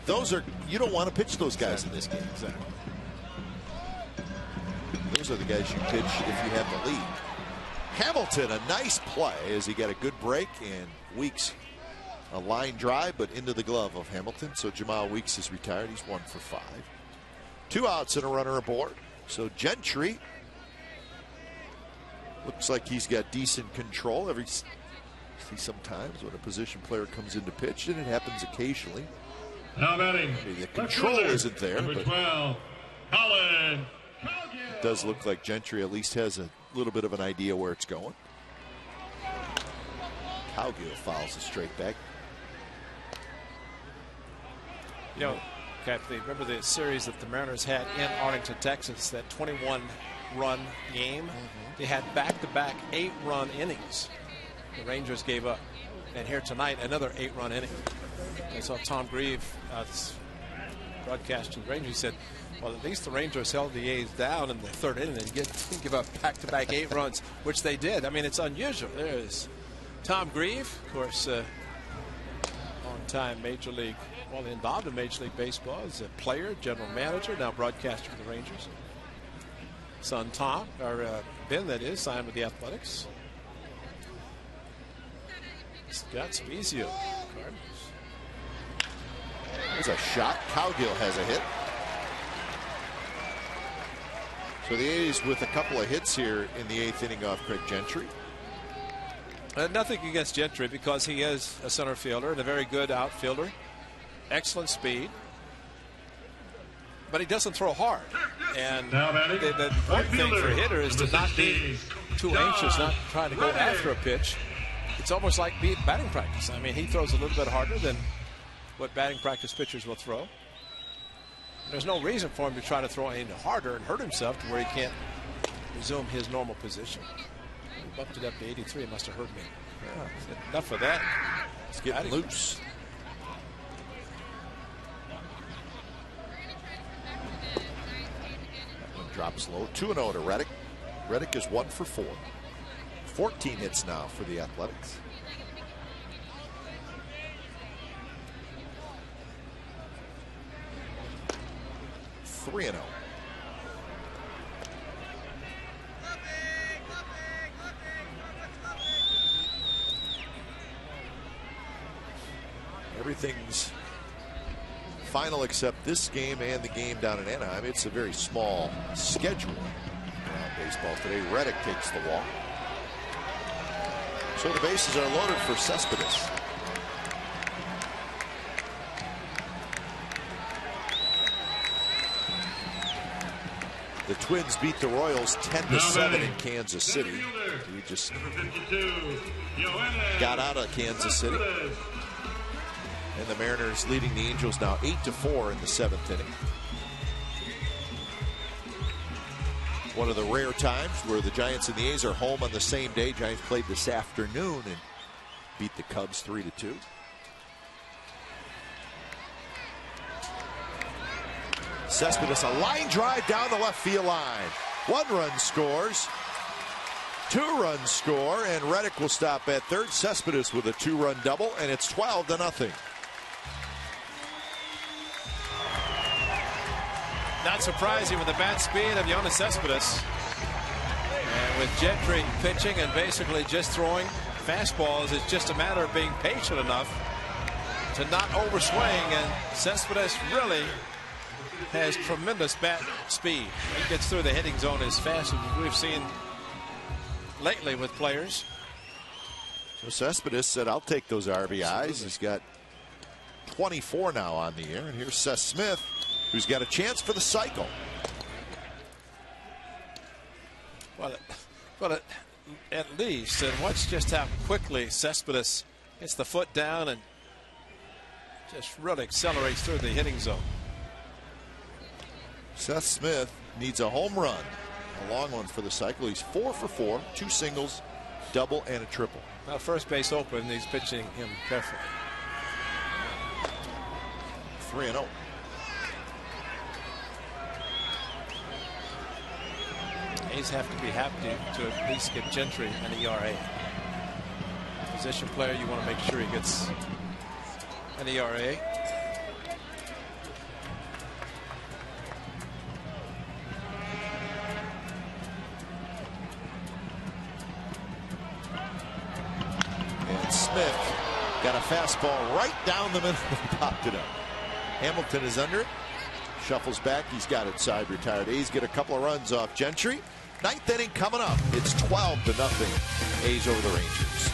Those are, you don't want to pitch those guys in this game. Exactly. Those are the guys you pitch if you have the lead. Hamilton, a nice play as he got a good break, and Weeks a line drive, but into the glove of Hamilton. So Jamal Weeks is retired. He's 1 for 5. 2 outs and a runner aboard. So Gentry looks like he's got decent control. Sometimes when a position player comes into pitch, and it happens occasionally. Now batting, the control isn't there, number but 12, Colin. it does look like Gentry at least has a little bit of an idea where it's going. Cowgill fouls it straight back. You know, Kathy, remember the series that the Mariners had in Arlington, Texas, that 21-run game? They had back-to-back 8-run innings. The Rangers gave up. And here tonight, another 8-run inning. I saw Tom Grieve broadcasting the Rangers. He said, well, at least the Rangers held the A's down in the third inning and give up back-to-back 8 runs, which they did. I mean, it's unusual. There's Tom Grieve, of course, long-time Major League, well, involved in Major League Baseball as a player, general manager, now broadcaster for the Rangers. Son Tom, or Ben, that is, signed with the Athletics. Scott Spezio, Cardinals. There's a shot. Cowgill has a hit. So the A's with a couple of hits here in the 8th inning off Craig Gentry. Nothing against Gentry because he is a center fielder and a very good outfielder. Excellent speed. But he doesn't throw hard. And the important thing for a hitter is to not be too anxious, not trying to go after a pitch. It's almost like batting practice. I mean, he throws a little bit harder than what batting practice pitchers will throw. There's no reason for him to try to throw any harder and hurt himself to where he can't resume his normal position. He bumped it up to 83. It must have hurt me. Yeah, enough of that. It's getting loose. That one drops low. 2-0 to Reddick. Reddick is 1 for 4. 14 hits now for the Athletics. Three and 0. Everything's final except this game and the game down in Anaheim. It's a very small schedule around baseball today. Reddick takes the walk. So the bases are loaded for Cespedes. The Twins beat the Royals 10-7 in Kansas City. We just got out of Kansas City. And the Mariners leading the Angels now 8-4 in the 7th inning. One of the rare times where the Giants and the A's are home on the same day. Giants played this afternoon and beat the Cubs 3-2. Cespedes, a line drive down the left field line. 1 run scores. 2-run score, and Reddick will stop at third. Cespedes with a 2-run double, and it's 12-0. Not surprising with the bat speed of Yoenis Cespedes. And with Gentry pitching and basically just throwing fastballs, it's just a matter of being patient enough to not overswing. And Cespedes really has tremendous bat speed. He gets through the hitting zone as fast as we've seen lately with players. So Cespedes said, I'll take those RBIs. He's got 24 now on the year. And here's Seth Smith, who's got a chance for the cycle. Well, at least, and watch just how quickly Cespedes gets the foot down and just really accelerates through the hitting zone. Seth Smith needs a home run, a long one for the cycle. He's 4 for 4, 2 singles, double, and a triple. Now first base open, he's pitching him carefully. 3-0. A's have to be happy to at least get Gentry an ERA. Position player, you want to make sure he gets an ERA. And Smith got a fastball right down the middle and popped it up. Hamilton is under it. Shuffles back. He's got it side retired. A's get a couple of runs off Gentry. 9th inning coming up. It's 12-0. A's over the Rangers.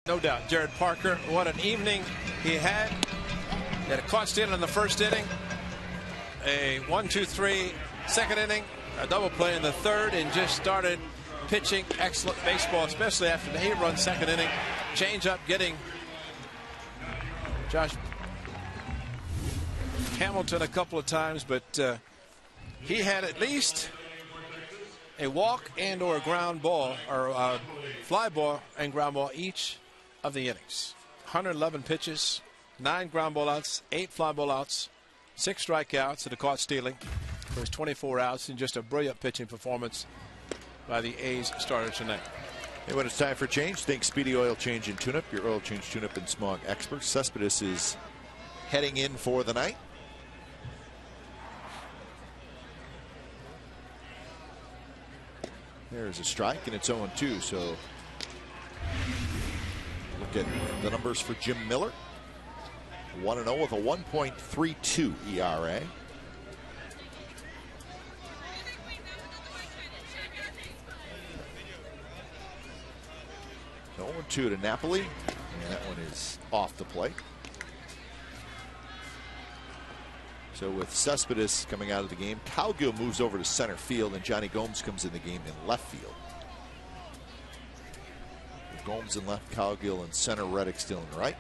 No doubt. Jared Parker, what an evening he had. He had a caught steal in the first inning, a 1-2-3 second inning, a double play in the third, and just started pitching excellent baseball, especially after the 8-run second inning. Change up getting Josh Hamilton a couple of times, but he had at least a walk and or a ground ball, or a fly ball and ground ball each of the innings. 111 pitches, 9 ground ball outs, 8 fly ball outs, 6 strikeouts, and a caught stealing for his 24 outs, and just a brilliant pitching performance by the A's starter tonight. And when it's time for change, think Speedy Oil Change and Tune-Up, your oil change tune-up and smog experts. Cespedes is heading in for the night. There's a strike, and it's 0-2, so look at the numbers for Jim Miller. 1-0 with a 1.32 ERA. So 0-2 to Napoli. And that one is off the plate. So with Cespedes coming out of the game, Cowgill moves over to center field, and Johnny Gomes comes in the game in left field. Gomes in left, Cowgill in center, Reddick still in right.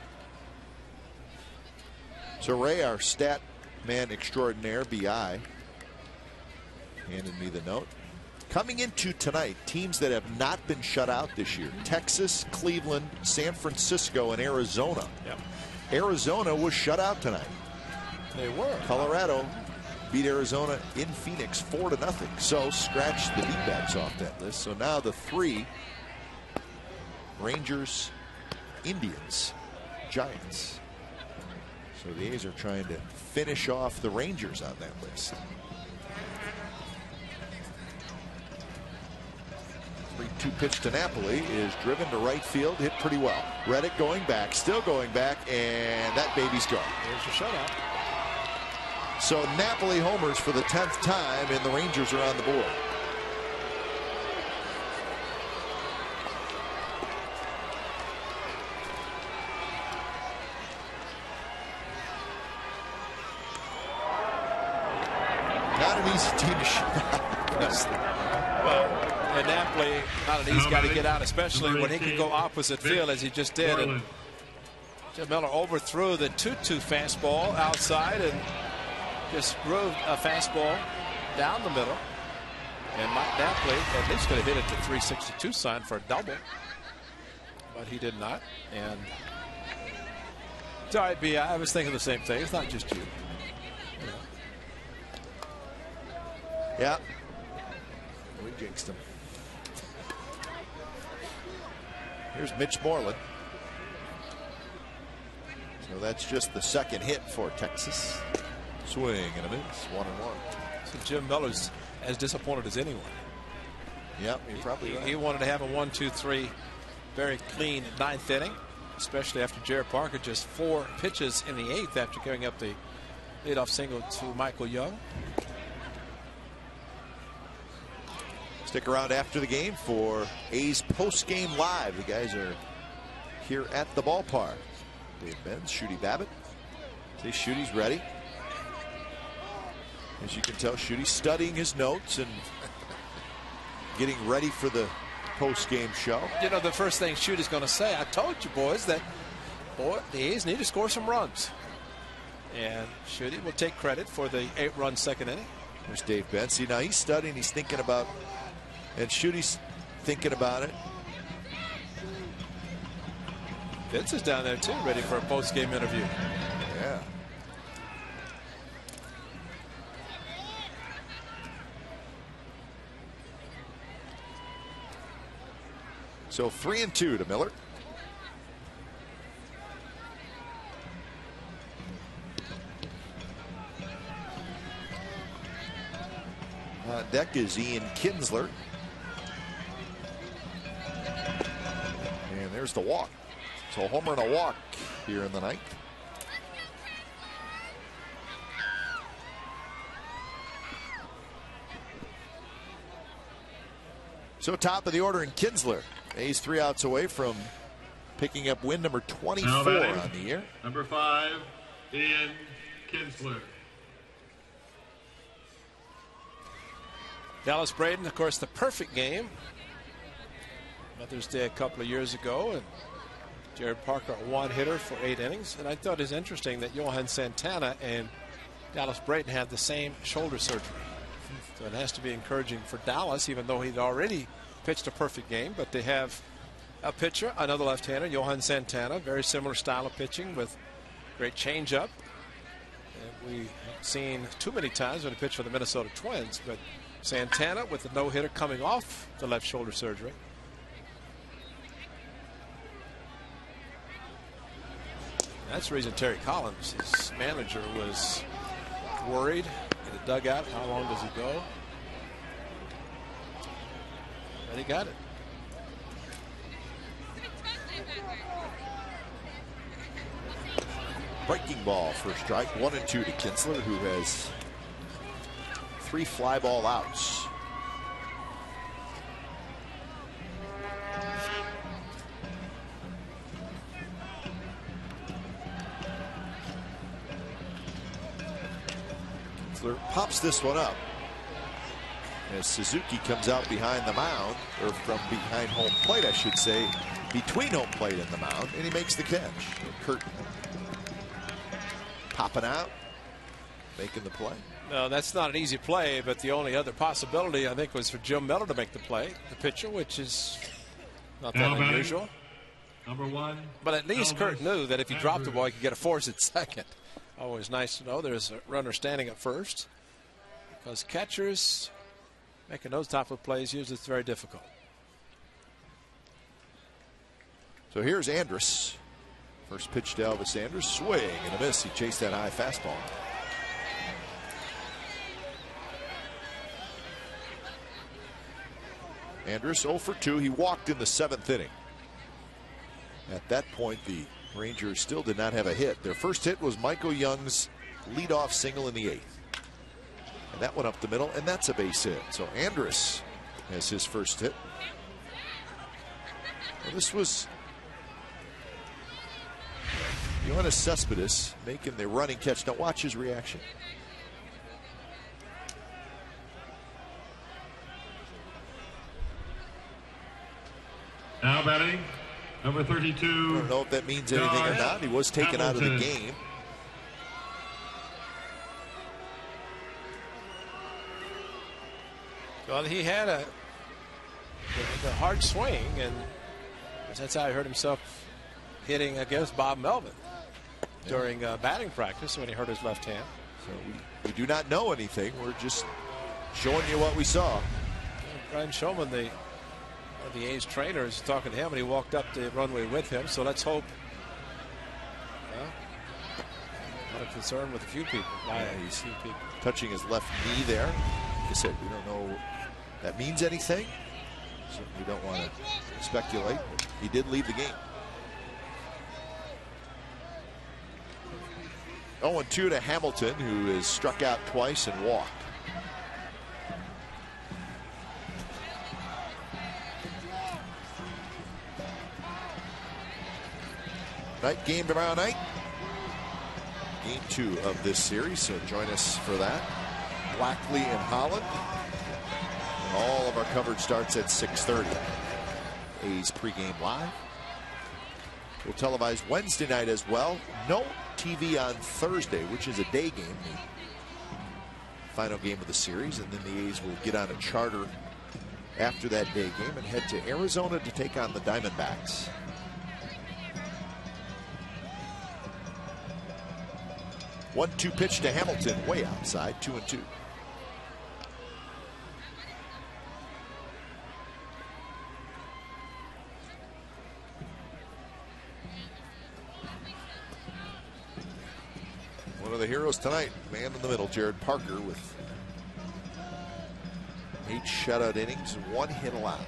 So Ray, our stat man extraordinaire, BI, handed me the note. Coming into tonight, teams that have not been shut out this year: Texas, Cleveland, San Francisco, and Arizona. Yep. Arizona was shut out tonight. They were. Colorado beat Arizona in Phoenix 4-0. So scratch the D-backs off that list. So now the 3: Rangers, Indians, Giants. So the A's are trying to finish off the Rangers on that list. 3-2 pitch to Napoli is driven to right field, hit pretty well. Reddick going back, still going back, and that baby's gone. Here's your shutout. So Napoli homers for the 10th time, and the Rangers are on the board. Not an easy team to shut out. Well, and Napoli, not an easy guy to get out, especially when he can go opposite field as he just did. And Jim Miller overthrew the 2-2 fastball outside and just grooved a fastball down the middle. And Mike Napoli at least could have hit it to 362 sign for a double, but he did not. And it's all right, B. I was thinking the same thing. It's not just you. Yeah. We jinxed him. Here's Mitch Moreland. So that's just the second hit for Texas. Swing and a miss, 1-1. So Jim Miller's as disappointed as anyone. Yep, he probably he wanted to have a 1-2-3 very clean 9th inning, especially after Jared Parker just 4 pitches in the 8th after giving up the leadoff single to Michael Young. Stick around after the game for A's post-game live. The guys are here at the ballpark. Dave Benz, Shooty Babbitt. See, Shooty's ready. As you can tell, Shooty's studying his notes and getting ready for the post-game show. You know, the first thing Shooty's going to say, I told you boys that the A's need to score some runs. And Shooty will take credit for the 8-run second inning. There's Dave Benz. See, now he's studying, he's thinking about, and Shooty's thinking about it. Vince is down there too, ready for a post-game interview. Yeah. So 3-2 to Miller. On deck is Ian Kinsler. And there's the walk. So a homer and a walk here in the ninth. So top of the order in Kinsler. A's 3 outs away from picking up win number 24 on the year. Number 5, Ian Kinsler. Dallas Braden, of course, the perfect game. Mother's Day a couple of years ago, and Jared Parker, a one-hitter for 8 innings. And I thought it was interesting that Johan Santana and Dallas Braden had the same shoulder surgery. So it has to be encouraging for Dallas, even though he'd already pitched a perfect game. But they have a pitcher, another left-hander, Johan Santana, very similar style of pitching with great changeup. And we've seen too many times when he pitched for the Minnesota Twins, but Santana with the no-hitter coming off the left shoulder surgery. That's the reason Terry Collins, his manager, was worried in the dugout. How long does he go? And he got it. Breaking ball for strike. 1-2 to Kinsler, who has 3 fly ball outs. Kessler pops this one up as Suzuki comes out behind the mound, or from behind home plate, I should say, between home plate and the mound, and he makes the catch. Kurt popping out, making the play. No, that's not an easy play, but the only other possibility, I think, was for Jim Miller to make the play, the pitcher, which is not that unusual. Number 1. But at least Kurt knew that if he dropped the ball, he could get a force at second. Always nice to know there's a runner standing at first, because catchers making those type of plays, usually it's very difficult. So here's Andrus. First pitch to Elvis Andrus. Swing and a miss. He chased that high fastball. Andrus 0 for 2. He walked in the 7th inning. At that point, the Rangers still did not have a hit. Their first hit was Michael Young's leadoff single in the 8th. And that went up the middle, and that's a base hit. So Andrus has his first hit. Well, this was Yoenis Cespedes making the running catch. Now watch his reaction. Now batting, number 32. I don't know if that means anything or not. He was taken out of the game. Well, he had a hard swing, and that's how I heard himself hitting against Bob Melvin during batting practice when he hurt his left hand. So we do not know anything. We're just showing you what we saw. Brian Showman, the A's trainer, is talking to him, and he walked up the runway with him. So let's hope. Not a concern with a few people. He's touching his left knee there. Like I said, we don't know if that means anything. So we don't want to speculate. But he did leave the game. 0-2 to Hamilton, who has struck out twice and walked. Night game tomorrow night. Game 2 of this series, so join us for that. Blackley and Holland. And all of our coverage starts at 6:30. A's pregame live. We'll televise Wednesday night as well. No TV on Thursday, which is a day game, the final game of the series, and then the A's will get on a charter after that day game and head to Arizona to take on the Diamondbacks. One-two pitch to Hamilton, way outside, 2-2. One of the heroes tonight, man in the middle, Jared Parker, with 8 shutout innings and 1 hit allowed.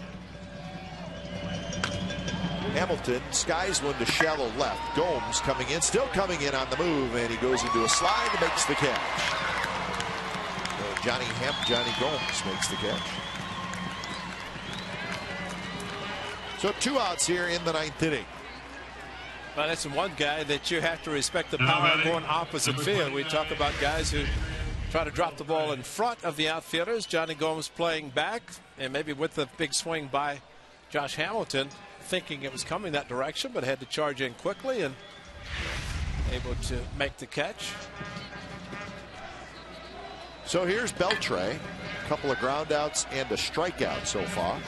Hamilton skies one to shallow left. Gomes coming in, still coming in on the move, and he goes into a slide and makes the catch. Johnny Gomes makes the catch. So 2 outs here in the 9th inning. Well, that's one guy that you have to respect the power going opposite field. We talk about guys who try to drop the ball in front of the outfielders. Johnny Gomes playing back, and maybe with the big swing by Josh Hamilton, thinking it was coming that direction, but had to charge in quickly and able to make the catch. So here's Beltre. A couple of ground outs and a strikeout so far.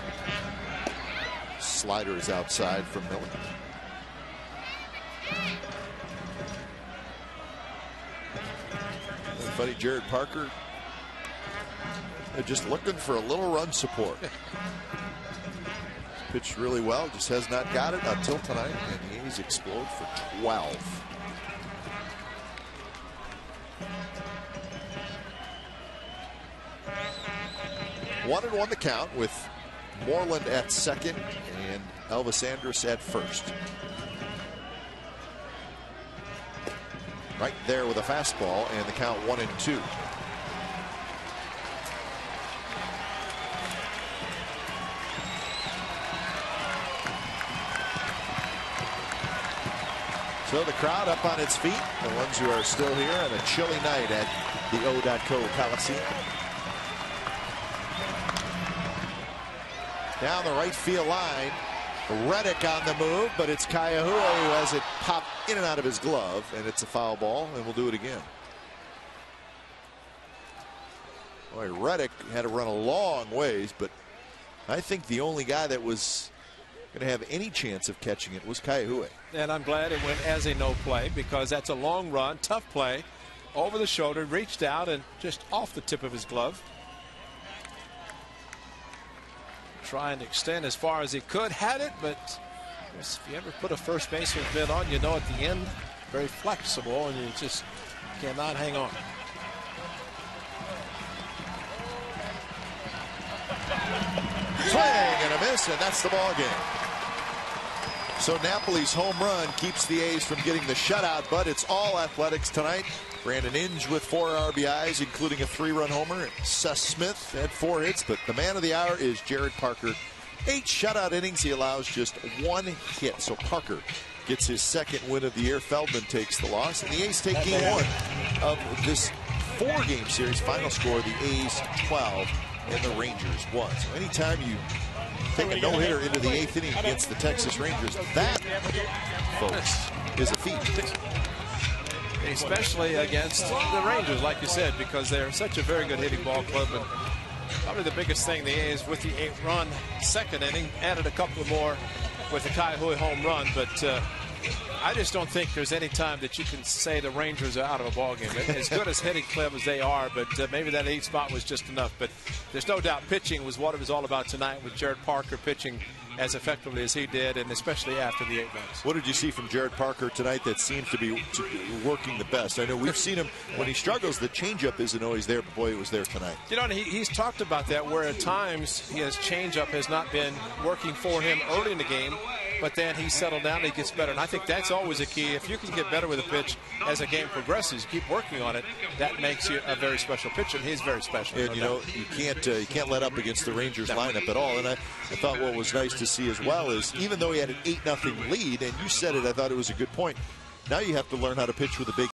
Slider is outside from Miller. Funny, Jared Parker, they're just looking for a little run support. Pitched really well, just has not got it until tonight, and the A's explode for 12. One and one the count, with Moreland at second and Elvis Andrus at first. Right there with a fastball, and the count 1-2. So the crowd up on its feet, the ones who are still here on a chilly night at the O.co Coliseum. Down the right field line, Reddick on the move, but it's Kaiahua who has it pop in and out of his glove, and it's a foul ball, and we'll do it again. Boy, Reddick had to run a long ways, but I think the only guy that was going to have any chance of catching it was Kaiahua. And I'm glad it went as a no play, because that's a long run, tough play, over the shoulder, reached out and just off the tip of his glove. Trying to extend as far as he could, had it, but if you ever put a first baseman mitt on, you know at the end, very flexible, and you just cannot hang on. Swing and a miss, and that's the ball game. So Napoli's home run keeps the A's from getting the shutout, but it's all athletics tonight. Brandon Inge with 4 RBIs, including a 3-run homer. Seth Smith had 4 hits, but the man of the hour is Jared Parker. 8 shutout innings. He allows just 1 hit. So Parker gets his 2nd win of the year. Feldman takes the loss, and the A's take game 1 of this 4-game series. Final score: the A's 12 and the Rangers 1. So anytime you take a no-hitter into the 8th inning against the Texas Rangers, that, folks, is a feat. Especially against the Rangers, like you said, because they're such a very good hitting ball club. And probably the biggest thing the A's with the 8-run 2nd inning added a couple more with the Kaiahua home run, but I just don't think there's any time that you can say the Rangers are out of a ball game. As good as hitting club as they are, but maybe that 8th spot was just enough. But there's no doubt pitching was what it was all about tonight, with Jared Parker pitching as effectively as he did, and especially after the 8 runs. What did you see from Jared Parker tonight that seems to be working the best? I know we've seen him when he struggles, the changeup isn't always there, but boy, it was there tonight. You know, and he's talked about that, where at times his changeup has not been working for him early in the game, but then he settled down and he gets better. And I think that's always a key. If you can get better with a pitch as a game progresses, keep working on it, that makes you a very special pitcher, and he's very special. And, you know, you can't let up against the Rangers lineup at all. And I thought what was nice to see as well is, even though he had an 8-0 lead, and you said it, I thought it was a good point, now you have to learn how to pitch with a big